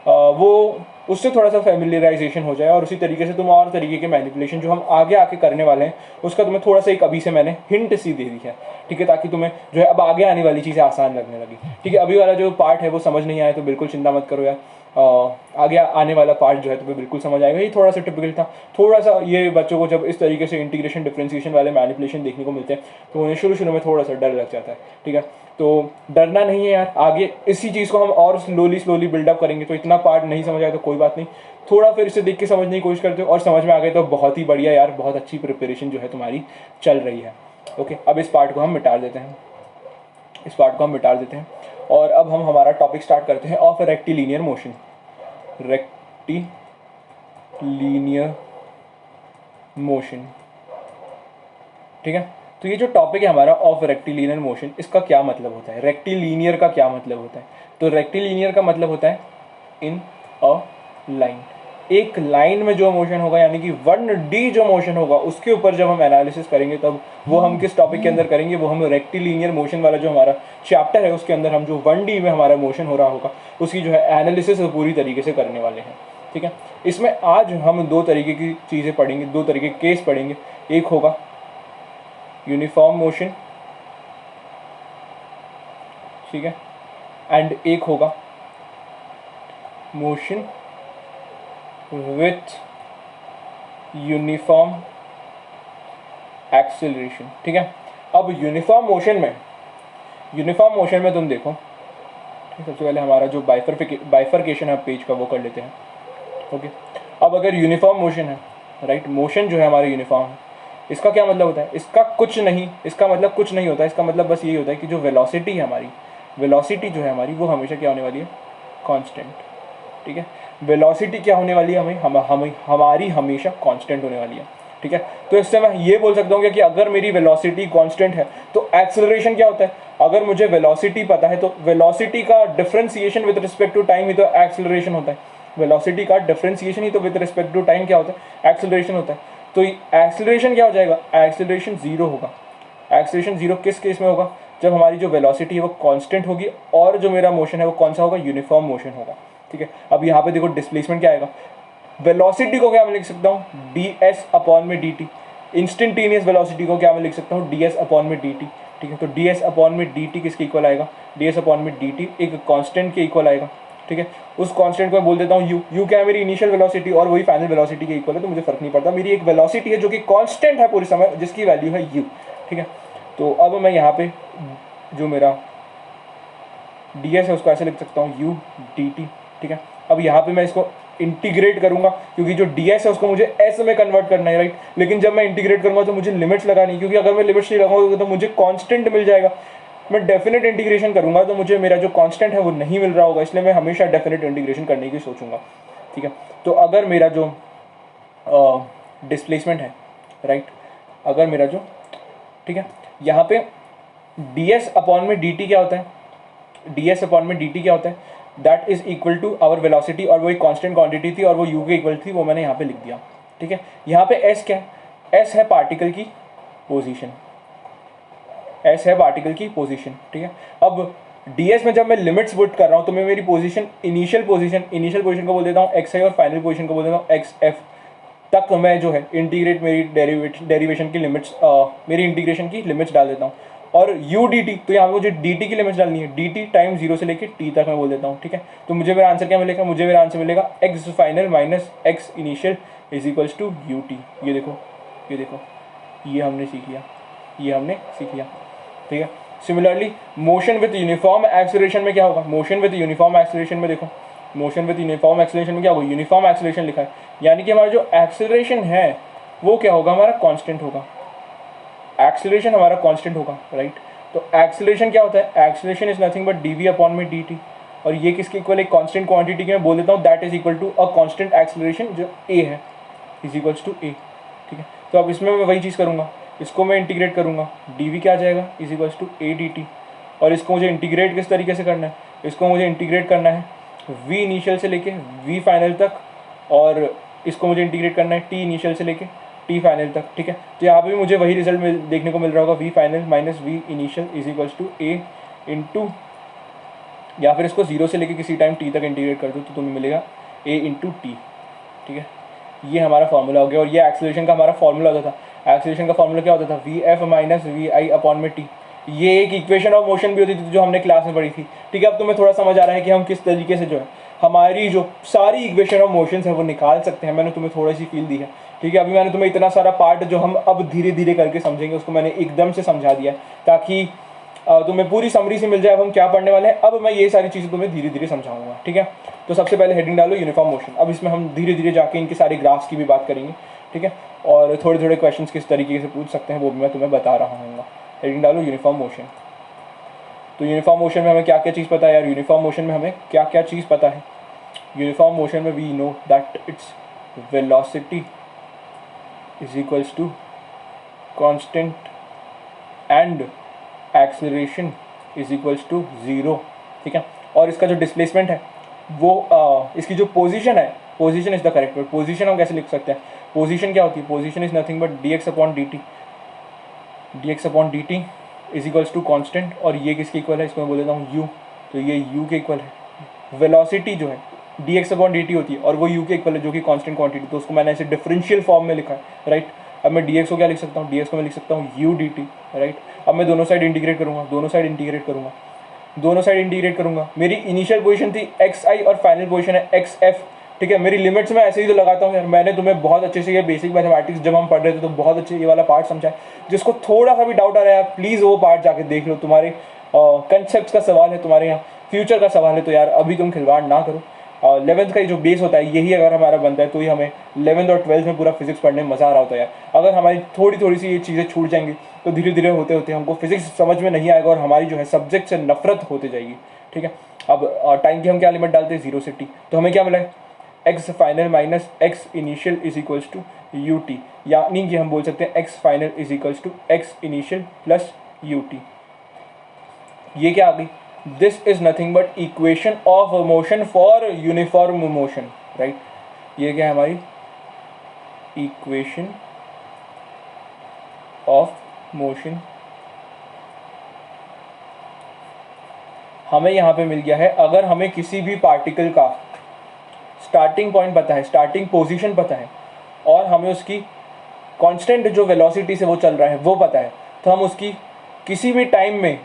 वो उससे थोड़ा सा फेमिलियराइजेशन हो जाए, और उसी तरीके से तुम और तरीके के मैनिपुलेशन जो हम आगे आके करने वाले हैं उसका तुम्हें थोड़ा सा एक अभी से मैंने हिंट सी दे दी है, ठीक है, ताकि तुम्हें जो है अब आगे आने वाली चीज़ें आसान लगने लगी, ठीक है। अभी वाला जो पार्ट है वो समझ नहीं आया तो बिल्कुल चिंता मत करो यार, आगे आने वाला पार्ट जो है तुम्हें बिल्कुल समझ आएगा। ये थोड़ा सा टिपिकल था, थोड़ा सा ये बच्चों को जब इस तरीके से इंटीग्रेशन डिफरेंशिएशन वाले मैनिपुलेशन देखने को मिलते हैं तो उन्हें शुरू में थोड़ा सा डर लग जाता है, ठीक है। तो डरना नहीं है यार, आगे इसी चीज़ को हम और स्लोली बिल्डअप करेंगे। तो इतना पार्ट नहीं समझ आया तो कोई बात नहीं, थोड़ा फिर इसे देख के समझने की कोशिश करते हो, और समझ में आ गए तो बहुत ही बढ़िया यार, बहुत अच्छी प्रिपरेशन जो है तुम्हारी चल रही है। ओके, अब इस पार्ट को हम मिटा देते हैं, और अब हम हमारा टॉपिक स्टार्ट करते हैं of rectilinear motion. Rectilinear motion, ठीक है। तो ये जो टॉपिक है हमारा ऑफ रेक्टिलिनियर मोशन, इसका क्या मतलब होता है, रेक्टिलिनियर का क्या मतलब होता है। तो रेक्टिलिनियर का मतलब होता है इन अ लाइन, एक लाइन में जो मोशन होगा, यानी कि 1D जो मोशन होगा उसके ऊपर जब हम एनालिसिस करेंगे तब वो हम किस टॉपिक के अंदर करेंगे, वो हम रेक्टिलिनियर मोशन वाला जो हमारा चैप्टर है उसके अंदर हम जो 1D में हमारा मोशन हो रहा होगा उसकी जो है एनालिसिस पूरी तरीके से करने वाले हैं, ठीक है। इसमें आज हम 2 तरीके की चीज़ें पढ़ेंगे, 2 तरीके के केस पढ़ेंगे। एक होगा यूनिफॉर्म मोशन, ठीक है, एंड एक होगा मोशन विथ यूनिफॉर्म एक्सेलरेशन, ठीक है। अब यूनिफॉर्म मोशन में तुम देखो, सबसे पहले हमारा जो बाइफरकेशन है पेज का वो कर लेते हैं। ओके, अब अगर यूनिफॉर्म मोशन है, राइट, मोशन जो है हमारा यूनिफॉर्म है, इसका क्या मतलब होता है, इसका मतलब कुछ नहीं होता है। इसका मतलब बस यही होता है कि जो वेलोसिटी है हमारी, वेलोसिटी जो है हमारी वो हमेशा क्या होने वाली है, कांस्टेंट, ठीक है। वेलोसिटी क्या होने वाली है, हमारी हमेशा कांस्टेंट होने वाली है, ठीक है। तो इससे मैं ये बोल सकता हूँ कि अगर मेरी वेलोसिटी कांस्टेंट है तो एक्सेलरेशन क्या होता है। अगर मुझे वेलोसिटी पता है तो वेलोसिटी का differentiation with respect to time ही तो एक्सेलरेशन होता है। वेलोसिटी का डिफरेंशिएशन ही तो विद रिस्पेक्ट टू टाइम क्या होता है, एक्सेलरेशन होता है। तो एक्सेलरेशन क्या हो जाएगा, एक्सेलरेशन 0 होगा। एक्सेलरेशन 0 किस केस में होगा, जब हमारी जो वेलोसिटी है वो कांस्टेंट होगी और जो मेरा मोशन है वो कौन सा होगा, यूनिफॉर्म मोशन होगा, ठीक है। अब यहाँ पे देखो डिस्प्लेसमेंट क्या आएगा, वेलोसिटी को क्या मैं लिख सकता हूँ, ds अपॉन में dt। इंस्टेंटेनियस वेलोसिटी को क्या मैं लिख सकता हूँ, ds अपॉन में dt, ठीक है। तो ds अपॉन में dt किसके इक्वल आएगा, ds अपॉन में dt एक कांस्टेंट के इक्वल आएगा, ठीक है। उस कांस्टेंट को मैं बोल देता हूँ u क्या है, मेरी इनिशियल वेलोसिटी, और वही फाइनल वेलोसिटी के इक्वल है, तो मुझे फर्क नहीं पड़ता। मेरी एक वेलोसिटी है जो कि कांस्टेंट है पूरे समय, जिसकी वैल्यू है u, ठीक है। तो अब मैं यहाँ पे जो मेरा ds है उसको ऐसे लिख सकता हूँ u dt, ठीक है। अब यहाँ पे मैं इसको इंटीग्रेट करूंगा, क्योंकि जो ds है उसको मुझे s में कन्वर्ट करना है, राइट। लेकिन जब मैं इंटीग्रेट करूंगा तो मुझे लिमिट्स लगानी, क्योंकि अगर मैं लिमिट्स नहीं लगाऊंगा तो मुझे कांस्टेंट मिल जाएगा। मैं डेफिनेट इंटीग्रेशन करूंगा तो मुझे मेरा जो कांस्टेंट है वो नहीं मिल रहा होगा, इसलिए मैं हमेशा डेफिनेट इंटीग्रेशन करने की सोचूंगा, ठीक है। तो अगर मेरा जो डिस्प्लेसमेंट है, राइट, अगर मेरा जो, ठीक है, यहाँ पे ds अपॉन में dt क्या होता है, ds अपॉन में dt क्या होता है, that is equal to our velocity, और वो एक कांस्टेंट क्वांटिटी थी और वो u के इक्वल थी, वो मैंने यहाँ पे लिख दिया, ठीक है। यहाँ पे s क्या है, s है पार्टिकल की पोजीशन, s है पार्टिकल की पोजीशन, ठीक है। अब ds में जब मैं लिमिट्स पुट कर रहा हूँ तो मैं मेरी पोजीशन इनिशियल पोजीशन को बोल देता हूँ xi और फाइनल पोजीशन को बोल देता हूँ xf, तक मैं जो है इंटीग्रेट मेरी डेरिवेशन की लिमिट्स मेरी इंटीग्रेशन की लिमिट्स डाल देता हूँ। और यू डी टी, तो यहाँ पे मुझे डी टी की लिमिट्स डालनी है, डी टी टाइम 0 से लेकर टी तक मैं बोल देता हूँ, ठीक है। तो मुझे मेरा आंसर क्या मिलेगा, मुझे मेरा आंसर मिलेगा X final minus X initial is equals to U T. ये देखो, ये देखो, ये हमने सीख लिया, ये हमने सीख लिया, ठीक है। Similarly motion with uniform acceleration में क्या होगा, मोशन विद यूनिफॉर्म एक्सेलरेशन में देखो, मोशन विद यूनिफॉर्म एक्सेलरेशन में क्या होगा, यूनिफॉर्म एक्सेलरेशन लिखा है, यानी कि हमारा जो एक्सेलरेशन है वो क्या होगा, हमारा कांस्टेंट होगा, एक्सेलरेशन हमारा कांस्टेंट होगा, राइट। तो एक्सेलरेशन क्या होता है, acceleration is nothing but DV upon में डी टी, और ये किसके इक्वल है, कांस्टेंट क्वांटिटी के मैं बोल देता हूँ, that is equal to a constant acceleration जो ए है इज इक्वल्स टू ए, ठीक है। तो अब इसमें मैं वही चीज़ करूँगा, इसको मैं इंटीग्रेट करूँगा, डी क्या आ जाएगा is equals to A D T, और इसको मुझे इंटीग्रेट किस तरीके से करना है, इसको मुझे इंटीग्रेट करना है वी इनिशियल से लेके वी फाइनल तक, और इसको मुझे इंटीग्रेट करना है टी इनिशियल से लेके टी फाइनल तक, ठीक है। तो यहाँ पे भी मुझे वही रिजल्ट देखने को मिल रहा होगा, V final minus we initial is equals to A into, या फिर इसको 0 से लेके किसी टाइम टी तक इंटीग्रेट कर दो तो तुम्हें मिलेगा ए इंटू टी, ठीक है। ये हमारा फॉर्मूला हो गया, और ये एक्सेलरेशन का हमारा फॉर्मूला होता था। एक्सेलरेशन का फॉर्मूला क्या होता था, V F minus V I upon में टी। ये एक इक्वेशन ऑफ मोशन भी होती थी जो हमने क्लास में पढ़ी थी, ठीक है। अब तुम्हें थोड़ा समझ आ रहा है कि हम किस तरीके से जो है हमारी जो सारी इक्वेशन ऑफ मोशंस है वो निकाल सकते हैं। मैंने तुम्हें थोड़ी सी फील दी है, ठीक है। अभी मैंने तुम्हें इतना सारा पार्ट जो हम अब धीरे धीरे करके समझेंगे उसको मैंने एकदम से समझा दिया ताकि तुम्हें पूरी समरी से मिल जाए अब हम क्या पढ़ने वाले हैं। अब मैं ये सारी चीज़ें तुम्हें धीरे धीरे समझाऊंगा, ठीक है। तो सबसे पहले हेडिंग डालो यूनिफॉर्म मोशन। अब इसमें हम धीरे धीरे जाके इनके सारे ग्राफ्स की भी बात करेंगे, ठीक है, और थोड़े थोड़े क्वेश्चंस किस तरीके से पूछ सकते हैं वो भी मैं तुम्हें बता रहा हूँ। हेडिंग डालो यूनिफॉर्म मोशन। तो यूनिफॉर्म मोशन में हमें क्या क्या चीज़ पता है यार, यूनिफॉर्म मोशन में हमें क्या क्या चीज़ पता है। यूनिफॉर्म मोशन में we know that its velocity is equals to constant and acceleration is equals to 0, ठीक है। और इसका जो डिस्प्लेसमेंट है वो इसकी जो पोजीशन है, position is the correct word. Position हम कैसे लिख सकते हैं, पोजीशन क्या होती है, position is nothing but D X upon D T, D X upon D T is equals to constant, और ये किसके इक्वल है, इसको मैं बोल देता हूँ यू, तो ये यू के इक्वल है। वेलोसिटी जो है D X upon D T होती है और वो यू के इक्वल है जो कि कॉन्स्टेंट क्वांटिटी, तो उसको मैंने ऐसे डिफरेंशियल फॉर्म में लिखा है, राइट। अब मैं डी एक्स को क्या लिख सकता हूँ, डी एक्स को मैं लिख सकता हूँ यू डी टी, राइट। अब मैं दोनों साइड इंटीग्रेट करूँगा, दोनों साइड इंटीग्रेट करूँगा, दोनों साइड इंटीग्रेट करूँगा। मेरी इनिशियल पोजीशन थी एक्स आई और फाइनल पोजीशन है एक्स एफ, ठीक है। मेरी लिमिट्स में ऐसे ही तो लगाता हूँ यार। मैंने तुम्हें बहुत अच्छे से ये बेसिक मैथमेटिक्स जब हम पढ़ रहे थे तो बहुत अच्छे ये वाला पार्ट समझा है। जिसको थोड़ा सा भी डाउट आ रहा है प्लीज़ वो पार्ट जाके देख लो। तुम्हारे कंसेप्ट का सवाल है, तुम्हारे यहाँ फ्यूचर का सवाल है, तो यार अभी तुम खिलवाड़ ना करो। 11th का जो बेस होता है यही अगर हमारा बनता है तो ही हमें 11th और 12th में पूरा फिजिक्स पढ़ने में मज़ा आ रहा होता है यार। अगर हमारी थोड़ी थोड़ी सी ये चीज़ें छूट जाएंगी तो धीरे धीरे होते होते हमको फिजिक्स समझ में नहीं आएगा और हमारी जो है सब्जेक्ट से नफरत होती जाएगी, ठीक है। अब टाइम की हम क्या लिमिट डालते हैं 0 से t, तो हमें क्या मिला है X final minus X initial is equals to U T, यानी कि हम बोल सकते हैं X final is equals to X initial plus U T. ये क्या आ गई, this is nothing but equation of motion for uniform motion, right. ये क्या है हमारी इक्वेशन ऑफ मोशन। हमें यहाँ पे मिल गया है, अगर हमें किसी भी पार्टिकल का स्टार्टिंग पॉइंट पता है, स्टार्टिंग पोजीशन पता है, और हमें उसकी कांस्टेंट जो वेलोसिटी से वो चल रहा है वो पता है, तो हम उसकी किसी भी टाइम में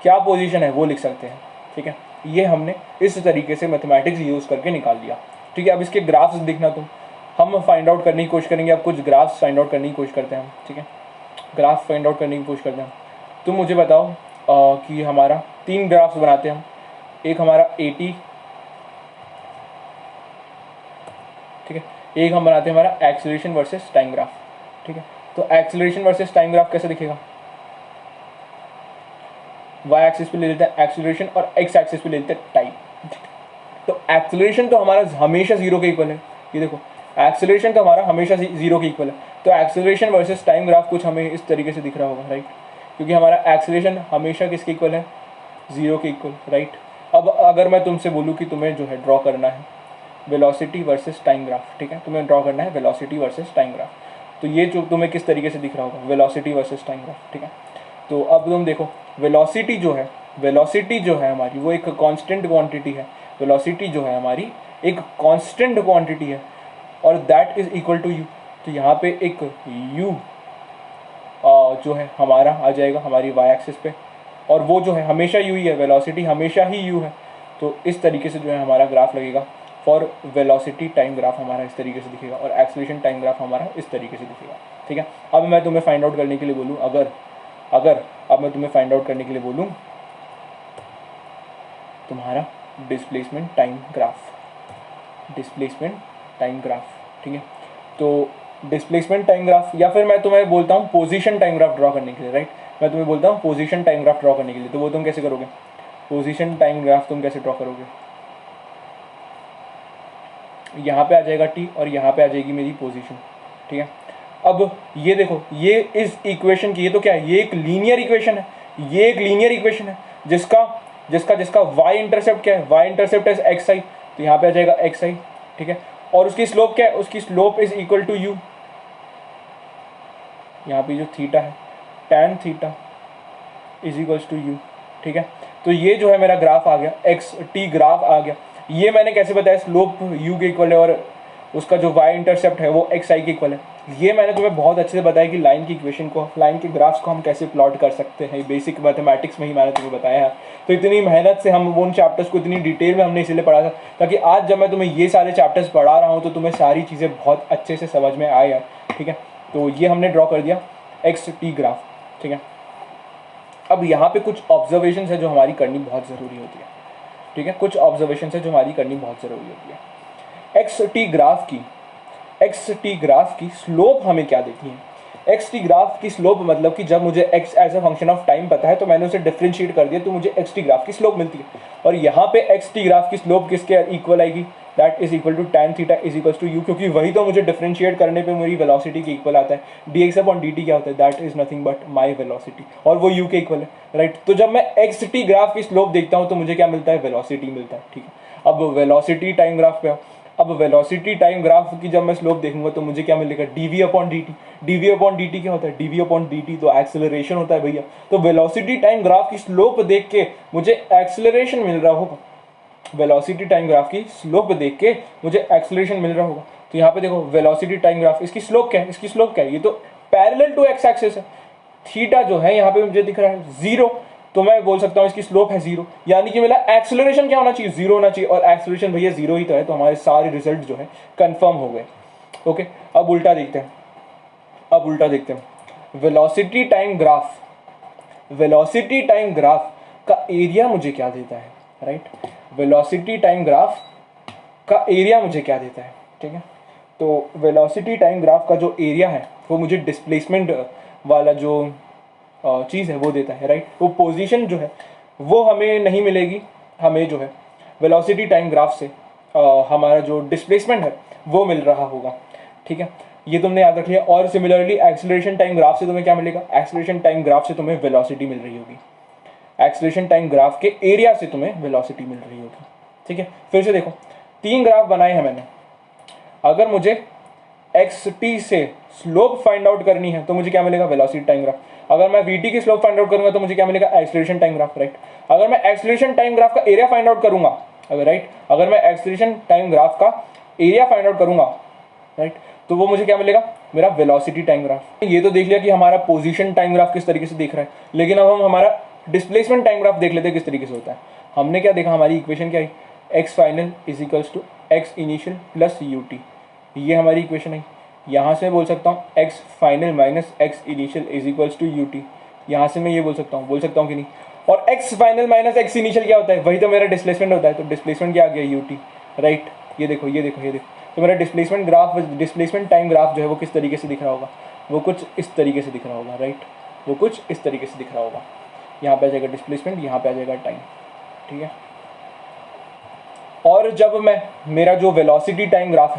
क्या पोजीशन है वो लिख सकते हैं, ठीक है। ये हमने इस तरीके से मैथमेटिक्स यूज़ करके निकाल लिया, ठीक है। अब इसके ग्राफ्स दिखना तुम, हम फाइंड आउट करने की कोशिश करेंगे। अब कुछ ग्राफ्स फाइंड आउट करने की कोशिश करते हैं हम, ठीक है। ग्राफ फाइंड आउट करने की कोशिश करते हैं। तुम मुझे बताओ कि हमारा 3 ग्राफ्स बनाते हैं हम। एक हमारा 80, ठीक है, एक हम बनाते हैं हमारा एक्सेलरेशन वर्सेस टाइम ग्राफ, ठीक है। तो एक्सेलरेशन वर्सेस टाइम ग्राफ कैसे दिखेगा, वाई एक्सिस पे ले लेते हैं एक्सेलरेशन और एक्स एक्सिस पे ले लेते हैं टाइम। तो एक्सेलरेशन तो हमारा हमेशा 0 के इक्वल है, ये देखो एक्सेलरेशन तो हमारा हमेशा 0 के इक्वल है। तो एक्सेलरेशन वर्सेस टाइम ग्राफ कुछ हमें इस तरीके से दिख रहा होगा, राइट, क्योंकि हमारा एक्सेलरेशन हमेशा किसके इक्वल है, 0 के इक्वल, राइट। अब अगर मैं तुमसे बोलूँ कि तुम्हें जो है ड्रॉ करना है वेलोसिटी वर्सेस टाइम ग्राफ, ठीक है, तुम्हें ड्रॉ करना है वेलोसिटी वर्सेस टाइम ग्राफ, तो ये जो तुम्हें किस तरीके से दिख रहा होगा, वेलोसिटी वर्सेस टाइम ग्राफ, ठीक है। तो अब तुम देखो वेलोसिटी जो है हमारी वो एक कांस्टेंट क्वांटिटी है। वेलोसिटी जो है हमारी एक कांस्टेंट क्वांटिटी है और that is equal to U. तो यहाँ पे एक u जो है हमारा आ जाएगा हमारी y एक्सिस पे, और वो जो है हमेशा u ही है, वेलोसिटी हमेशा ही u है। तो इस तरीके से जो है हमारा ग्राफ लगेगा फॉर वेलोसिटी टाइम ग्राफ हमारा इस तरीके से दिखेगा, और एक्सेलरेशन टाइम ग्राफ हमारा इस तरीके से दिखेगा। ठीक है, अब मैं तुम्हें फाइंड आउट करने के लिए बोलूँ, अगर अब मैं तुम्हें फाइंड आउट करने के लिए बोलूँ तुम्हारा डिस्प्लेसमेंट टाइम ग्राफ, ठीक है, तो डिस्प्लेसमेंट टाइम ग्राफ, या फिर मैं तुम्हें बोलता हूँ पोजीशन टाइम ग्राफ ड्रॉ करने के लिए, राइट, मैं तुम्हें बोलता हूँ पोजीशन टाइम ग्राफ ड्रॉ करने के लिए, तो वो तुम कैसे करोगे? पोजीशन टाइम ग्राफ तुम कैसे ड्रॉ करोगे? यहाँ पे आ जाएगा t और यहाँ पे आ जाएगी मेरी पोजीशन। ठीक है, अब ये देखो, ये इस इक्वेशन की, ये तो क्या है, ये एक लीनियर इक्वेशन है, ये एक लीनियर इक्वेशन है जिसका जिसका जिसका y इंटरसेप्ट क्या है, y इंटरसेप्ट है xi, तो यहाँ पे आ जाएगा xi। ठीक है, और उसकी स्लोप क्या है, उसकी slope is equal to u, यहाँ पे जो थीटा है tan theta is equals to u। ठीक है, तो ये जो है मेरा ग्राफ आ गया, एक्स टी ग्राफ आ गया। ये मैंने कैसे बताया, स्लोप u के इक्वल है और उसका जो y इंटरसेप्ट है वो xi के इक्वल है। ये मैंने तुम्हें बहुत अच्छे से बताया कि लाइन की इक्वेशन को, लाइन के ग्राफ्स को हम कैसे प्लॉट कर सकते हैं, बेसिक मैथमेटिक्स में ही मैंने तुम्हें बताया है। तो इतनी मेहनत से हम उन चैप्टर्स को इतनी डिटेल में हमने इसीलिए पढ़ा था ताकि आज जब मैं तुम्हें ये सारे चैप्टर्स पढ़ा रहा हूँ तो तुम्हें सारी चीज़ें बहुत अच्छे से समझ में आए यार। ठीक है, तो ये हमने ड्रॉ कर दिया एक्स टी ग्राफ। ठीक है, अब यहाँ पे कुछ ऑब्जर्वेशन है जो हमारी करनी बहुत ज़रूरी होती है। ठीक है, कुछ ऑब्जर्वेशन है जो हमारी करनी बहुत ज़रूरी होती है। एक्स टी ग्राफ की स्लोप हमें क्या देती है? एक्स टी ग्राफ की स्लोप मतलब कि जब मुझे X as a function of time पता है तो मैंने उसे डिफरेंशिएट कर दिया तो मुझे एक्स टी ग्राफ की स्लोप मिलती है। और यहाँ पे एक्स टी ग्राफ की स्लोप किसके इक्वल आएगी? That is equal to tan theta is equal to U, क्योंकि वही तो मुझे डिफरेंशिएट करने पे मेरी वेलोसिटी के इक्वल आता है। dx अपॉन dt क्या होता है? That is nothing but my velocity, और वो u के इक्वल है, राइट। तो जब मैं एक्स टी ग्राफ की स्लोप देखता हूँ तो मुझे क्या मिलता है? वेलोसिटी मिलता है। ठीक है, अब वेलोसिटी टाइम ग्राफ पे, अब वेलोसिटी टाइम ग्राफ की जब मैं स्लोप देखूंगा तो मुझे क्या मिलेगा? dv upon dt। dv upon dt क्या होता है? dv अपॉन dt तो एक्सेलरेशन होता है भैया। तो वेलोसिटी टाइम ग्राफ की स्लोप देख के मुझे एक्सेलरेशन मिल रहा होगा, वेलोसिटी टाइम ग्राफ की स्लोप देख के मुझे एक्सेलरेशन मिल रहा होगा। तो यहाँ पे देखो वेलोसिटी टाइम ग्राफ, इसकी स्लोप क्या है? इसकी स्लोप क्या है? ये तो पैरेलल टू एक्स एक्सिस है। थीटा जो है यहाँ पे मुझे दिख रहा है 0, तो मैं बोल सकता हूँ इसकी स्लोप है 0, यानी कि मेरा एक्सेलरेशन क्या होना चाहिए? 0 होना चाहिए, और एक्सेलरेशन भैया 0 ही तो है, तो हमारे सारे रिजल्ट जो है कंफर्म हो गए। ओके, अब उल्टा देखते हैं, वेलोसिटी टाइम ग्राफ का एरिया मुझे क्या देता है? राइट, वेलोसिटी टाइम ग्राफ का एरिया मुझे क्या देता है? ठीक है, तो वेलोसिटी टाइम ग्राफ का जो एरिया है वो मुझे डिस्प्लेसमेंट वाला जो चीज़ है वो देता है, राइट। वो पोजीशन जो है वो हमें नहीं मिलेगी, हमें जो है वेलोसिटी टाइम ग्राफ से हमारा जो डिस्प्लेसमेंट है वो मिल रहा होगा। ठीक है, ये तुमने याद रख लिया। और सिमिलरली एक्सेलरेशन टाइम ग्राफ से तुम्हें क्या मिलेगा? एक्सेलरेशन टाइम ग्राफ से तुम्हें वेलोसिटी मिल रही होगी, एक्सेलरेशन टाइम ग्राफ के एरिया से तुम्हें वेलोसिटी मिल रही होगी। ठीक है, फिर से देखो, 3 ग्राफ बनाए हैं मैंने। अगर मुझे एक्स टी से स्लोप फाइंड आउट करनी है तो मुझे क्या मिलेगा? Velocity time graph. अगर मैं वी टी की स्लोप फाइंड आउट करूंगा तो मुझे क्या मिलेगा? Acceleration time graph, right. अगर मैं एक्सेलरेशन टाइम ग्राफ का एरिया फाइंड आउट करूंगा, अगर राइट, अगर मैं एक्सेलरेशन टाइम ग्राफ का एरिया फाइंड आउट करूंगा, राइट, तो वो मुझे क्या मिलेगा? मेरा वेलोसिटी टाइम ग्राफ। ये तो देख लिया कि हमारा पोजीशन टाइम ग्राफ किस तरीके से दिख रहा है, लेकिन अब हम हमारा डिस्प्लेसमेंट टाइम ग्राफ देख लेते हैं किस तरीके से होता है। हमने क्या देखा? हमारी इक्वेशन क्या है? X final is equals to X initial plus U T, ये हमारी इक्वेशन है। यहाँ से मैं बोल सकता हूँ X final minus X initial is equals to U T, यहाँ से मैं ये बोल सकता हूँ कि नहीं। और x final minus X initial क्या होता है? वही तो मेरा डिस्प्लेसमेंट होता है, तो डिस्प्लेसमेंट क्या आ गया? U T, right. ये देखो, तो मेरा displacement graph, displacement time graph जो है वो किस तरीके से दिख रहा होगा? वो कुछ इस तरीके से दिख रहा होगा, राइट, वो कुछ इस तरीके से दिख रहा होगा। यहाँ पे आ जाएगा डिस्प्लेसमेंट, यहाँ पे आ जाएगा टाइम। ठीक है, और जब मैं मेरा जो वेलोसिटी टाइम ग्राफ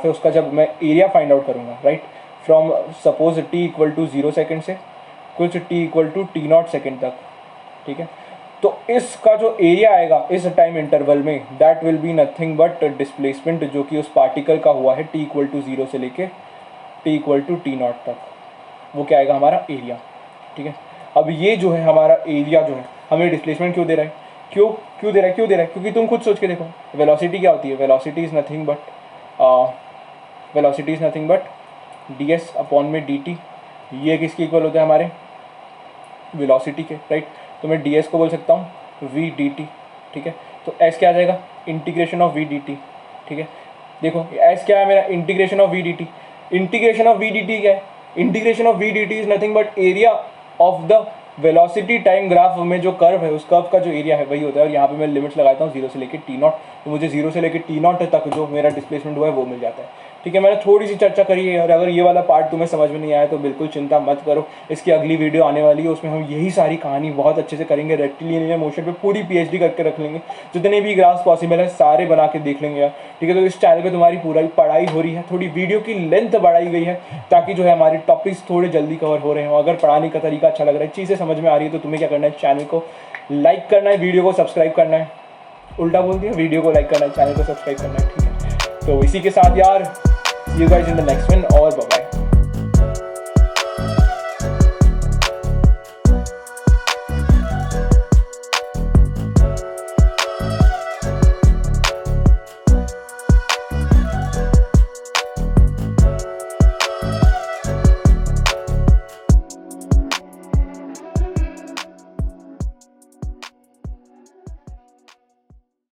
है, उसका जब मैं एरिया फाइंड आउट करूँगा, right, from suppose t equal to 0 second से कुछ t equal to t0 second तक। ठीक है, तो इसका जो एरिया आएगा इस टाइम इंटरवल में, that will be nothing but displacement जो कि उस पार्टिकल का हुआ है t इक्वल टू 0 से लेके t इक्वल टू t0 तक, वो क्या आएगा? हमारा एरिया। ठीक है, अब ये जो है हमारा एरिया जो है हमें डिस्प्लेसमेंट क्यों दे रहा है? क्यों दे रहा है? क्योंकि तुम खुद सोच के देखो, वेलोसिटी क्या होती है? Velocity is nothing but velocity is nothing but ds upon में dt, ये किसके इक्वल होता है हमारे वेलोसिटी के, राइट। तो मैं ds को बोल सकता हूँ v dt, ठीक है। तो s क्या आ जाएगा, इंटीग्रेशन ऑफ v dt, ठीक है। देखो s क्या है मेरा, integration of v dt। Integration of v dt क्या है, integration of v dt is nothing but area of the velocity time graph में जो कर्व है उस कर्व का जो एरिया है वही होता है। और यहाँ पे मैं लिमिट्स लगाता हूँ 0 से लेकर t0, तो मुझे 0 से लेकर t0 तक जो मेरा डिस्प्लेसमेंट हुआ है वो मिल जाता है, ठीक है। मैंने थोड़ी सी चर्चा करी है, और अगर ये वाला पार्ट तुम्हें समझ में नहीं आया तो बिल्कुल चिंता मत करो, इसकी अगली वीडियो आने वाली है, उसमें हम यही सारी कहानी बहुत अच्छे से करेंगे। रेक्टिलिनियर मोशन पे पूरी PhD करके रख लेंगे, जितने भी ग्राफ्स पॉसिबल है सारे बना के देख लेंगे यार, ठीक है। तो इस चैनल पे तुम्हारी पूरी पढ़ाई हो रही है, थोड़ी वीडियो की लेंथ बढ़ाई गई है ताकि जो है हमारे टॉपिक्स थोड़े जल्दी कवर हो रहे हो। अगर पढ़ाने का तरीका अच्छा लग रहा है, चीज़ें समझ में आ रही है, तो तुम्हें क्या करना है, चैनल को लाइक करना है, वीडियो को सब्सक्राइब करना है, उल्टा बोल दिया, वीडियो को लाइक करना है, चैनल को सब्सक्राइब करना है, ठीक है। तो इसी के साथ यार, see you guys in the next one, और bye bye।